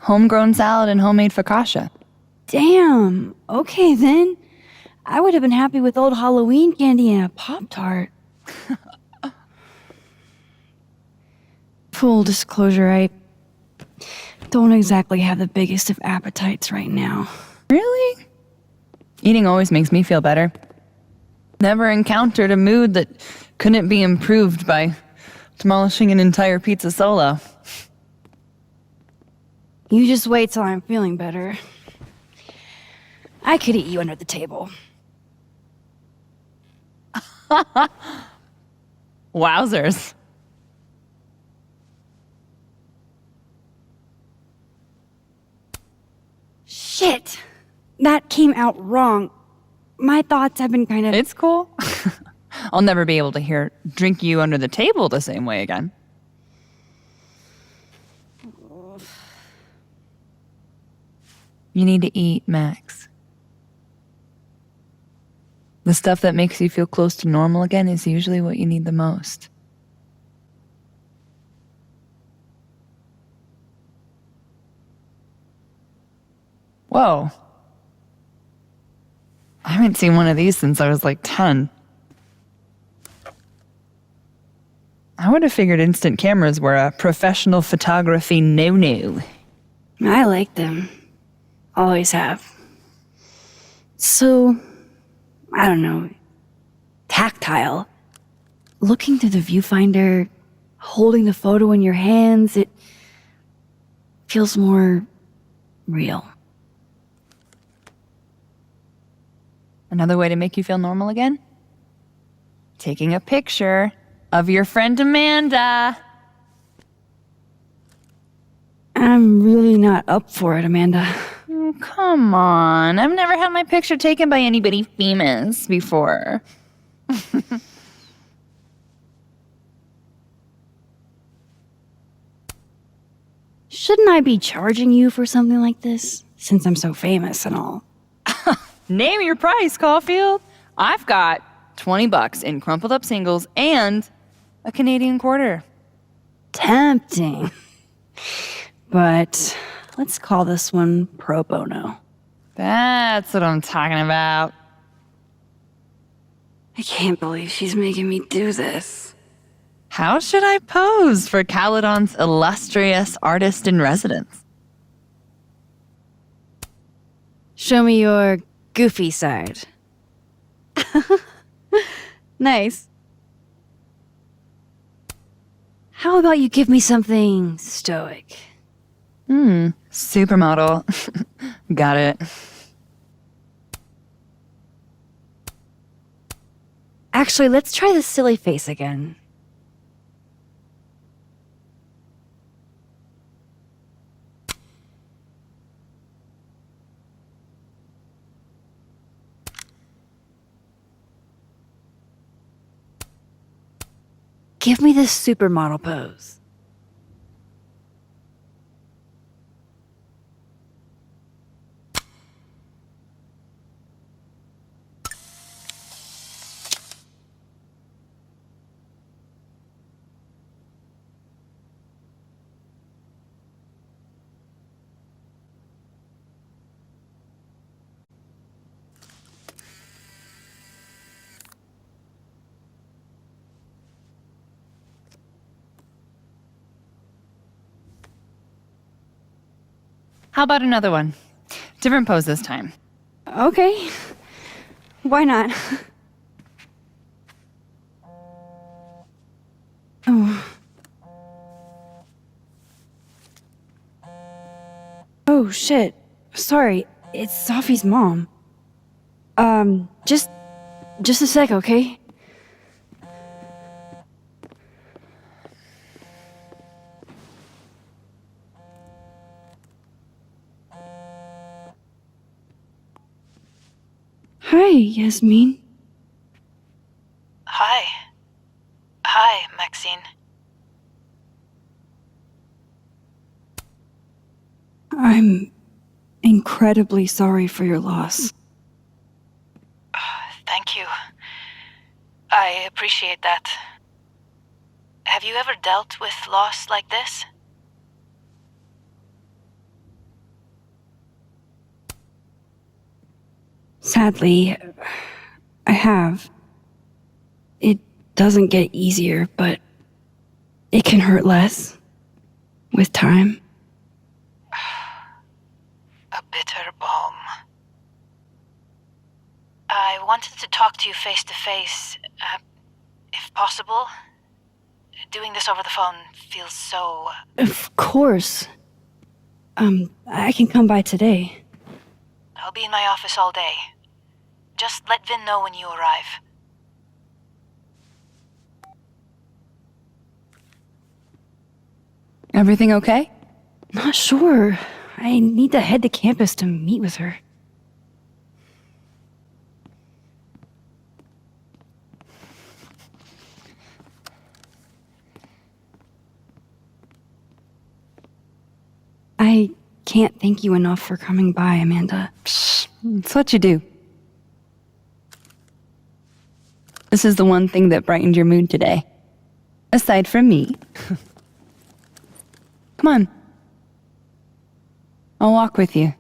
Homegrown salad and homemade focaccia. Damn. Okay, then. I would have been happy with old Halloween candy and a Pop-Tart. Full disclosure, I don't exactly have the biggest of appetites right now. Really? Eating always makes me feel better. Never encountered a mood that couldn't be improved by demolishing an entire pizza solo. You just wait till I'm feeling better. I could eat you under the table. Wowzers. Shit! That came out wrong. My thoughts have been kind of... It's cool. I'll never be able to drink you under the table the same way again. You need to eat, Max. The stuff that makes you feel close to normal again is usually what you need the most. Whoa. I haven't seen one of these since I was like 10. I would have figured instant cameras were a professional photography no-no. I like them. Always have. So, I don't know, tactile. Looking through the viewfinder, holding the photo in your hands, it feels more real. Another way to make you feel normal again? Taking a picture of your friend Amanda. I'm really not up for it, Amanda. Oh, come on. I've never had my picture taken by anybody famous before. Shouldn't I be charging you for something like this? Since I'm so famous and all. Name your price, Caulfield. I've got $20 in crumpled up singles and a Canadian quarter. Tempting. But let's call this one pro bono. That's what I'm talking about. I can't believe she's making me do this. How should I pose for Caledon's illustrious artist in residence? Show me your goofy side. Nice. How about you give me something stoic? Supermodel. Got it. Actually, let's try the silly face again. Give me the supermodel pose. How about another one? Different pose this time. Okay. Why not? Oh. Oh, shit. Sorry, it's Safi's mom. Just a sec, okay? Hi, Yasmin. Hi, Maxine. I'm incredibly sorry for your loss. Thank you. I appreciate that. Have you ever dealt with loss like this? Sadly, I have. It doesn't get easier, but it can hurt less with time. A bitter balm. I wanted to talk to you face to face, if possible. Doing this over the phone feels so... Of course. I can come by today. I'll be in my office all day. Just let Vin know when you arrive. Everything okay? Not sure. I need to head to campus to meet with her. I can't thank you enough for coming by, Amanda. It's what you do. This is the one thing that brightened your mood today. Aside from me. Come on. I'll walk with you.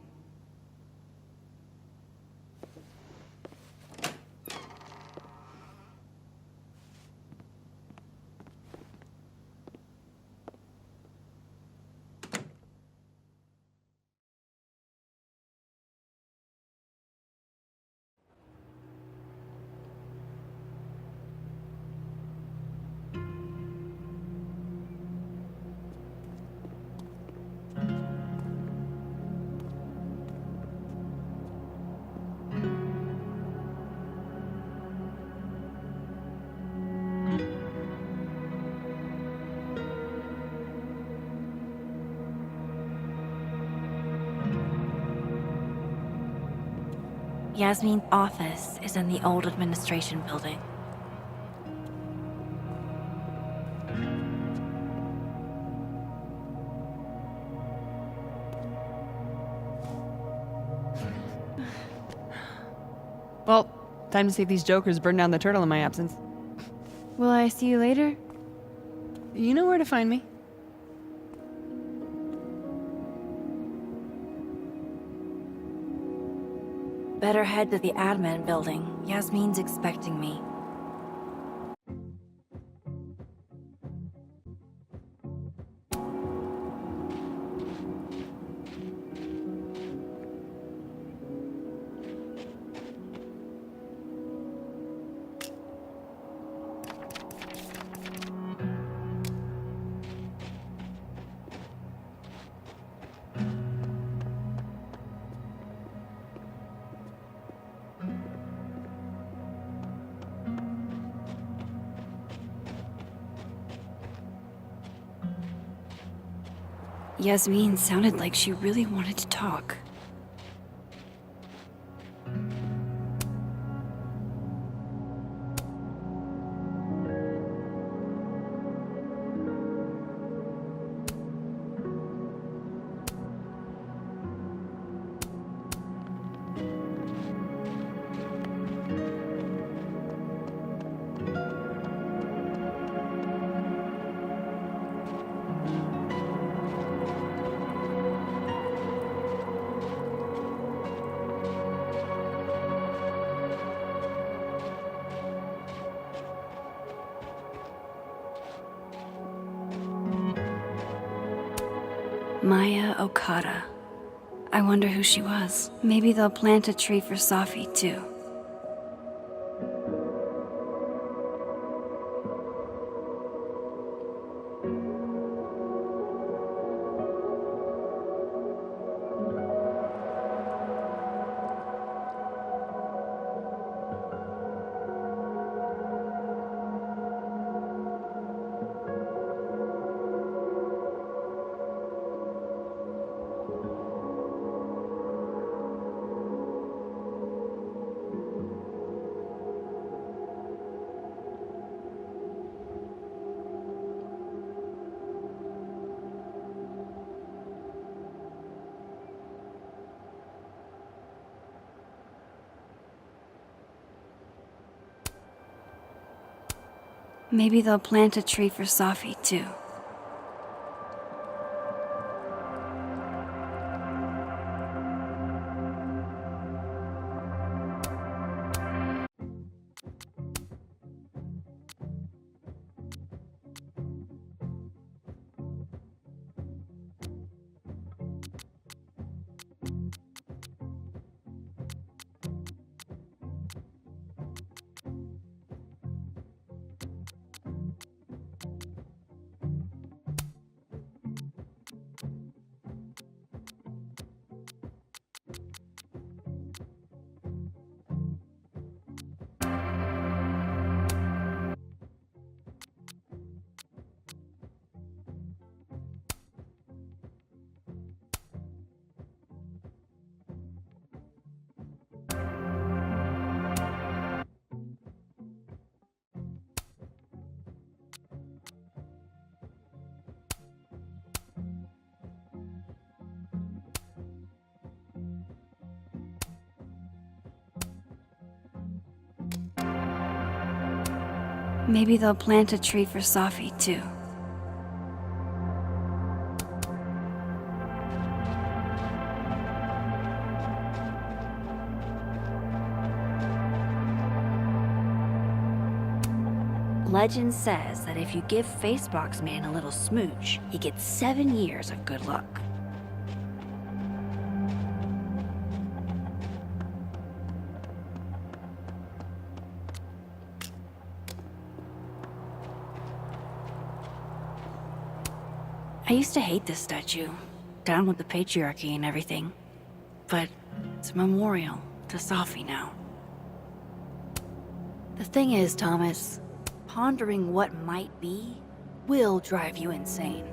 Yasmin's office is in the old administration building. Well, time to see if these jokers burn down the turtle in my absence. Will I see you later? You know where to find me. Better head to the admin building. Yasmin's expecting me. Yasmin sounded like she really wanted to talk. Maya Okada. I wonder who she was. Maybe they'll plant a tree for Safi, too. Maybe they'll plant a tree for Safi, too. Maybe they'll plant a tree for Safi, too. Legend says that if you give Facebox Man a little smooch, he gets 7 years of good luck. I used to hate this statue, down with the patriarchy and everything. But it's a memorial to Safi now. The thing is, Thomas, pondering what might be will drive you insane.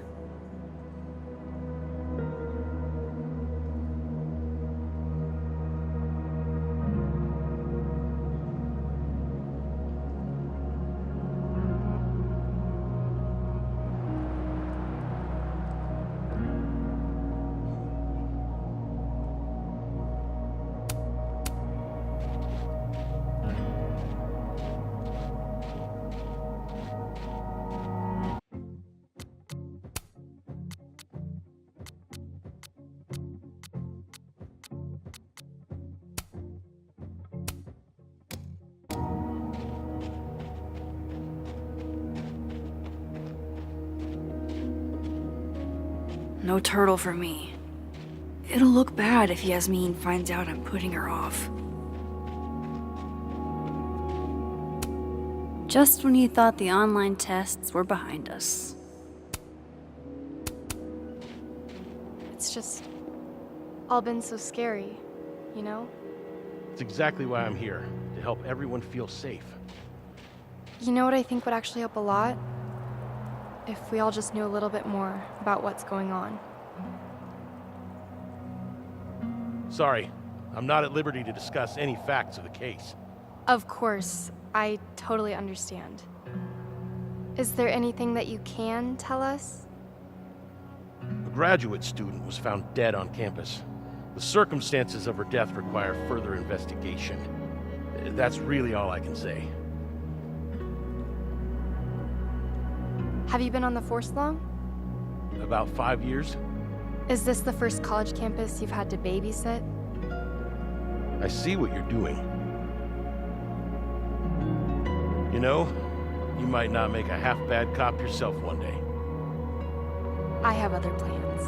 No turtle for me. It'll look bad if Yasmin finds out I'm putting her off. Just when you thought the online tests were behind us. It's just all been so scary, you know? It's exactly why I'm here, to help everyone feel safe. You know what I think would actually help a lot? If we all just knew a little bit more about what's going on. Sorry, I'm not at liberty to discuss any facts of the case. Of course, I totally understand. Is there anything that you can tell us? A graduate student was found dead on campus. The circumstances of her death require further investigation. That's really all I can say. Have you been on the force long? About 5 years? Is this the first college campus you've had to babysit? I see what you're doing. You know, you might not make a half-bad cop yourself one day. I have other plans.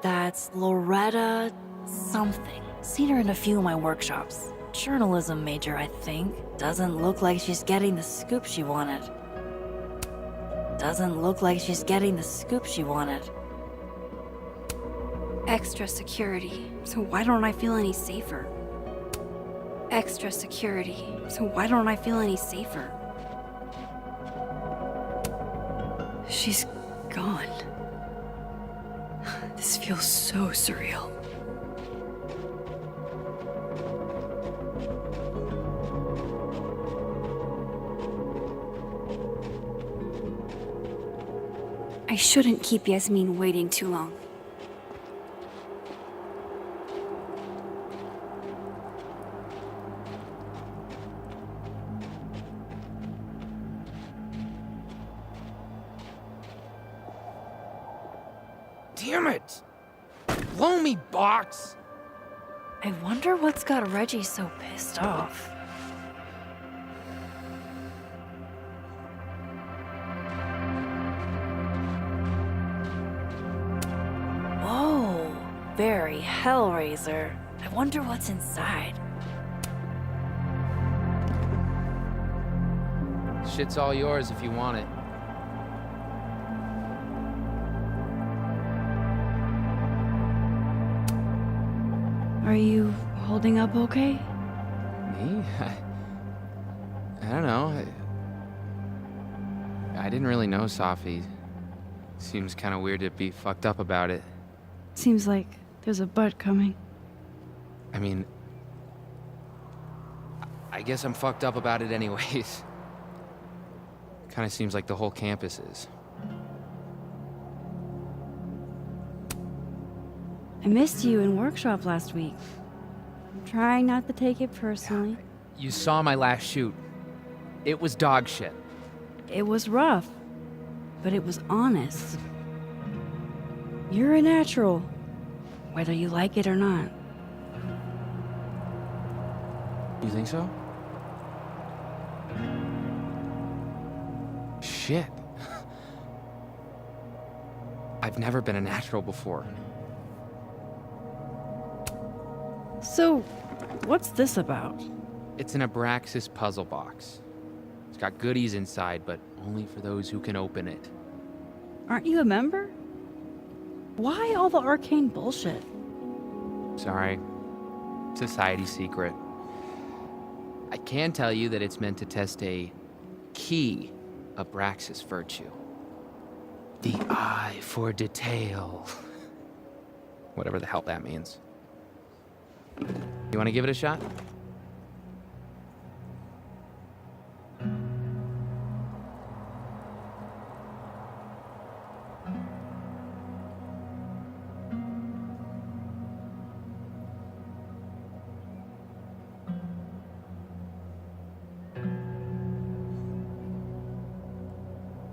That's Loretta something. Seen her in a few of my workshops. Journalism major, I think. Doesn't look like she's getting the scoop she wanted. Doesn't look like she's getting the scoop she wanted. Extra security, so why don't I feel any safer? Extra security, so why don't I feel any safer? She's gone. This feels so surreal. I shouldn't keep Yasmin waiting too long. Damn it! Blow me, box! I wonder what's got Reggie so pissed off. Whoa, very Hellraiser. I wonder what's inside. Shit's all yours if you want it. Are you holding up okay? Me? I don't know. I didn't really know Safi. Seems kind of weird to be fucked up about it. Seems like there's a but coming. I mean, I guess I'm fucked up about it anyways. Kind of seems like the whole campus is. I missed you in workshop last week. I'm trying not to take it personally. You saw my last shoot. It was dog shit. It was rough, but it was honest. You're a natural, whether you like it or not. You think so? Shit. I've never been a natural before. So, what's this about? It's an Abraxas puzzle box. It's got goodies inside, but only for those who can open it. Aren't you a member? Why all the arcane bullshit? Sorry. Society secret. I can tell you that it's meant to test a key Abraxas virtue. The eye for detail. Whatever the hell that means. You want to give it a shot?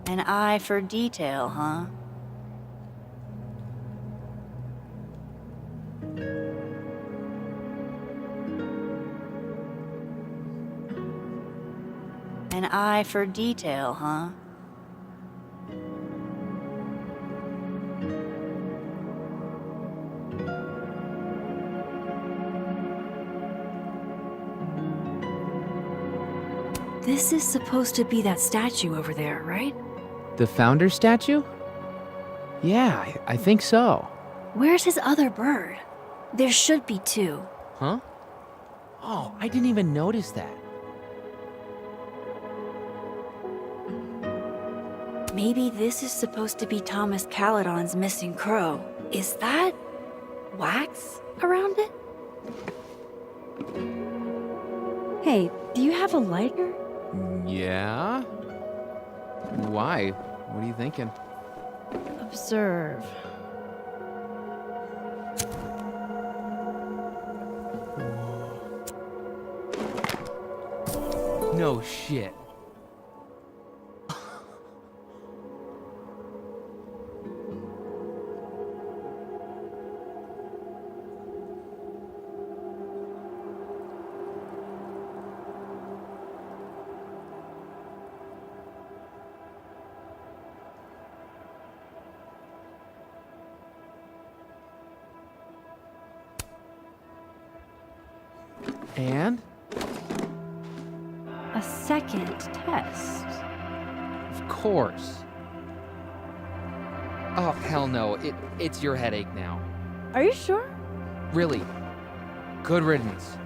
An eye for detail, huh? An eye for detail, huh? This is supposed to be that statue over there, right? The founder statue? Yeah, I think so. Where's his other bird? There should be two. Huh? Oh, I didn't even notice that. Maybe this is supposed to be Thomas Caledon's missing crow. Is that wax around it? Hey, do you have a lighter? Yeah? Why? What are you thinking? Observe. No shit. And? A second test. Of course. Oh, hell no. It's your headache now. Are you sure? Really. Good riddance.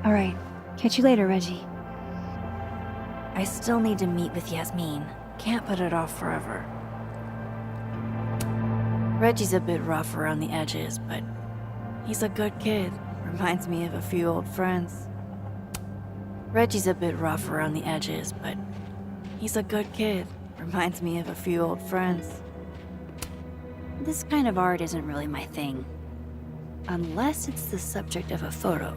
All right. Catch you later, Reggie. I still need to meet with Yasmin. Can't put it off forever. Reggie's a bit rough around the edges, but he's a good kid. Reminds me of a few old friends. Reggie's a bit rough around the edges, but he's a good kid. Reminds me of a few old friends. This kind of art isn't really my thing. Unless it's the subject of a photo.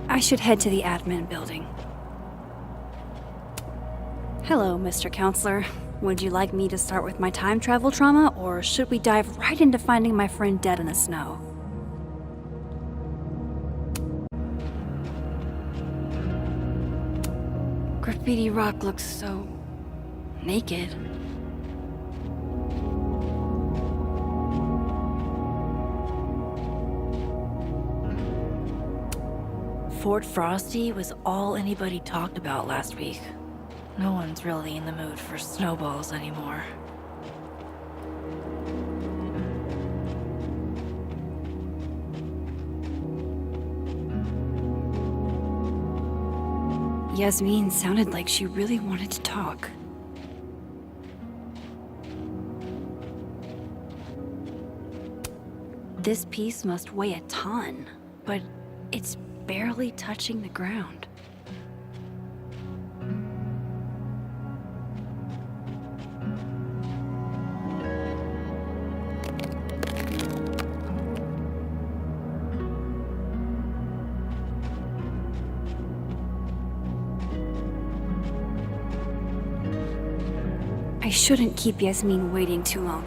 I should head to the admin building. Hello, Mr. Counselor. Would you like me to start with my time travel trauma, or should we dive right into finding my friend dead in the snow? Graffiti rock looks so naked. Fort Frosty was all anybody talked about last week. No one's really in the mood for snowballs anymore. Yasmin sounded like she really wanted to talk. This piece must weigh a ton, but it's barely touching the ground. I shouldn't keep Yasmin waiting too long.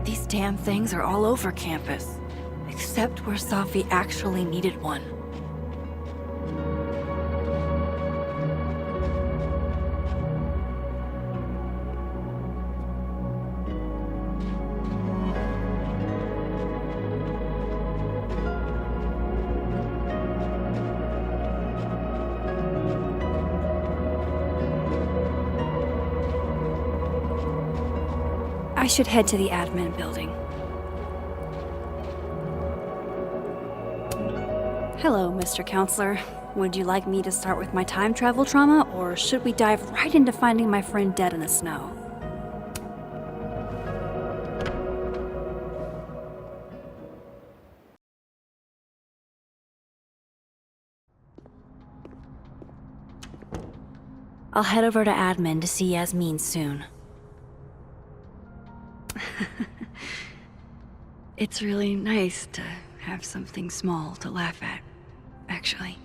These damn things are all over campus. Except where Safi actually needed one. I should head to the admin building. Hello, Mr. Counselor. Would you like me to start with my time travel trauma, or should we dive right into finding my friend dead in the snow? I'll head over to admin to see Yasmin soon. It's really nice to have something small to laugh at, actually.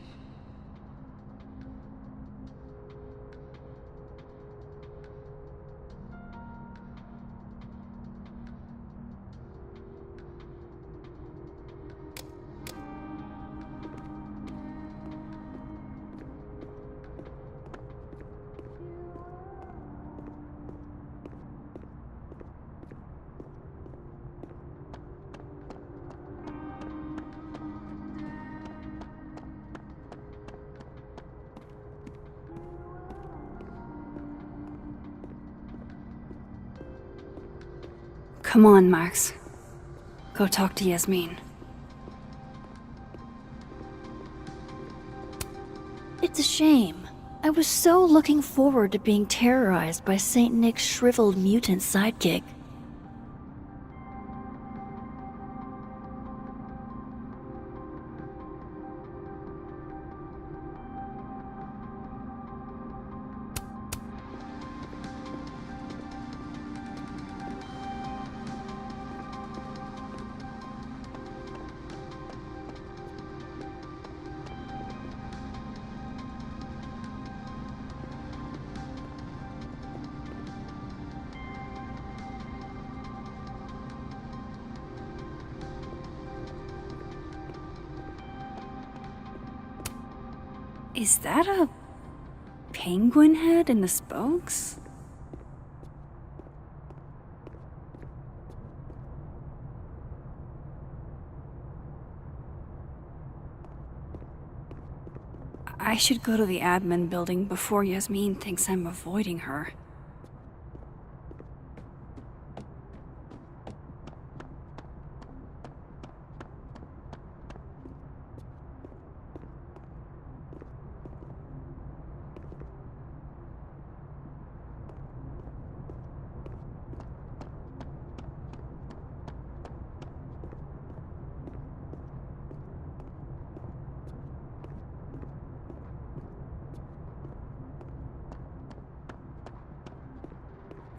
Come on, Max. Go talk to Yasmin. It's a shame. I was so looking forward to being terrorized by Saint Nick's shriveled mutant sidekick. Is that a penguin head in the spokes? I should go to the admin building before Yasmin thinks I'm avoiding her.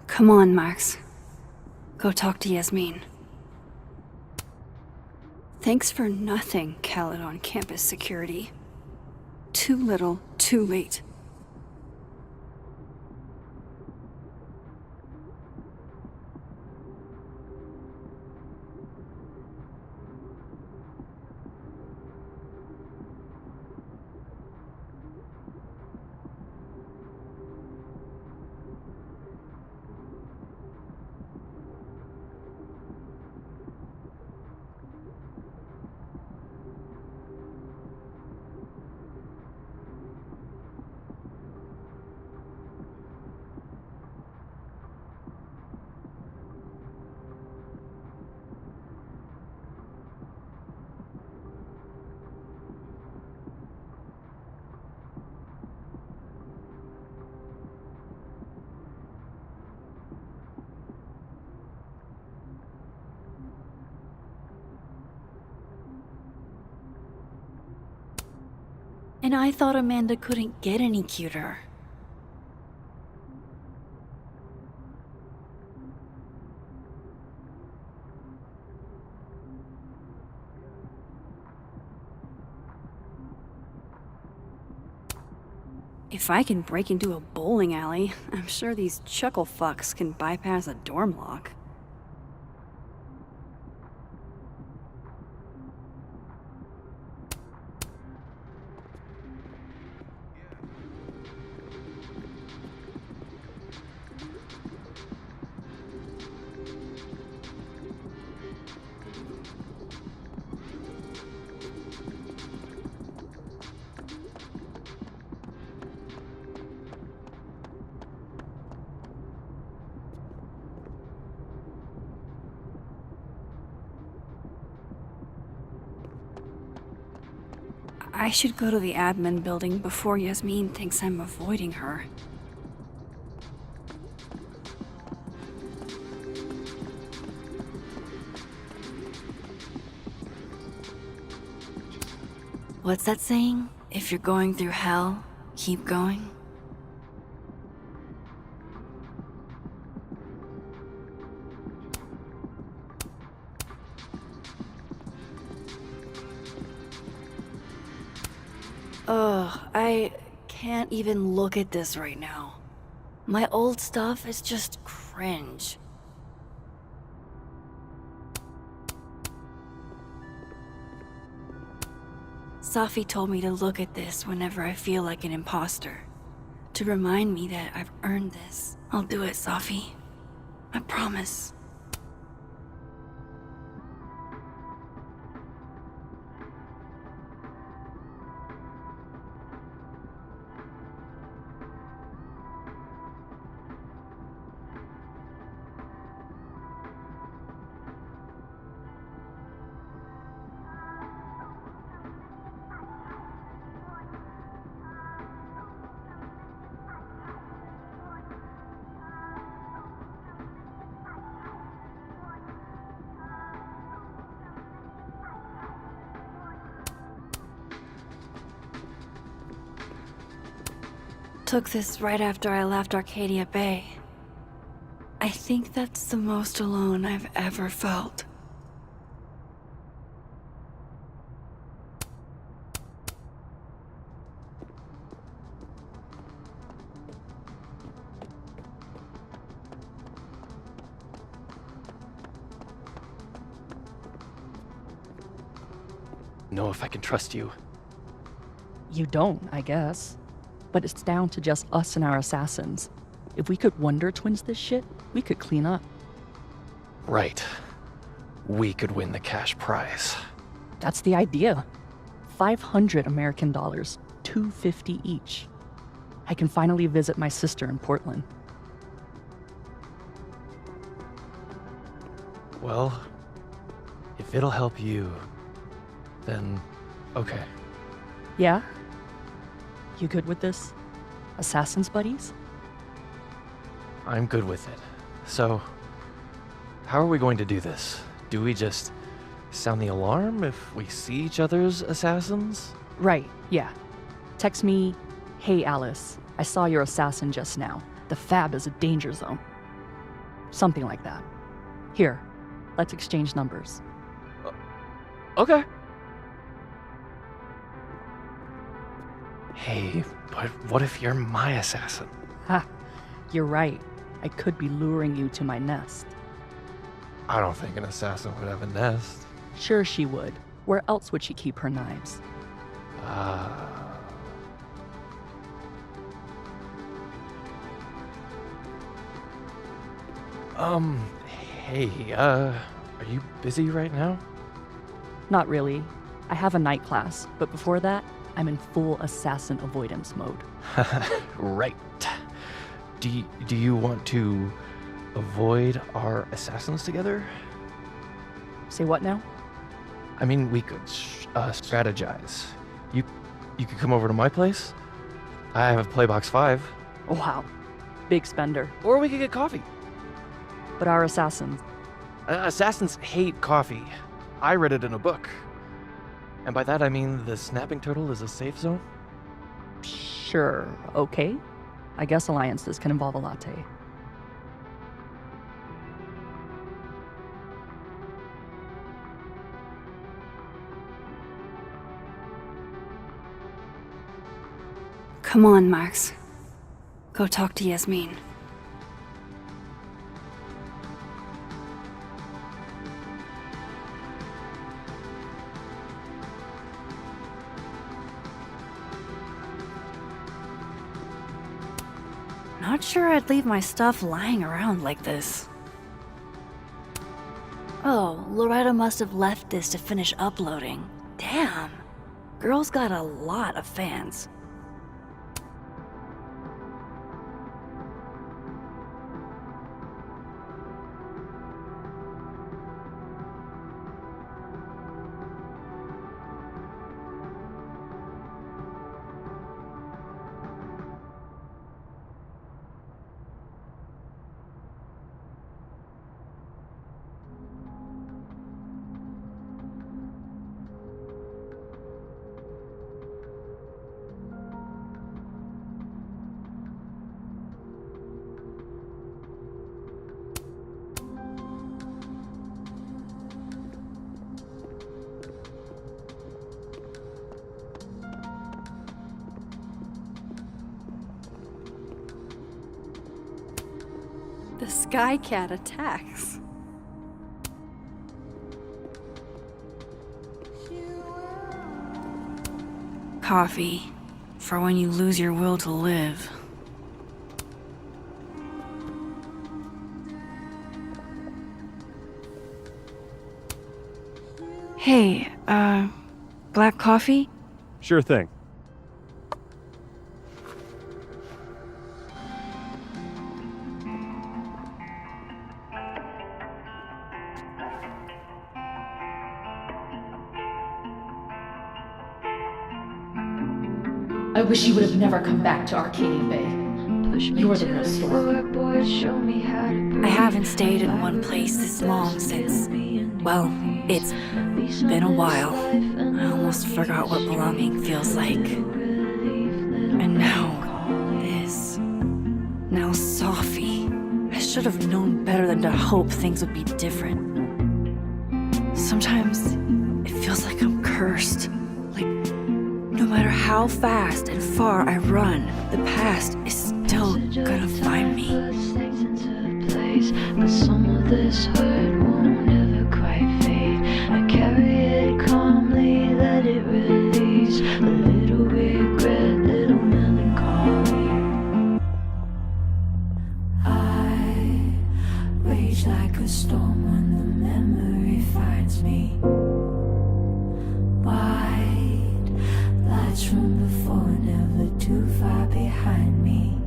Come on, Max. Go talk to Yasmin. Thanks for nothing, Khaled on campus security. Too little, too late. And I thought Amanda couldn't get any cuter. If I can break into a bowling alley, I'm sure these chuckle fucks can bypass a dorm lock. I should go to the admin building before Yasmin thinks I'm avoiding her. What's that saying? If you're going through hell, keep going? Ugh, I can't even look at this right now. My old stuff is just cringe. Safi told me to look at this whenever I feel like an imposter. To remind me that I've earned this. I'll do it, Safi. I promise. took this right after I left Arcadia Bay. I think that's the most alone I've ever felt. Know if I can trust you. You don't, I guess. But it's down to just us and our assassins. If we could Wonder Twins this shit, we could clean up. Right. We could win the cash prize. That's the idea. 500 American dollars, $250 each. I can finally visit my sister in Portland. Well, if it'll help you, then okay. Yeah? You good with this? Assassin's buddies? I'm good with it. So, how are we going to do this? Do we just sound the alarm if we see each other's assassins? Right, yeah. Text me, "Hey Alice, I saw your assassin just now. The fab is a danger zone." Something like that. Here, let's exchange numbers. Okay. Hey, but what if you're my assassin? Ha, you're right. I could be luring you to my nest. I don't think an assassin would have a nest. Sure she would. Where else would she keep her knives? Hey, are you busy right now? Not really. I have a night class, but before that, I'm in full assassin avoidance mode. Right. Do you want to avoid our assassins together? Say what now? I mean, we could strategize. You could come over to my place. I have a Playbox 5. Wow. Big spender. Or we could get coffee. But our assassins. Assassins hate coffee. I read it in a book. And by that I mean the snapping turtle is a safe zone? Sure, okay. I guess alliances can involve a latte. Come on, Max. Go talk to Yasmin. Not sure I'd leave my stuff lying around like this. Oh, Loretta must have left this to finish uploading. Damn. Girl's got a lot of fans. The Sky Cat attacks. Coffee, for when you lose your will to live. Hey, black coffee? Sure thing. I wish you would have never come back to Arcadia Bay. You're the real story. I haven't stayed in one place this long since, well, it's been a while. I almost forgot what belonging feels like. And now, this. Now, Safi, I should have known better than to hope things would be different. Sometimes it feels like I'm cursed. Like, no matter how fast and far I run, the past is still gonna find me. But some of this hurt won't ever quite fade. I carry it calmly, let it release. A little regret, little melancholy. I rage like a storm when the memory finds me. White lights from before, never too far behind me.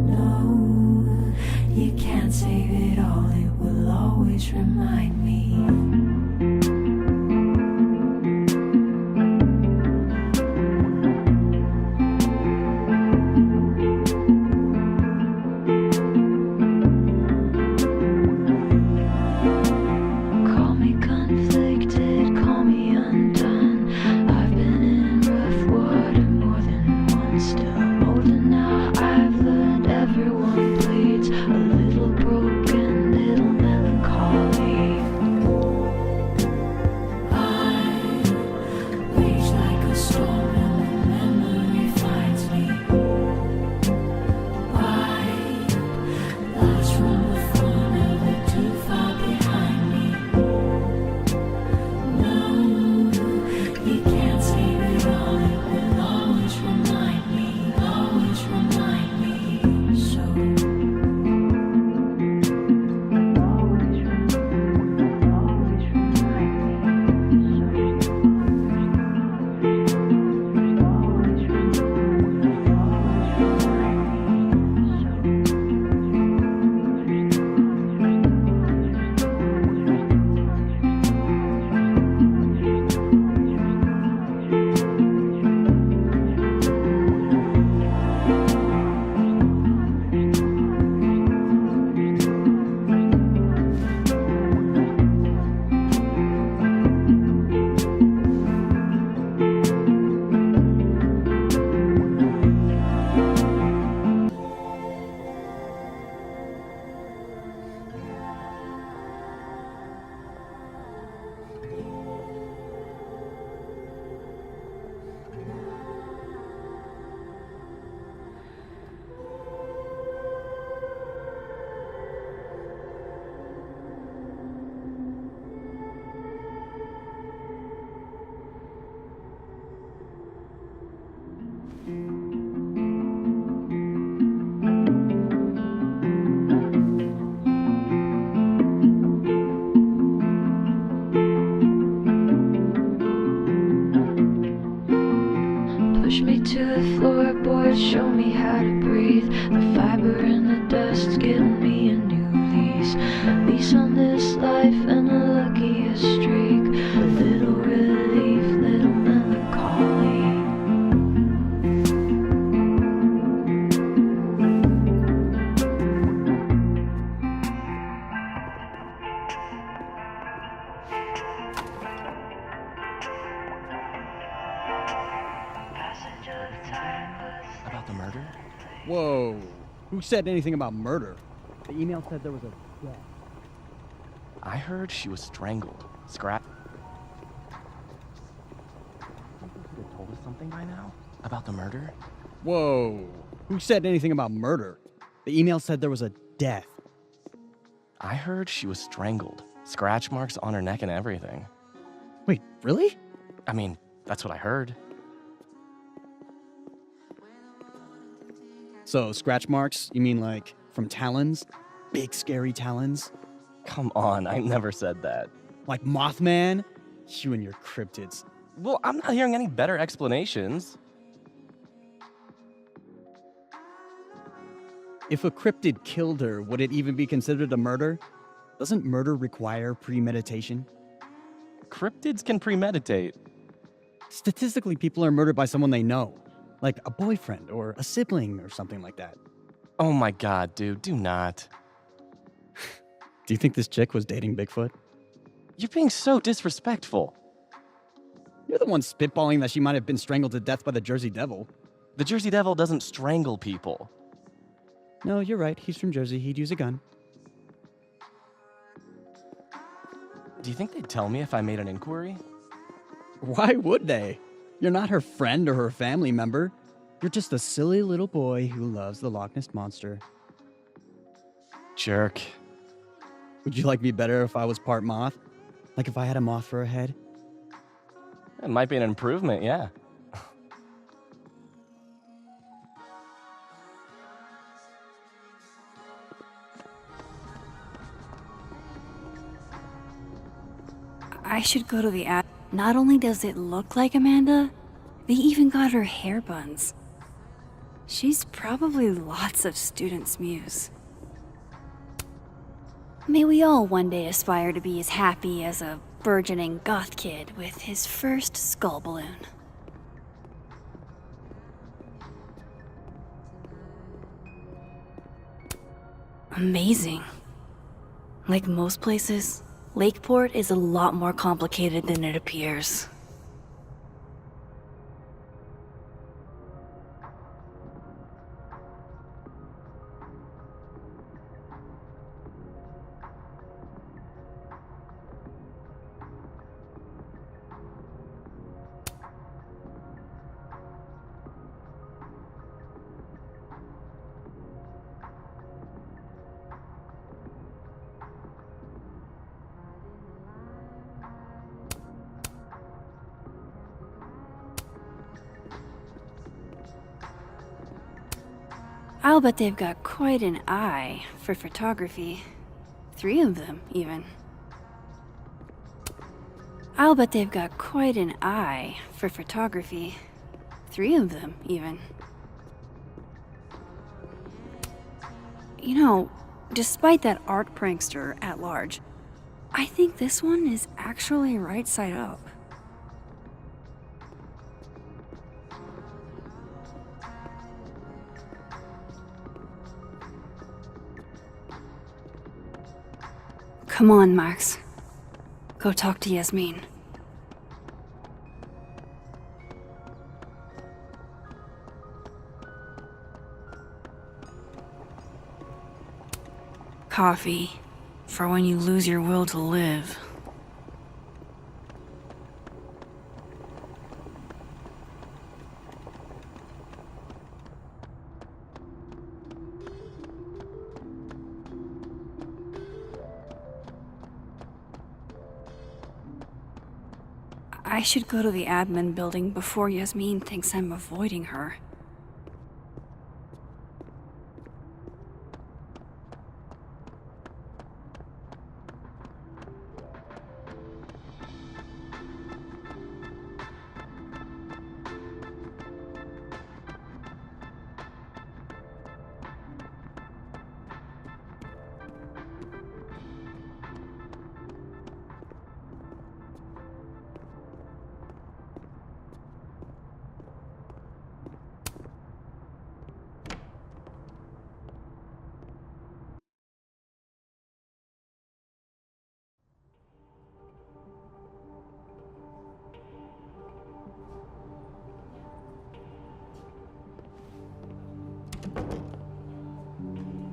No, you can't save it all, it will always remind me. Call me conflicted, call me undone. I've been in rough water more than once, still older now. I've learned everyone bleeds, a little broken, little melancholy. I rage like a storm when the memory finds me. White lights from before, never too far behind me. No, you can't save it all, it will always remind me, always remind me. So push me to the floorboard, show me how to breathe. The fiber in the dust's giving me a new lease. A lease on this life and a luckiest streak. A little relief, little melancholy. About the murder? Whoa. Who said anything about murder? The email said there was a death. I heard she was strangled. Scrap. You could have told us something by now? About the murder? Whoa. Who said anything about murder? The email said there was a death. I heard she was strangled. Scratch marks on her neck and everything. Wait, really? I mean, that's what I heard. So, scratch marks, you mean like from talons? Big scary talons? Come on, I never said that. Like Mothman? You and your cryptids. Well, I'm not hearing any better explanations. If a cryptid killed her, would it even be considered a murder? Doesn't murder require premeditation? Cryptids can premeditate. Statistically, people are murdered by someone they know. Like a boyfriend or a sibling or something like that. Oh my god, dude, do not. Do you think this chick was dating Bigfoot? You're being so disrespectful. You're the one spitballing that she might have been strangled to death by the Jersey Devil. The Jersey Devil doesn't strangle people. No, you're right. He's from Jersey. He'd use a gun. Do you think they'd tell me if I made an inquiry? Why would they? You're not her friend or her family member. You're just a silly little boy who loves the Loch Ness Monster. Jerk. Would you like me better if I was part moth? Like if I had a moth for a head? It might be an improvement, yeah. I should go to the ad. Not only does it look like Amanda, they even got her hair buns. She's probably lots of students' muse. May we all one day aspire to be as happy as a burgeoning goth kid with his first skull balloon. Amazing. Like most places, Lakeport is a lot more complicated than it appears. I'll bet they've got quite an eye for photography. 3 of them, even. I'll bet they've got quite an eye for photography. 3 of them, even. You know, despite that art prankster at large, I think this one is actually right side up. Come on, Max. Go talk to Yasmin. Coffee, for when you lose your will to live. I should go to the admin building before Yasmin thinks I'm avoiding her.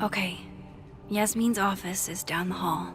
Okay, Yasmin's office is down the hall.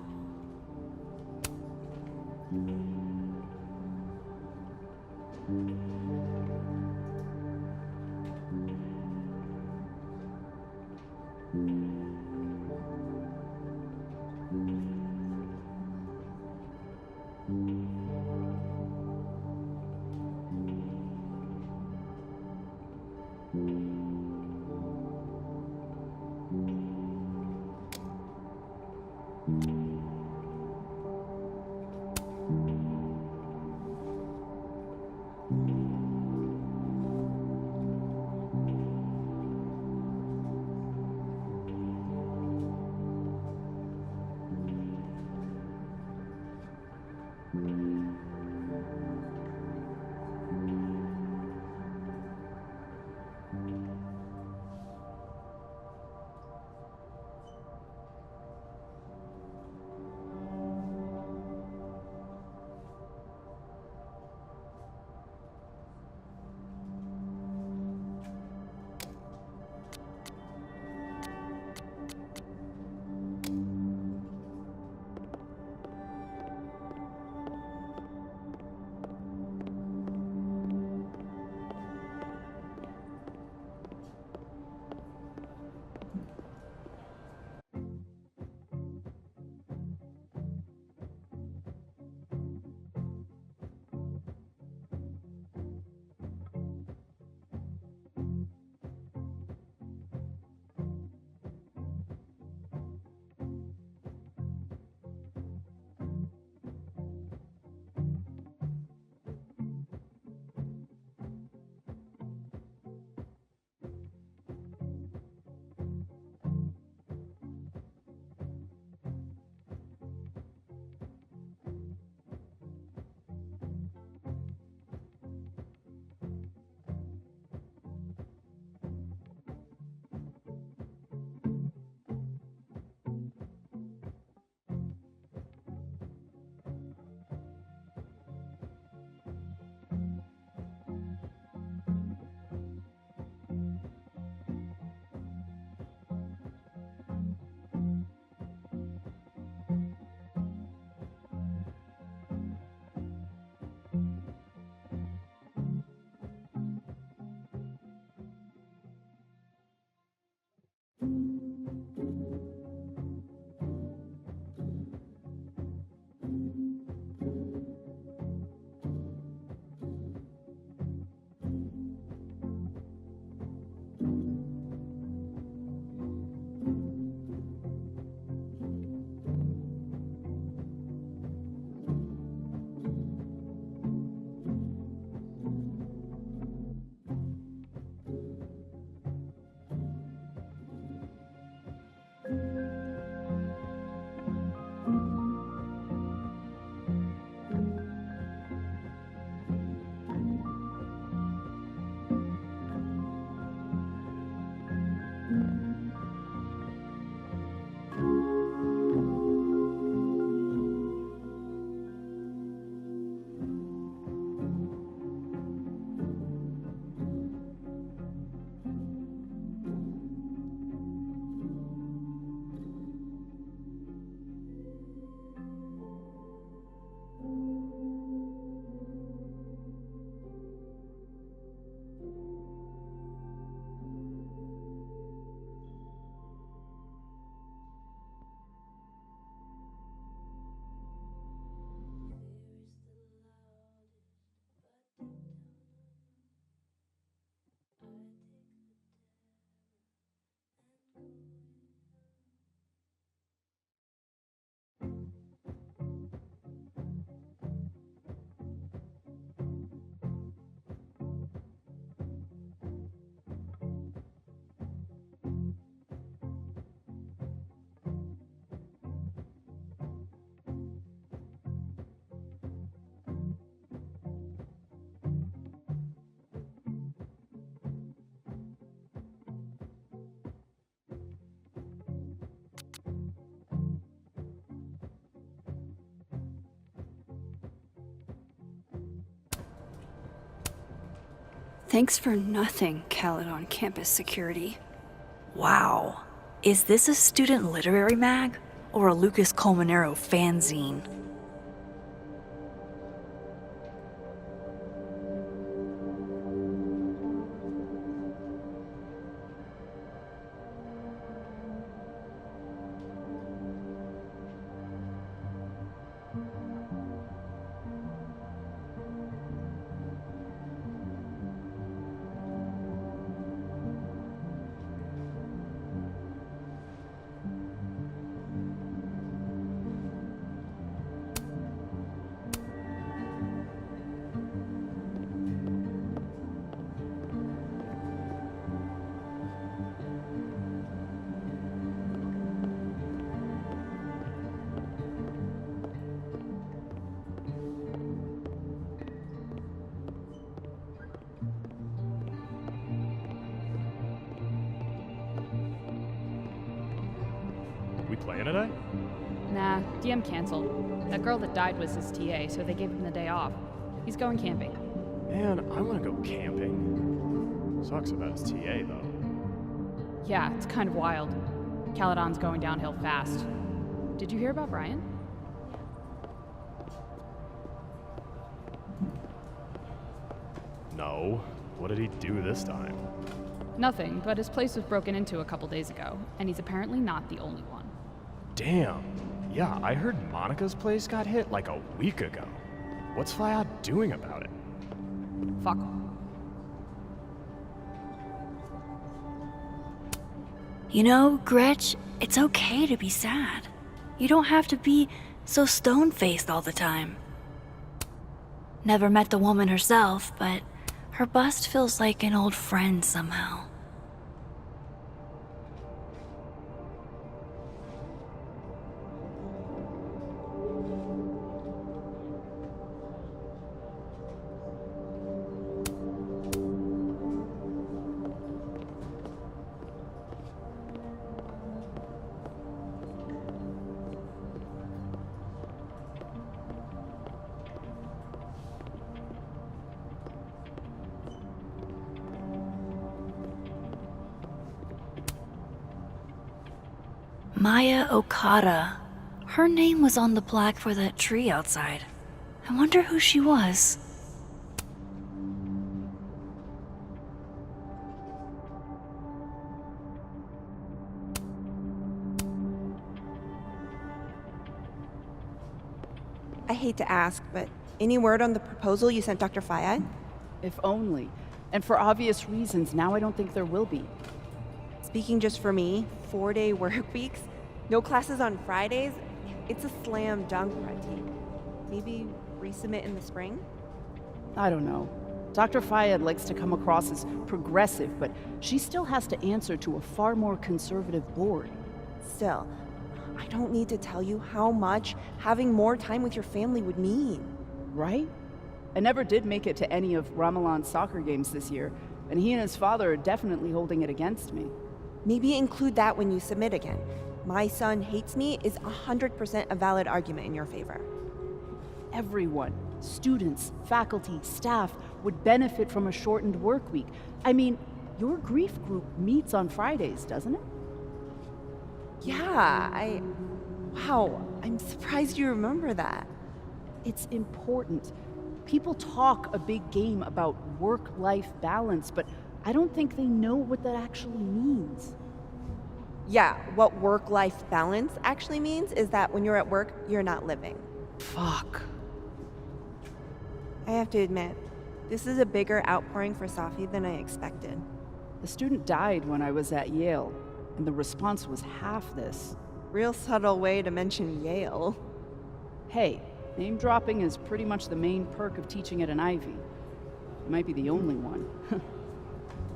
Thanks for nothing, Caledon Campus Security. Wow. Is this a student literary mag? Or a Lucas Colmenero fanzine? We playing today? Nah, DM canceled. That girl that died was his TA, so they gave him the day off. He's going camping. Man, I want to go camping. Sucks about his TA, though. Yeah, it's kind of wild. Caledon's going downhill fast. Did you hear about Brian? No. What did he do this time? Nothing, but his place was broken into a couple days ago, and he's apparently not the only one. Damn. Yeah, I heard Monica's place got hit like a week ago. What's Flyod doing about it? Fuck off. You know, Gretch, it's okay to be sad. You don't have to be so stone-faced all the time. Never met the woman herself, but her bust feels like an old friend somehow. Maya Okada. Her name was on the plaque for that tree outside. I wonder who she was. I hate to ask, but any word on the proposal you sent Dr. Fayad? If only. And for obvious reasons, now I don't think there will be. Speaking just for me, 4-day work weeks, no classes on Fridays, it's a slam dunk, Prenti. Maybe resubmit in the spring? I don't know. Dr. Fayad likes to come across as progressive, but she still has to answer to a far more conservative board. Still, I don't need to tell you how much having more time with your family would mean. Right? I never did make it to any of Ramalan's soccer games this year, and he and his father are definitely holding it against me. Maybe include that when you submit again. My son hates me is 100% a valid argument in your favor. Everyone, students, faculty, staff, would benefit from a shortened work week. I mean, your grief group meets on Fridays, doesn't it? Yeah, Wow, I'm surprised you remember that. It's important. People talk a big game about work-life balance, but I don't think they know what that actually means. Yeah, what work-life balance actually means is that when you're at work, you're not living. Fuck. I have to admit, this is a bigger outpouring for Safi than I expected. The student died when I was at Yale, and the response was half this. Real subtle way to mention Yale. Hey, name dropping is pretty much the main perk of teaching at an Ivy. It might be the only one.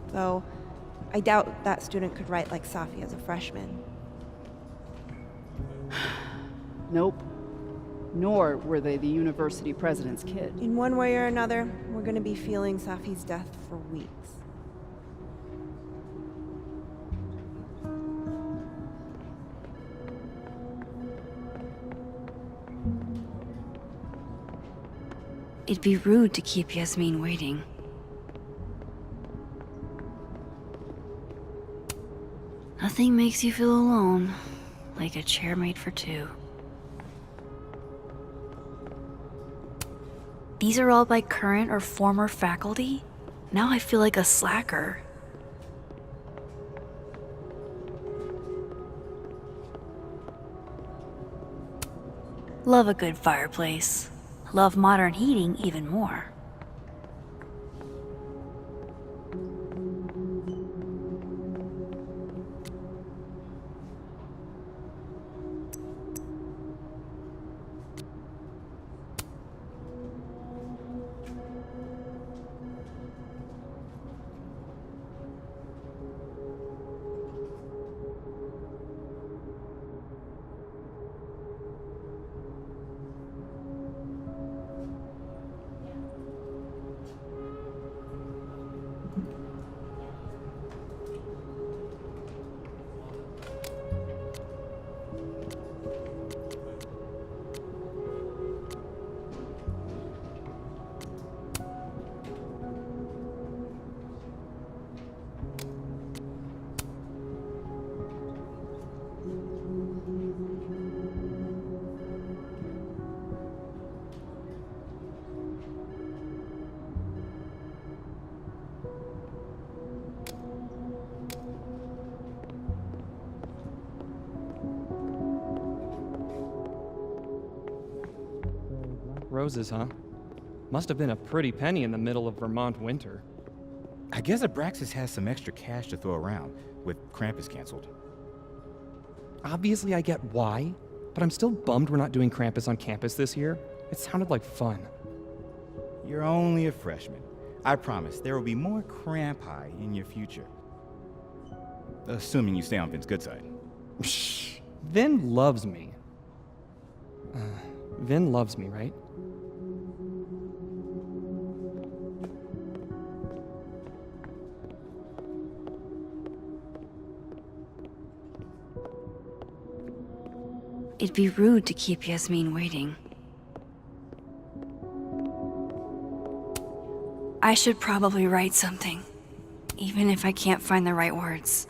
Though, I doubt that student could write like Safi as a freshman. Nope. Nor were they the university president's kid. In one way or another, we're gonna be feeling Safi's death for weeks. It'd be rude to keep Yasmin waiting. Nothing makes you feel alone like a chair made for two. These are all by current or former faculty? Now I feel like a slacker. Love a good fireplace. Love modern heating even more. Roses, huh? Must have been a pretty penny in the middle of Vermont winter. I guess Abraxas has some extra cash to throw around, with Krampus canceled. Obviously, I get why, but I'm still bummed we're not doing Krampus on campus this year. It sounded like fun. You're only a freshman. I promise there will be more Krampi in your future. Assuming you stay on Vin's good side. Vin loves me. Vin loves me, right? It'd be rude to keep Yasmin waiting. I should probably write something, even if I can't find the right words.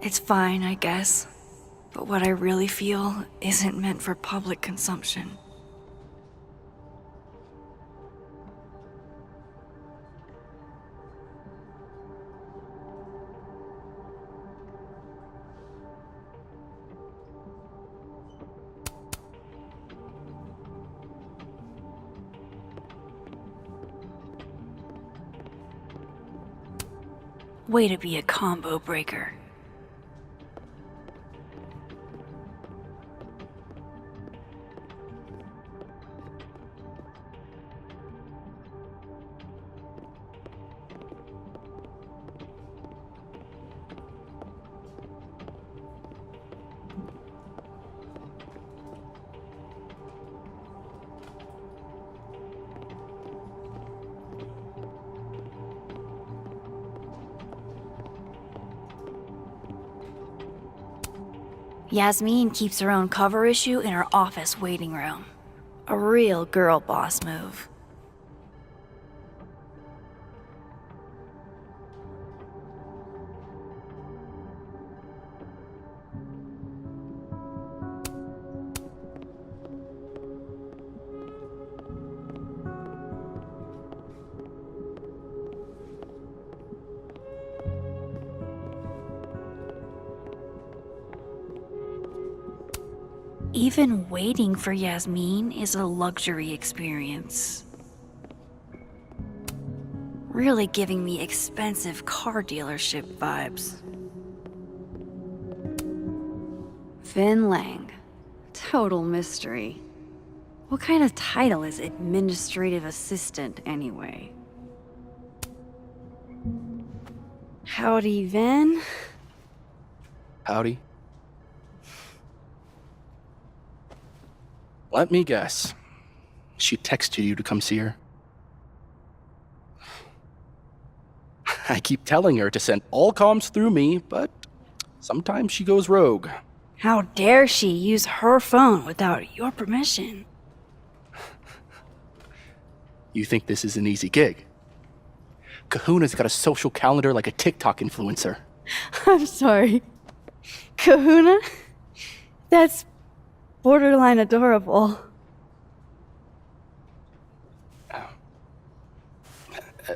It's fine, I guess. But what I really feel isn't meant for public consumption. Way to be a combo breaker. Yasmin keeps her own cover issue in her office waiting room. A real girl boss move. Even waiting for Yasmin is a luxury experience. Really giving me expensive car dealership vibes. Vin Lang. Total mystery. What kind of title is administrative assistant, anyway? Howdy, Vin. Howdy. Let me guess. She texted you to come see her. I keep telling her to send all comms through me, but sometimes she goes rogue. How dare she use her phone without your permission? You think this is an easy gig? Kahuna's got a social calendar like a TikTok influencer. I'm sorry. Kahuna? That's borderline adorable.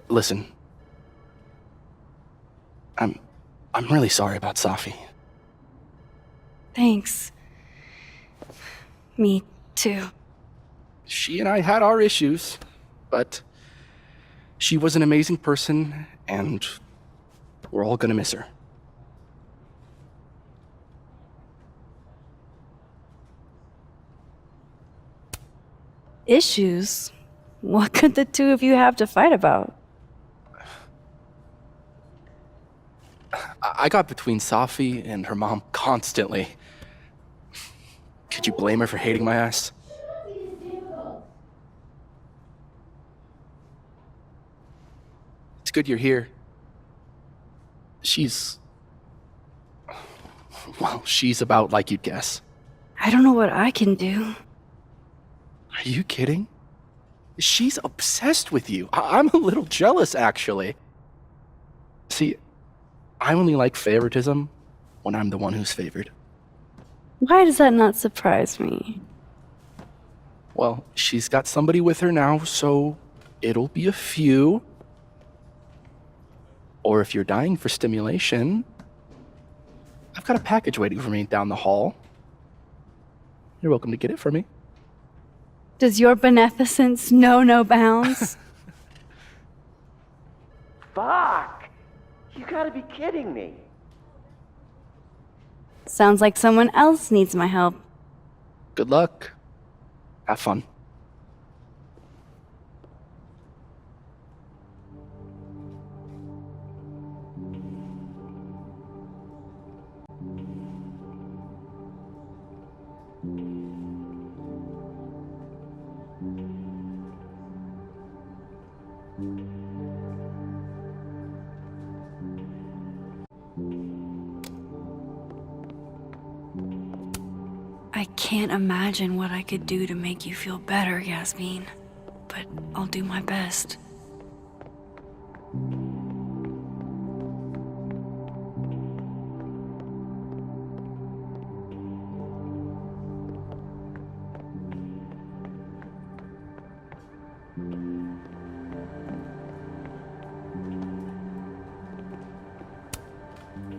Listen. I'm really sorry about Safi. Thanks. Me too. She and I had our issues, but she was an amazing person, and we're all gonna miss her. Issues? What could the two of you have to fight about? I got between Safi and her mom constantly. Could you blame her for hating my ass? It's good you're here. She's about like you'd guess. I don't know what I can do. Are you kidding? She's obsessed with you. I'm a little jealous, actually. See, I only like favoritism when I'm the one who's favored. Why does that not surprise me? Well, she's got somebody with her now, so it'll be a few. Or if you're dying for stimulation, I've got a package waiting for me down the hall. You're welcome to get it for me. Does your beneficence know no bounds? Fuck! You gotta be kidding me. Sounds like someone else needs my help. Good luck. Have fun. I can't imagine what I could do to make you feel better, Yasmin. But I'll do my best.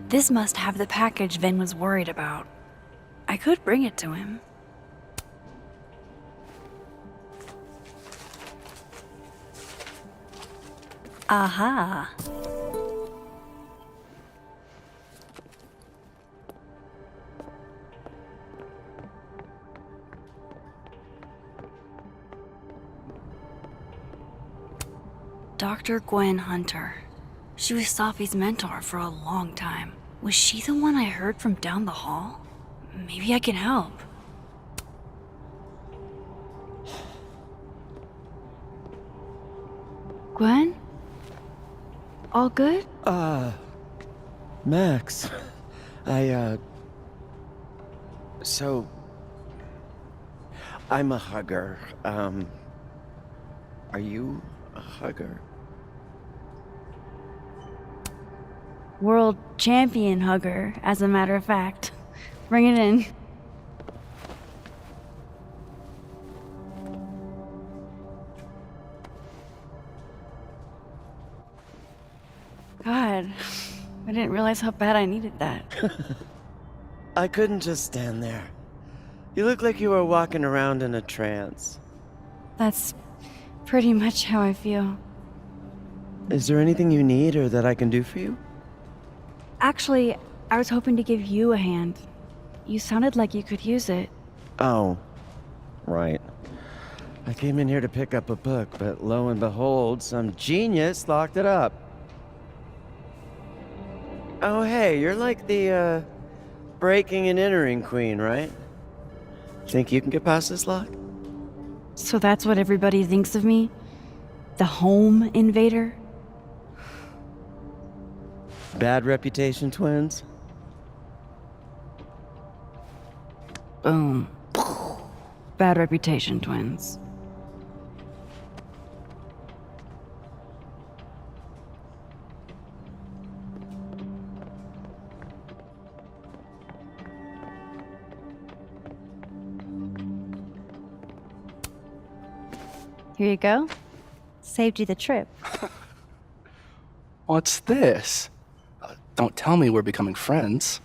This must have the package Vin was worried about. I could bring it to him. Aha. Dr. Gwen Hunter. She was Safi's mentor for a long time. Was she the one I heard from down the hall? Maybe I can help. Gwen? All good? Max. So... I'm a hugger. Are you a hugger? World champion hugger, as a matter of fact. Bring it in. God, I didn't realize how bad I needed that. I couldn't just stand there. You look like you were walking around in a trance. That's pretty much how I feel. Is there anything you need or that I can do for you? Actually, I was hoping to give you a hand. You sounded like you could use it. Oh, right. I came in here to pick up a book, but lo and behold, some genius locked it up. Oh, hey, you're like the, breaking and entering queen, right? Think you can get past this lock? So that's what everybody thinks of me? The home invader? Bad reputation, twins? Boom. Bad reputation, twins. Here you go. Saved you the trip. What's this? Don't tell me we're becoming friends.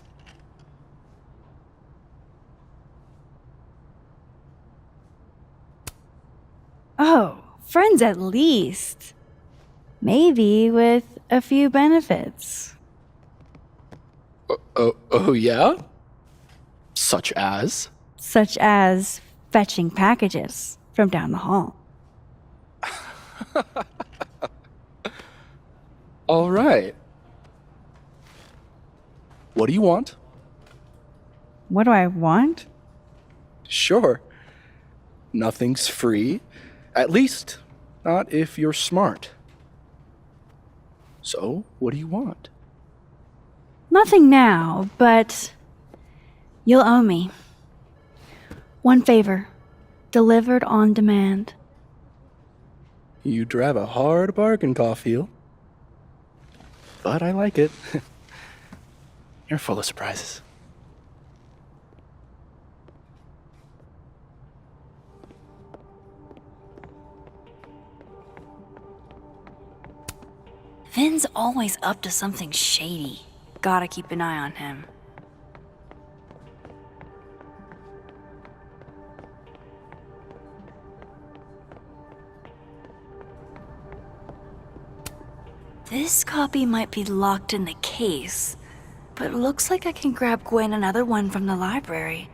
Oh, friends at least. Maybe with a few benefits. Oh yeah? Such as? Such as fetching packages from down the hall. All right. What do you want? What do I want? Sure. Nothing's free. At least, not if you're smart. So, what do you want? Nothing now, but you'll owe me. One favor. Delivered on demand. You drive a hard bargain, Caulfield. But I like it. You're full of surprises. Vin's always up to something shady. Gotta keep an eye on him. This copy might be locked in the case, but it looks like I can grab Gwen another one from the library.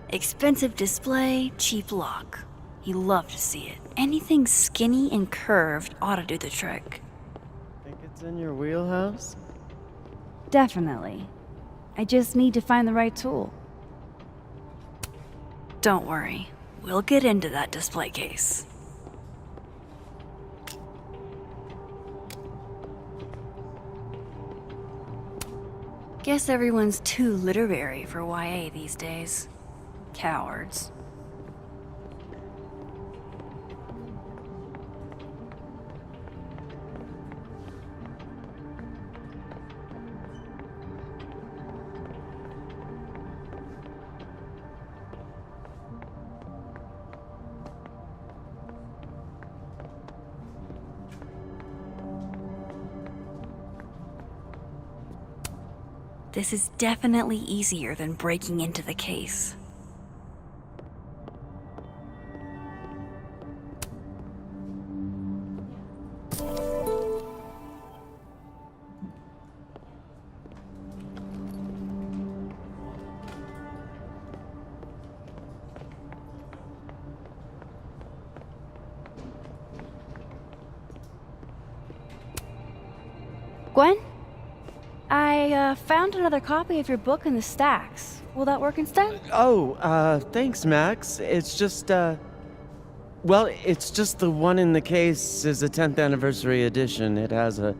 Expensive display, cheap lock. You love to see it. Anything skinny and curved ought to do the trick. Think it's in your wheelhouse? Definitely. I just need to find the right tool. Don't worry. We'll get into that display case. Guess everyone's too literary for YA these days. Cowards. This is definitely easier than breaking into the case. Gwen? I found another copy of your book in the stacks. Will that work instead? Oh, thanks, Max. It's just, well, it's just the one in the case is a 10th anniversary edition. It has a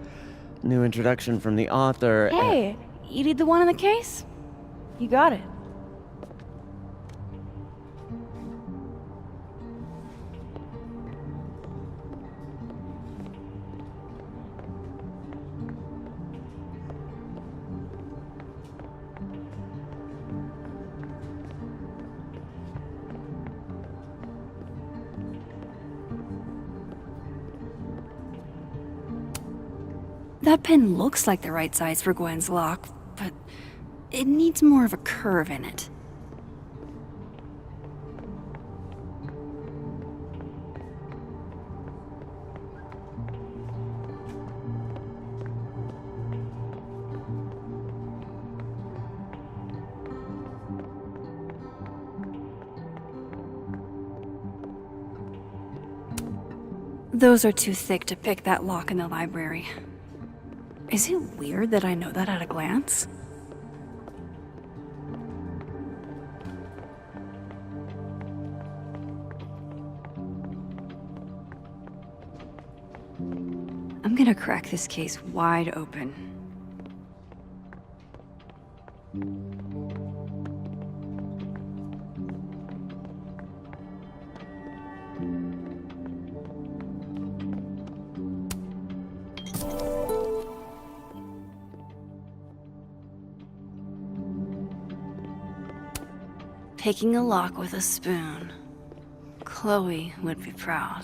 new introduction from the author. Hey, you need the one in the case? You got it. That pen looks like the right size for Gwen's lock, but it needs more of a curve in it. Those are too thick to pick that lock in the library. Is it weird that I know that at a glance? I'm gonna crack this case wide open. Picking a lock with a spoon. Chloe would be proud.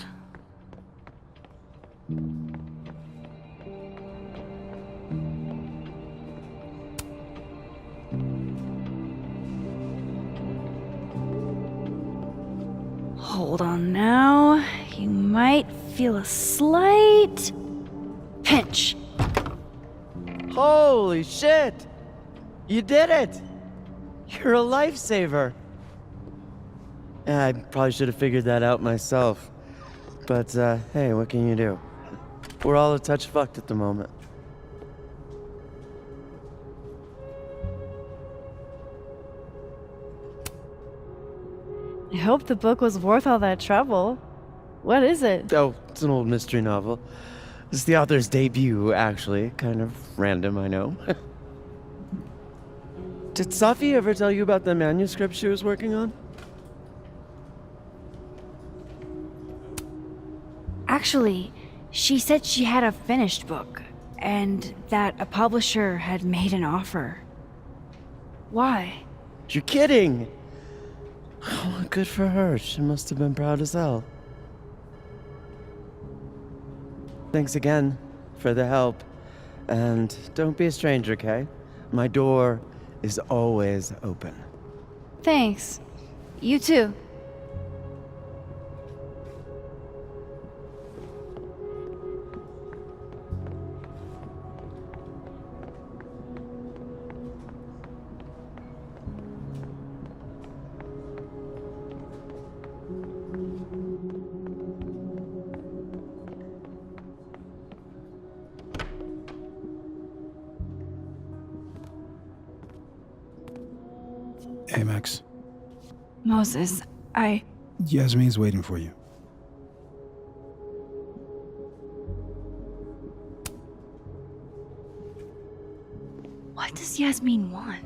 Hold on now. You might feel a slight pinch. Holy shit! You did it! You're a lifesaver! I probably should have figured that out myself. But, hey, what can you do? We're all a touch fucked at the moment. I hope the book was worth all that trouble. What is it? Oh, it's an old mystery novel. It's the author's debut, actually. Kind of random, I know. Did Safi ever tell you about the manuscript she was working on? Actually, she said she had a finished book, and that a publisher had made an offer. Why? You're kidding! Oh, good for her. She must have been proud as hell. Thanks again for the help. And don't be a stranger, okay? My door is always open. Thanks. You too. Hey, Max. Moses, Yasmin's waiting for you. What does Yasmin want?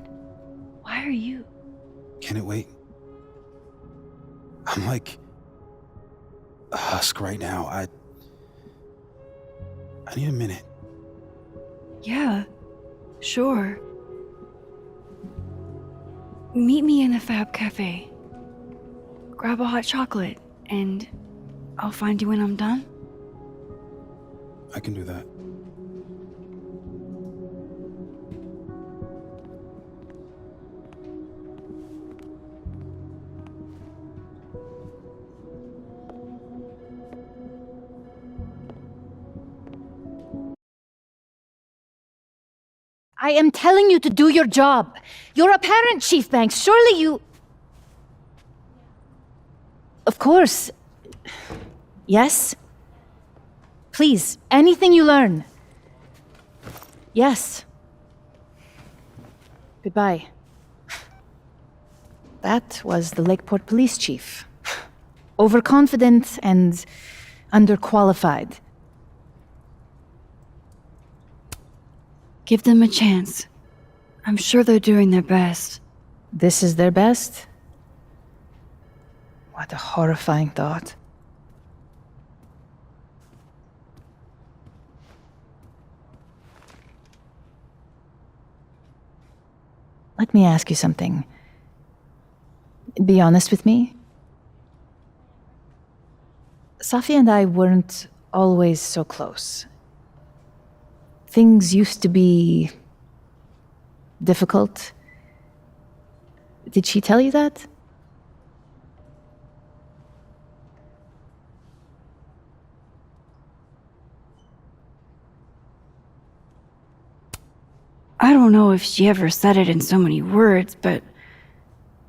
Why are you? Can it wait? I'm like a husk right now. I need a minute. Yeah, sure. Meet me in the Fab Cafe. Grab a hot chocolate, and I'll find you when I'm done. I can do that. I am telling you to do your job. You're a parent, Chief Banks. Surely you... Of course. Yes? Please, anything you learn. Yes. Goodbye. That was the Lakeport Police Chief. Overconfident and underqualified. Give them a chance. I'm sure they're doing their best. This is their best? What a horrifying thought. Let me ask you something. Be honest with me. Safi and I weren't always so close. Things used to be difficult. Did she tell you that? I don't know if she ever said it in so many words, but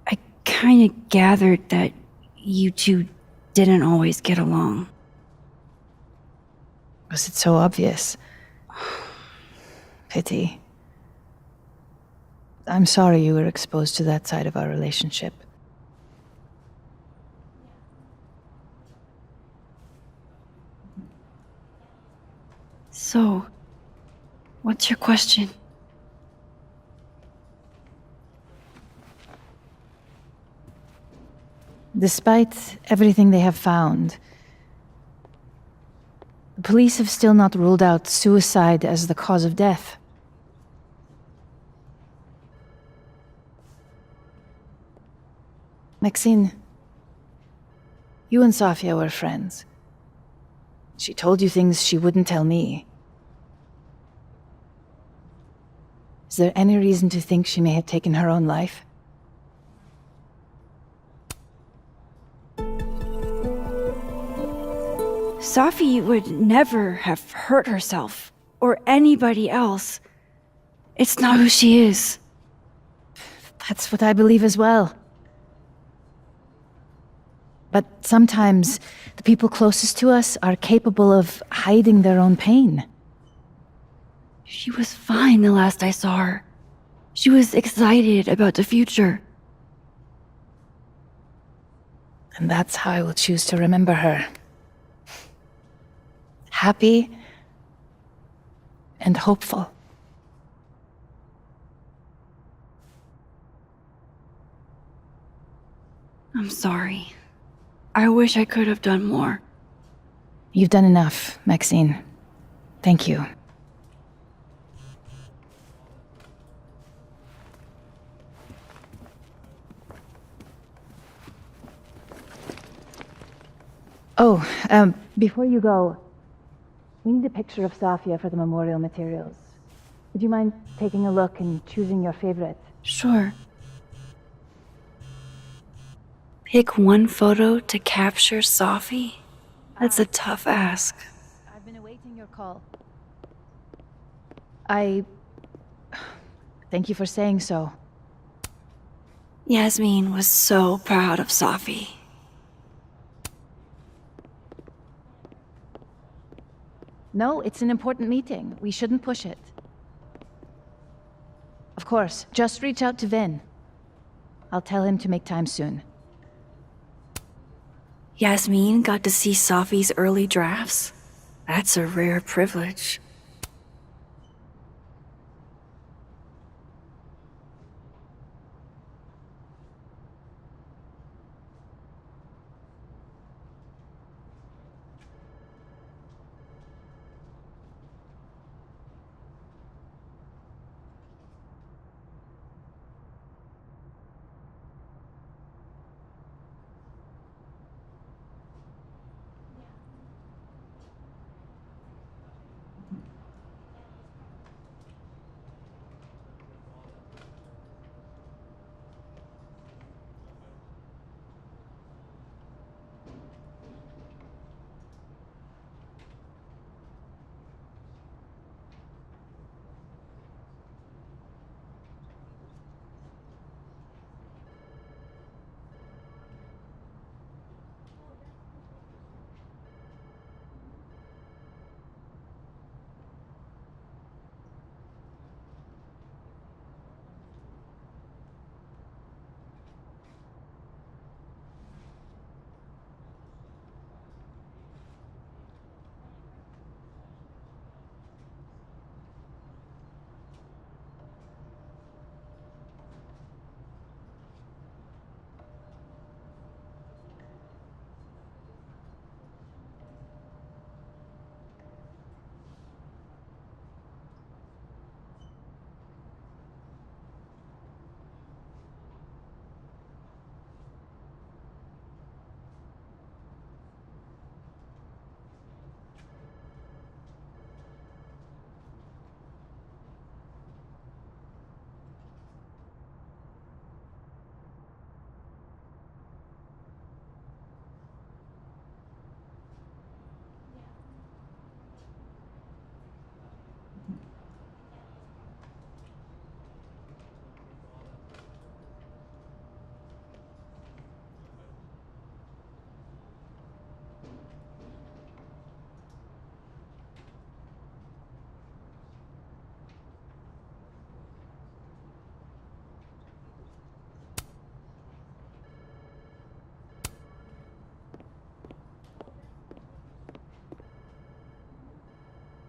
I kinda gathered that you two didn't always get along. Was it so obvious? Pity. I'm sorry you were exposed to that side of our relationship. So, what's your question? Despite everything they have found, the police have still not ruled out suicide as the cause of death. Maxine, you and Safia were friends. She told you things she wouldn't tell me. Is there any reason to think she may have taken her own life? Safi would never have hurt herself, or anybody else. It's not who she is. That's what I believe as well. But sometimes the people closest to us are capable of hiding their own pain. She was fine the last I saw her. She was excited about the future. And that's how I will choose to remember her. Happy and hopeful. I'm sorry. I wish I could have done more. You've done enough, Maxine. Thank you. Oh, before you go, we need a picture of Safia for the memorial materials. Would you mind taking a look and choosing your favorite? Sure. Pick one photo to capture Safi? That's a tough ask. I've been awaiting your call. Thank you for saying so. Yasmin was so proud of Safi. No, it's an important meeting. We shouldn't push it. Of course, just reach out to Vin. I'll tell him to make time soon. Yasmin got to see Safi's early drafts? That's a rare privilege.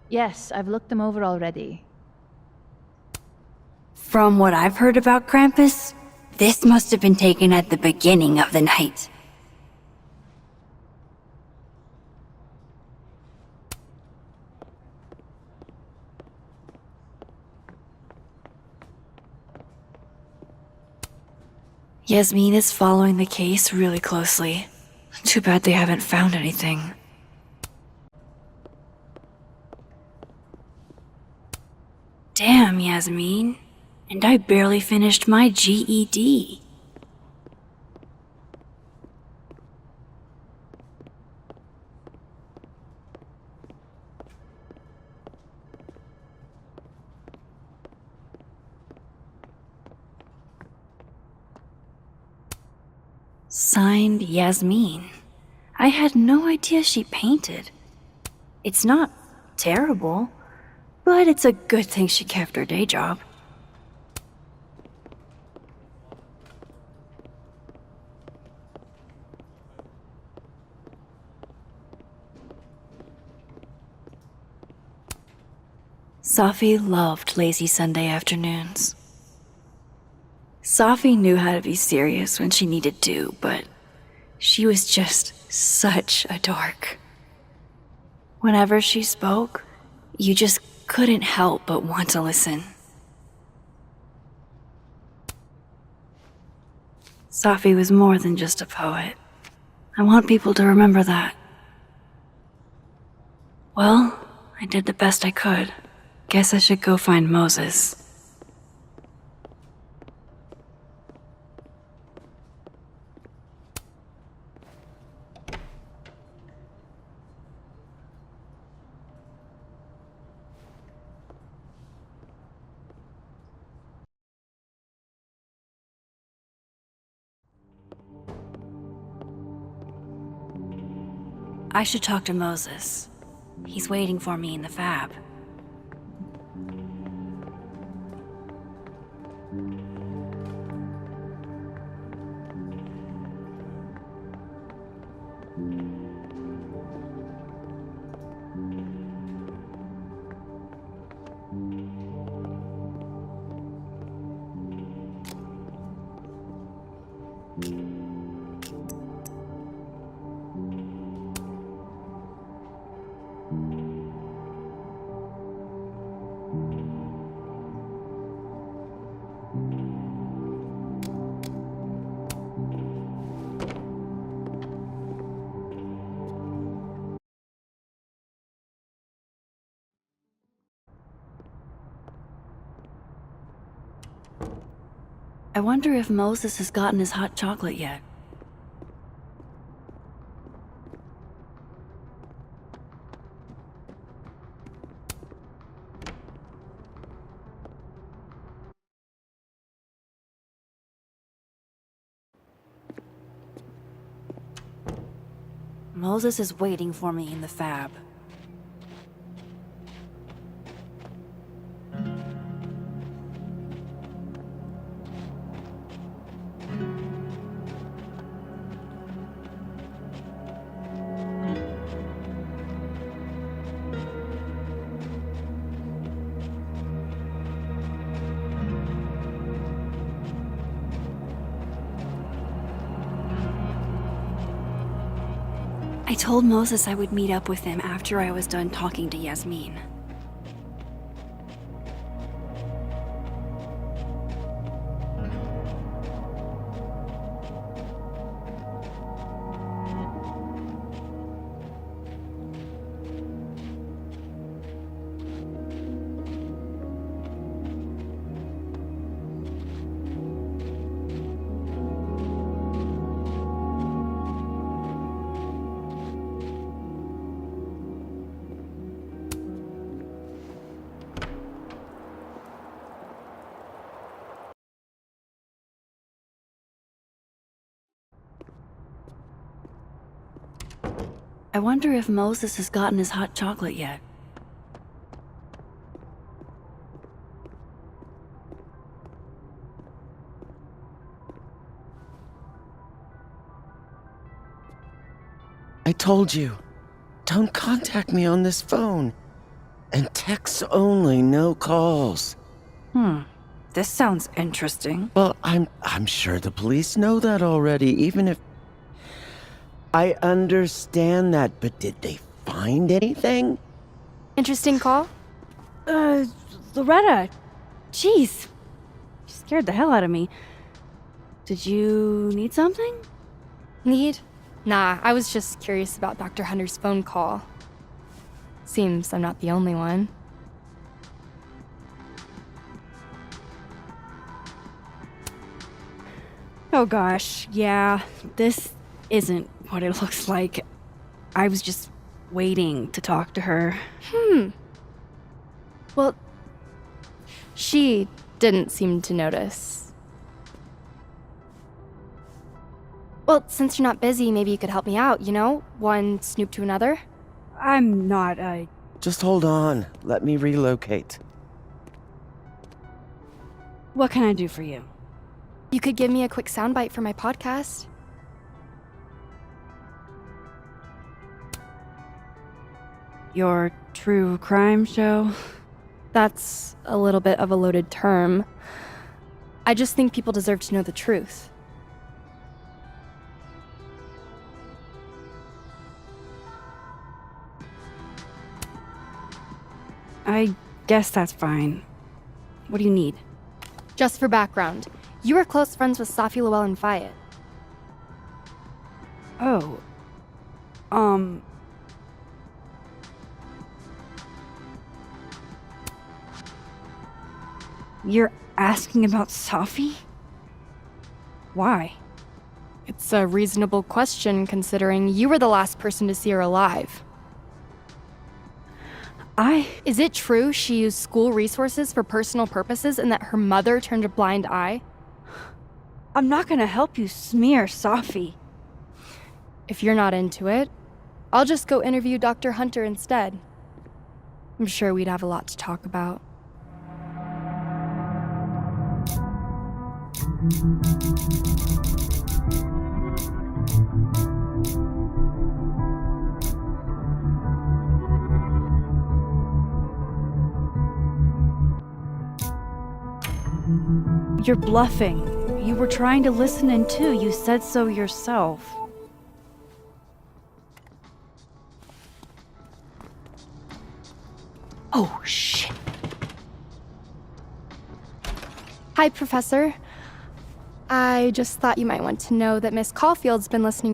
Yes, I've looked them over already. From what I've heard about Krampus, this must have been taken at the beginning of the night. Yasmin is following the case really closely. Too bad they haven't found anything. Damn, Yasmin. And I barely finished my GED. Signed, Yasmin. I had no idea she painted. It's not terrible, but it's a good thing she kept her day job. Safi loved lazy Sunday afternoons. Safi knew how to be serious when she needed to, but she was just such a dork. Whenever she spoke, you just couldn't help but want to listen. Safi was more than just a poet. I want people to remember that. Well, I did the best I could. Guess I should go find Moses. I should talk to Moses. He's waiting for me in the fab. I wonder if Moses has gotten his hot chocolate yet. Moses is waiting for me in the fab. I told Moses I would meet up with him after I was done talking to Yasmin. I wonder if Moses has gotten his hot chocolate yet. I told you, don't contact me on this phone. And texts only, no calls. This sounds interesting. Well, I'm sure the police know that already, even if... I understand that, but did they find anything? Interesting call? Loretta. Jeez. You scared the hell out of me. Did you need something? Need? Nah, I was just curious about Dr. Hunter's phone call. Seems I'm not the only one. Oh gosh, yeah. This isn't what it looks like. I was just waiting to talk to her. Well, she didn't seem to notice. Well, since you're not busy, maybe you could help me out, you know? One snoop to another? I'm not, Just hold on. Let me relocate. What can I do for you? You could give me a quick soundbite for my podcast. Your true crime show? That's a little bit of a loaded term. I just think people deserve to know the truth. I guess that's fine. What do you need? Just for background, you were close friends with Safi, Lowell, and Fayed. Oh. You're asking about Safi? Why? It's a reasonable question considering you were the last person to see her alive. Is it true she used school resources for personal purposes and that her mother turned a blind eye? I'm not gonna help you smear Safi. If you're not into it, I'll just go interview Dr. Hunter instead. I'm sure we'd have a lot to talk about. You're bluffing. You were trying to listen in too. You said so yourself. Oh, shit. Hi, Professor. I just thought you might want to know that Miss Caulfield's been listening.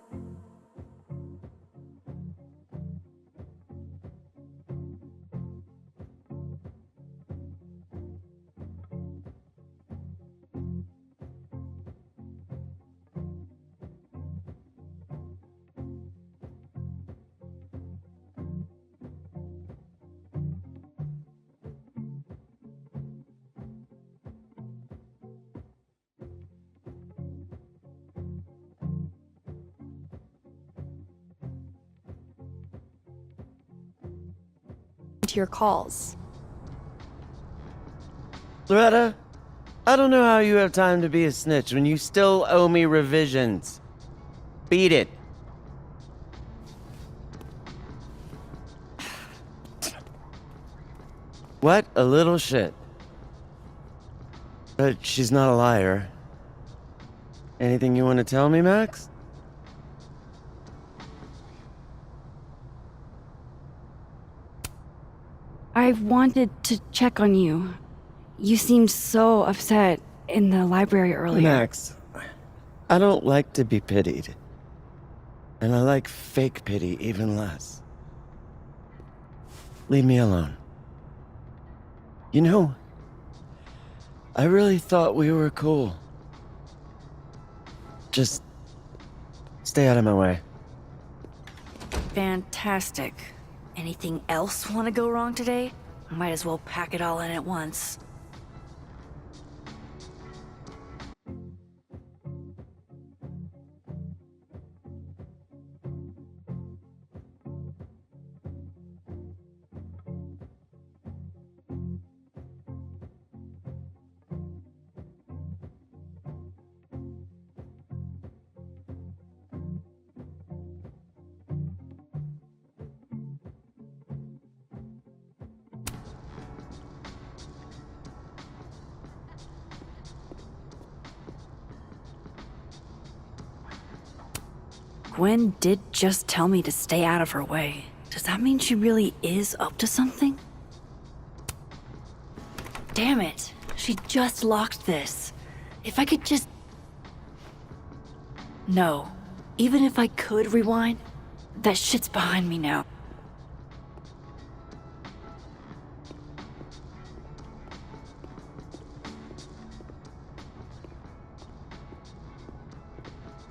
To your calls. Loretta, I don't know how you have time to be a snitch when you still owe me revisions. Beat it. What a little shit. But she's not a liar. Anything you want to tell me, Max? I wanted to check on you. You seemed so upset in the library earlier. Max, I don't like to be pitied. And I like fake pity even less. Leave me alone. You know, I really thought we were cool. Just stay out of my way. Fantastic. Anything else want to go wrong today? Might as well pack it all in at once. Gwen did just tell me to stay out of her way. Does that mean she really is up to something? Damn it. She just locked this. If I could just... No. Even if I could rewind, that shit's behind me now.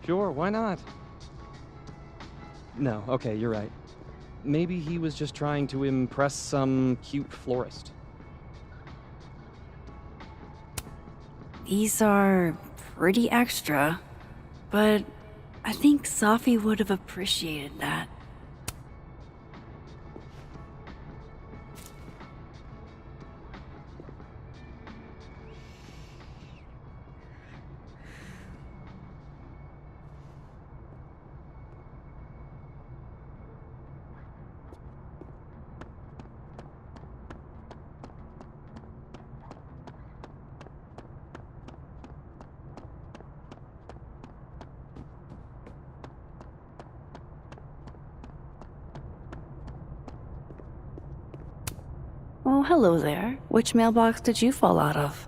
Sure, why not? No, okay, you're right. Maybe he was just trying to impress some cute florist. These are pretty extra, but I think Safi would have appreciated that. Oh, hello there. Which mailbox did you fall out of?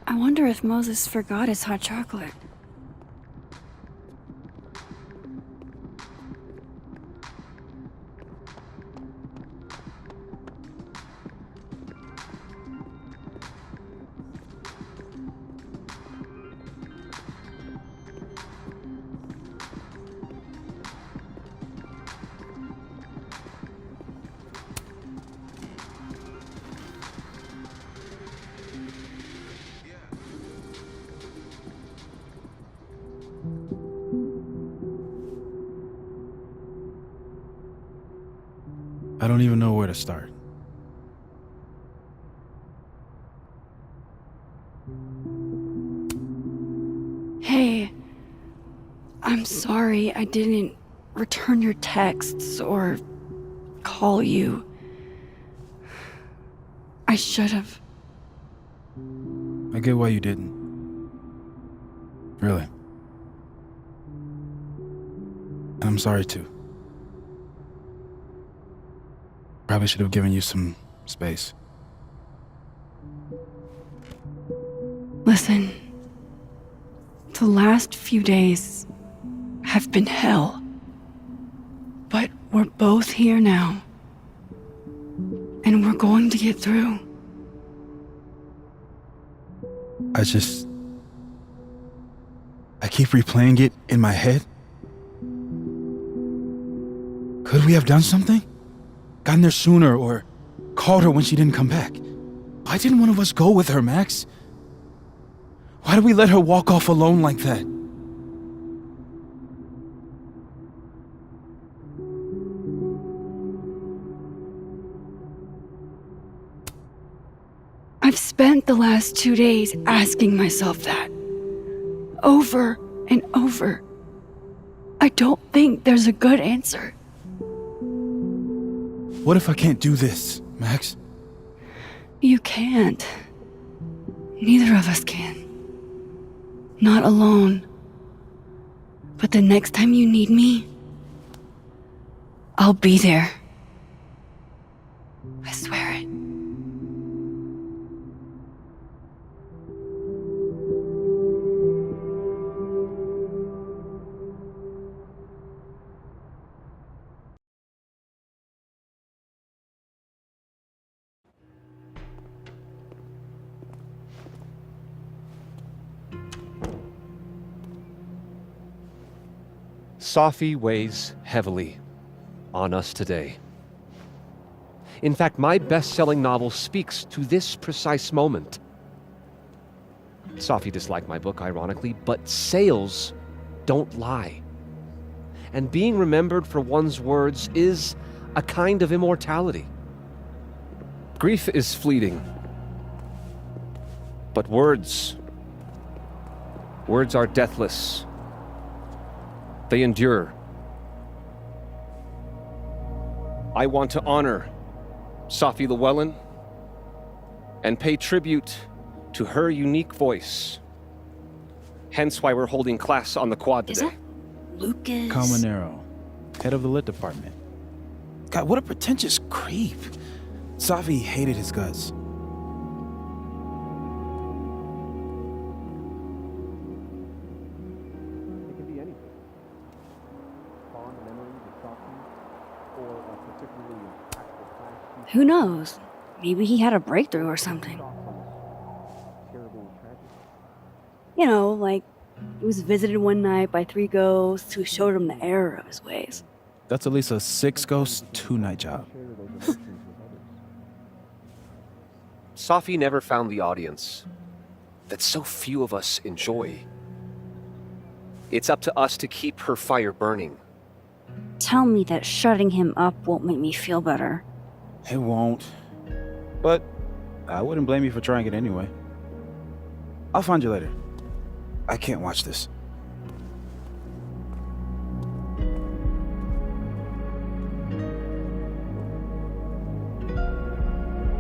I wonder if Moses forgot his hot chocolate. I don't even know where to start. Hey, I'm sorry I didn't return your texts or call you. I should have. I get why you didn't. Really. And I'm sorry too. Probably should have given you some space. Listen, the last few days have been hell. But we're both here now. And we're going to get through. I keep replaying it in my head. Could we have done something? Gotten there sooner or called her when she didn't come back? Why didn't one of us go with her, Max? Why did we let her walk off alone like that? I've spent the last 2 days asking myself that. Over and over. I don't think there's a good answer. What if I can't do this, Max? You can't. Neither of us can. Not alone. But the next time you need me, I'll be there. I swear it. Safi weighs heavily on us today. In fact, my best-selling novel speaks to this precise moment. Safi disliked my book, ironically, but sales don't lie. And being remembered for one's words is a kind of immortality. Grief is fleeting, but words are deathless. They endure. I want to honor Safi Llewellyn and pay tribute to her unique voice. Hence why we're holding class on the quad today. Is that Lucas? Calmanero, head of the lit department. God, what a pretentious creep. Safi hated his guts. It can be anything. Fond memories of Safi or a particularly impactful class. Who knows? Maybe he had a breakthrough or something. You know, like he was visited one night by 3 ghosts who showed him the error of his ways. That's at least a 6 ghost, 2-night job. Safi never found the audience that so few of us enjoy. It's up to us to keep her fire burning. Tell me that shutting him up won't make me feel better. It won't. But I wouldn't blame you for trying it anyway. I'll find you later. I can't watch this.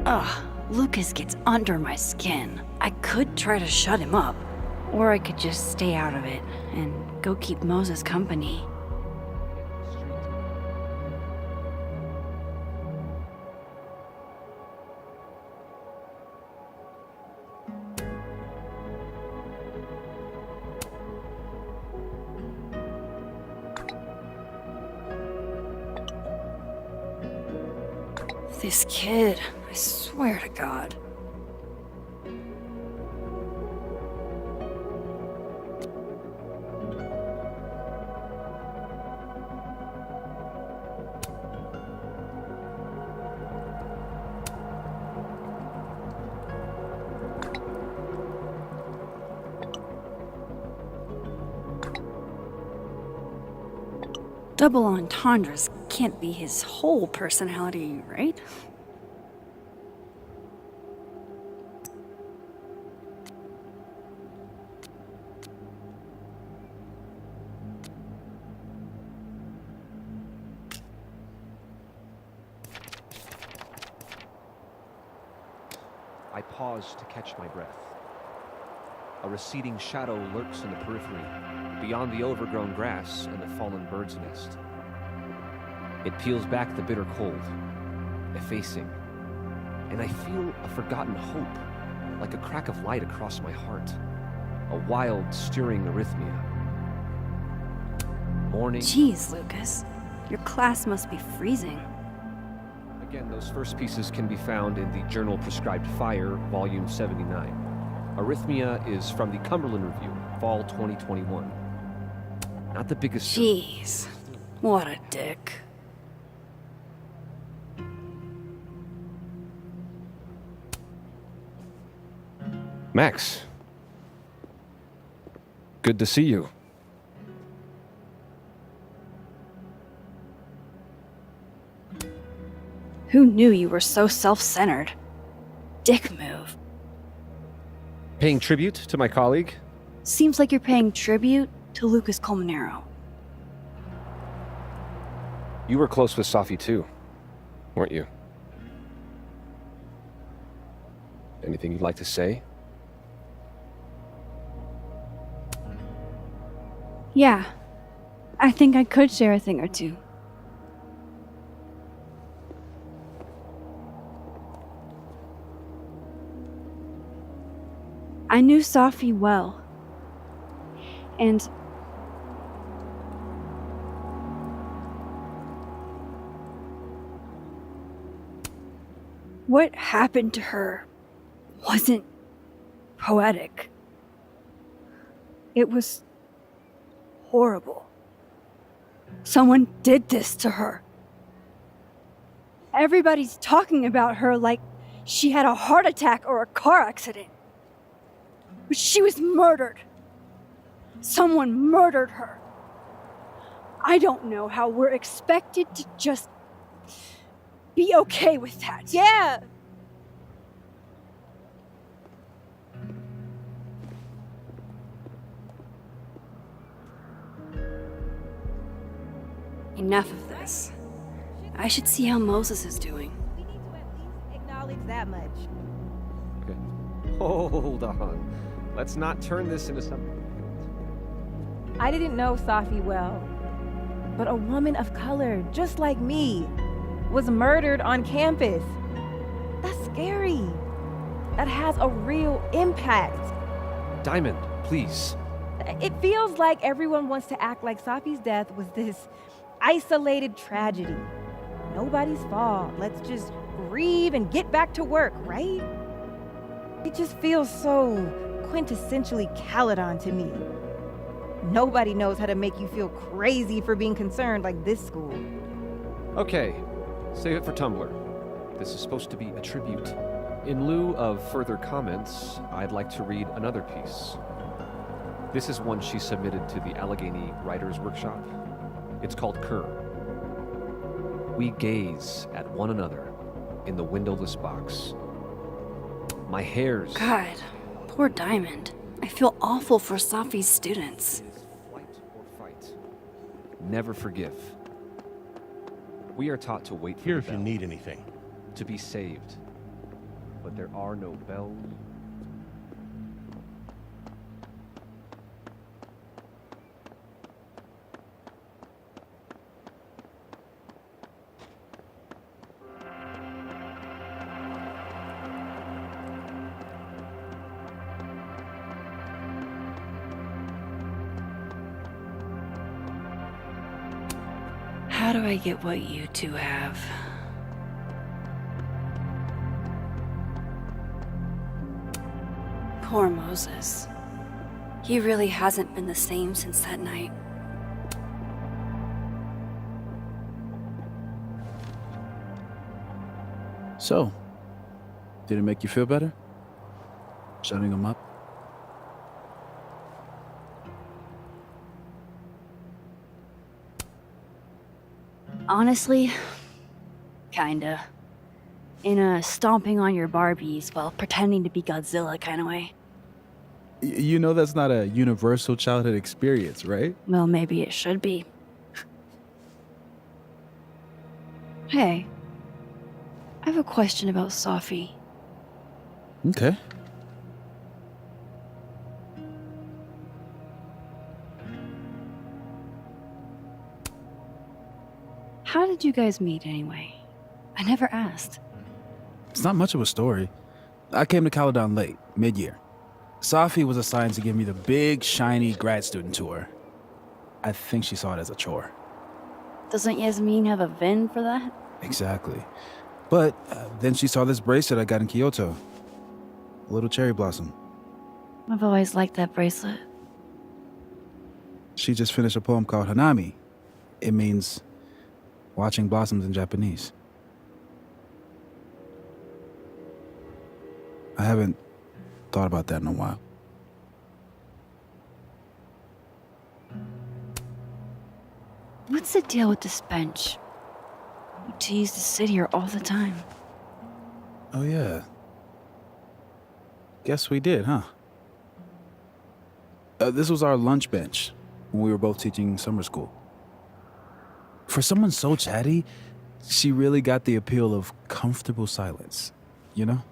Ugh, Lucas gets under my skin. I could try to shut him up. Or I could just stay out of it and go keep Moses company. This kid, I swear to God. Double entendres can't be his whole personality, right? I pause to catch my breath. A receding shadow lurks in the periphery, beyond the overgrown grass and the fallen bird's nest. It peels back the bitter cold, effacing, and I feel a forgotten hope, like a crack of light across my heart, a wild, stirring arrhythmia. Morning. Jeez, Lucas. Your class must be freezing. Again, those first pieces can be found in the Journal Prescribed Fire, Volume 79. Arrhythmia is from the Cumberland Review, Fall 2021. Not the biggest... Jeez. What a dick. Max. Good to see you. Who knew you were so self-centered? Dick move. Paying tribute to my colleague? Seems like you're paying tribute to Lucas Colmenero. You were close with Safi too, weren't you? Anything you'd like to say? Yeah. I think I could share a thing or two. I knew Safi well. And what happened to her wasn't poetic. It was horrible. Someone did this to her. Everybody's talking about her like she had a heart attack or a car accident. But she was murdered. Someone murdered her. I don't know how we're expected to just be okay with that. Yeah! Enough of this. I should see how Moses is doing. We need to at least acknowledge that much. Okay. Hold on. Let's not turn this into something. I didn't know Safi well, but a woman of color, just like me, was murdered on campus. That's scary. That has a real impact. Diamond, please. It feels like everyone wants to act like Safi's death was this isolated tragedy. Nobody's fault. Let's just grieve and get back to work, right? It just feels so quintessentially Caledon to me. Nobody knows how to make you feel crazy for being concerned like this school. Okay, save it for Tumblr. This is supposed to be a tribute. In lieu of further comments, I'd like to read another piece. This is one she submitted to the Allegheny Writers Workshop. It's called Kerr. We gaze at one another in the windowless box. My hairs... God, poor Diamond. I feel awful for Safi's students. Flight or fight. Never forgive. We are taught to wait for Here the if you bell, need anything. to be saved. But there are no bells. How do I get what you two have? Poor Moses. He really hasn't been the same since that night. So, did it make you feel better? Shutting him up? Honestly, kinda. In a stomping on your Barbies while pretending to be Godzilla kind of way. You know that's not a universal childhood experience, right? Well, maybe it should be. Hey, I have a question about Safi. Okay. How did you guys meet anyway? I never asked. It's not much of a story. I came to Caledon late, mid-year. Safi was assigned to give me the big, shiny grad student tour. I think she saw it as a chore. Doesn't Yasmin have a VIN for that? Exactly. But then she saw this bracelet I got in Kyoto. A little cherry blossom. I've always liked that bracelet. She just finished a poem called Hanami. It means watching blossoms in Japanese. I haven't thought about that in a while. What's the deal with this bench? You tease to sit here all the time. Oh, yeah. Guess we did, huh? This was our lunch bench when we were both teaching summer school. For someone so chatty, she really got the appeal of comfortable silence, you know?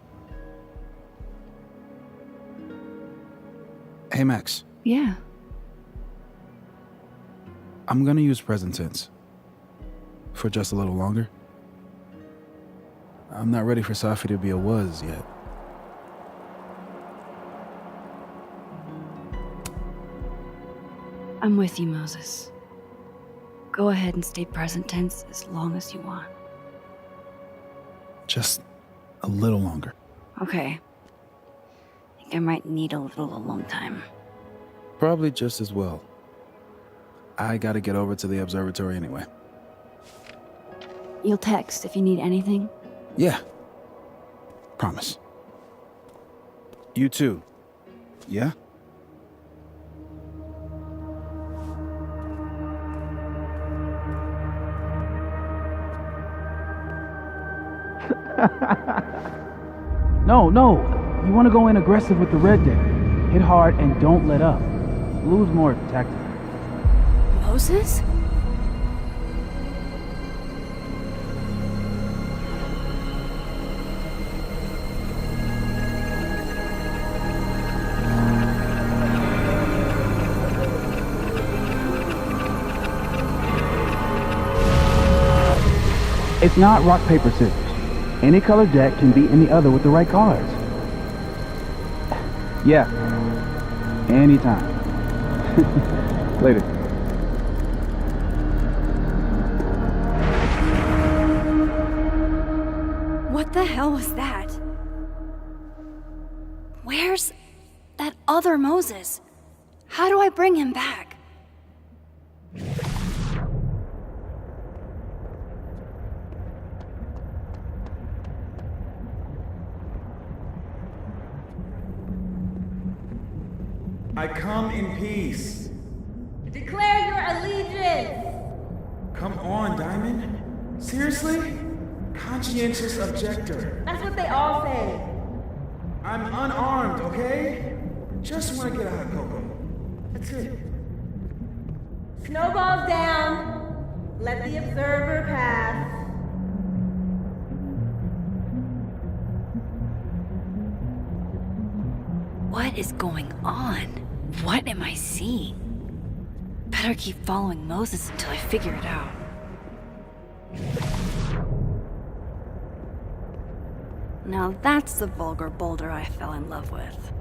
Hey, Max. Yeah. I'm gonna use present tense. For just a little longer. I'm not ready for Safi to be a was yet. I'm with you, Moses. Go ahead and stay present tense as long as you want. Just a little longer. Okay. I think I might need a little alone time. Probably just as well. I gotta get over to the observatory anyway. You'll text if you need anything? Yeah. Promise. You too. Yeah? No. You want to go in aggressive with the red deck. Hit hard and don't let up. Blue's more tactical. Moses? It's not rock, paper, scissors. Any colored deck can beat any other with the right cards. Yeah. Anytime. Later. What the hell was that? Where's that other Moses? How do I bring him back? I come in peace. Declare your allegiance! Come on, Diamond. Seriously? Conscientious objector. That's what they all say. I'm unarmed, okay? Just want to get out of Coco. That's it. Snowballs down. Let the observer pass. What is going on? What am I seeing? Better keep following Moses until I figure it out. Now that's the vulgar boulder I fell in love with.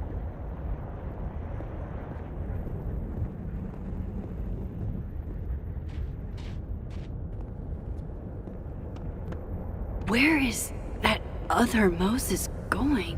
Where is that other Moses going?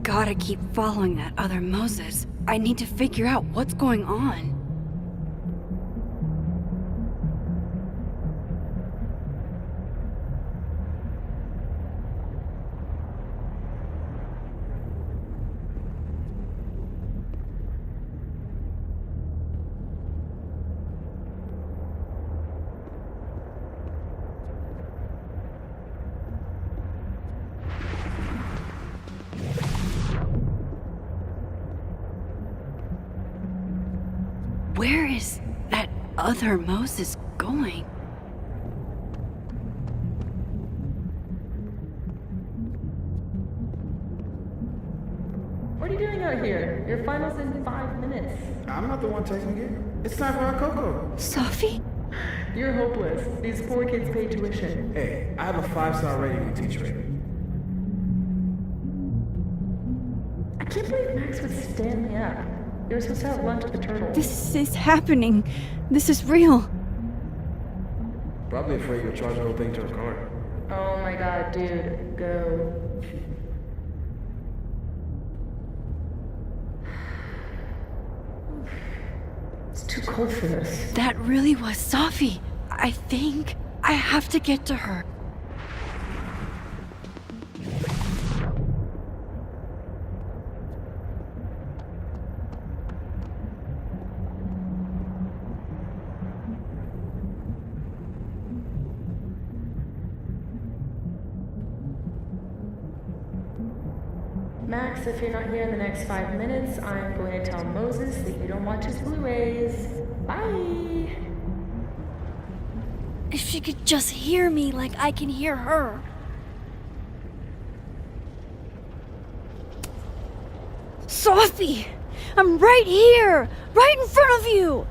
Gotta keep following that other Moses. I need to figure out what's going on. is that other Moses going? What are you doing out here? Your final's in 5 minutes. I'm not the one taking it. It's time for our Coco. Safi? You're hopeless. These poor kids pay tuition. Hey, I have a 5-star rating on teacher rating. I can't believe Max would stand me up. You were supposed to have lunch at the Turtle. This is happening. This is real. Probably afraid you'll charge the whole thing to her card. Oh my god, dude. Go. It's too cold for this. That really was Safi. I think I have to get to her. Max, if you're not here in the next 5 minutes, I'm going to tell Moses that you don't watch his Blu-rays. Bye! If she could just hear me like I can hear her. Safi! I'm right here! Right in front of you!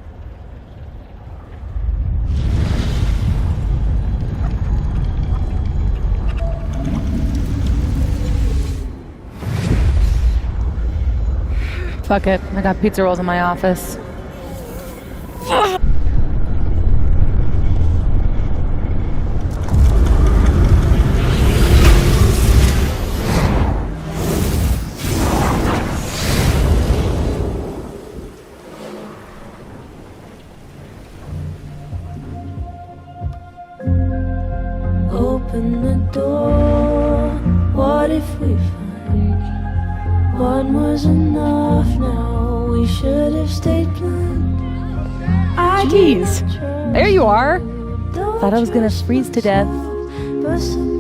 Fuck it. I got pizza rolls in my office. Open the door. What if we find one was enough now? We should have stayed blind. Jeez. There you are. Thought I was gonna freeze to death. But some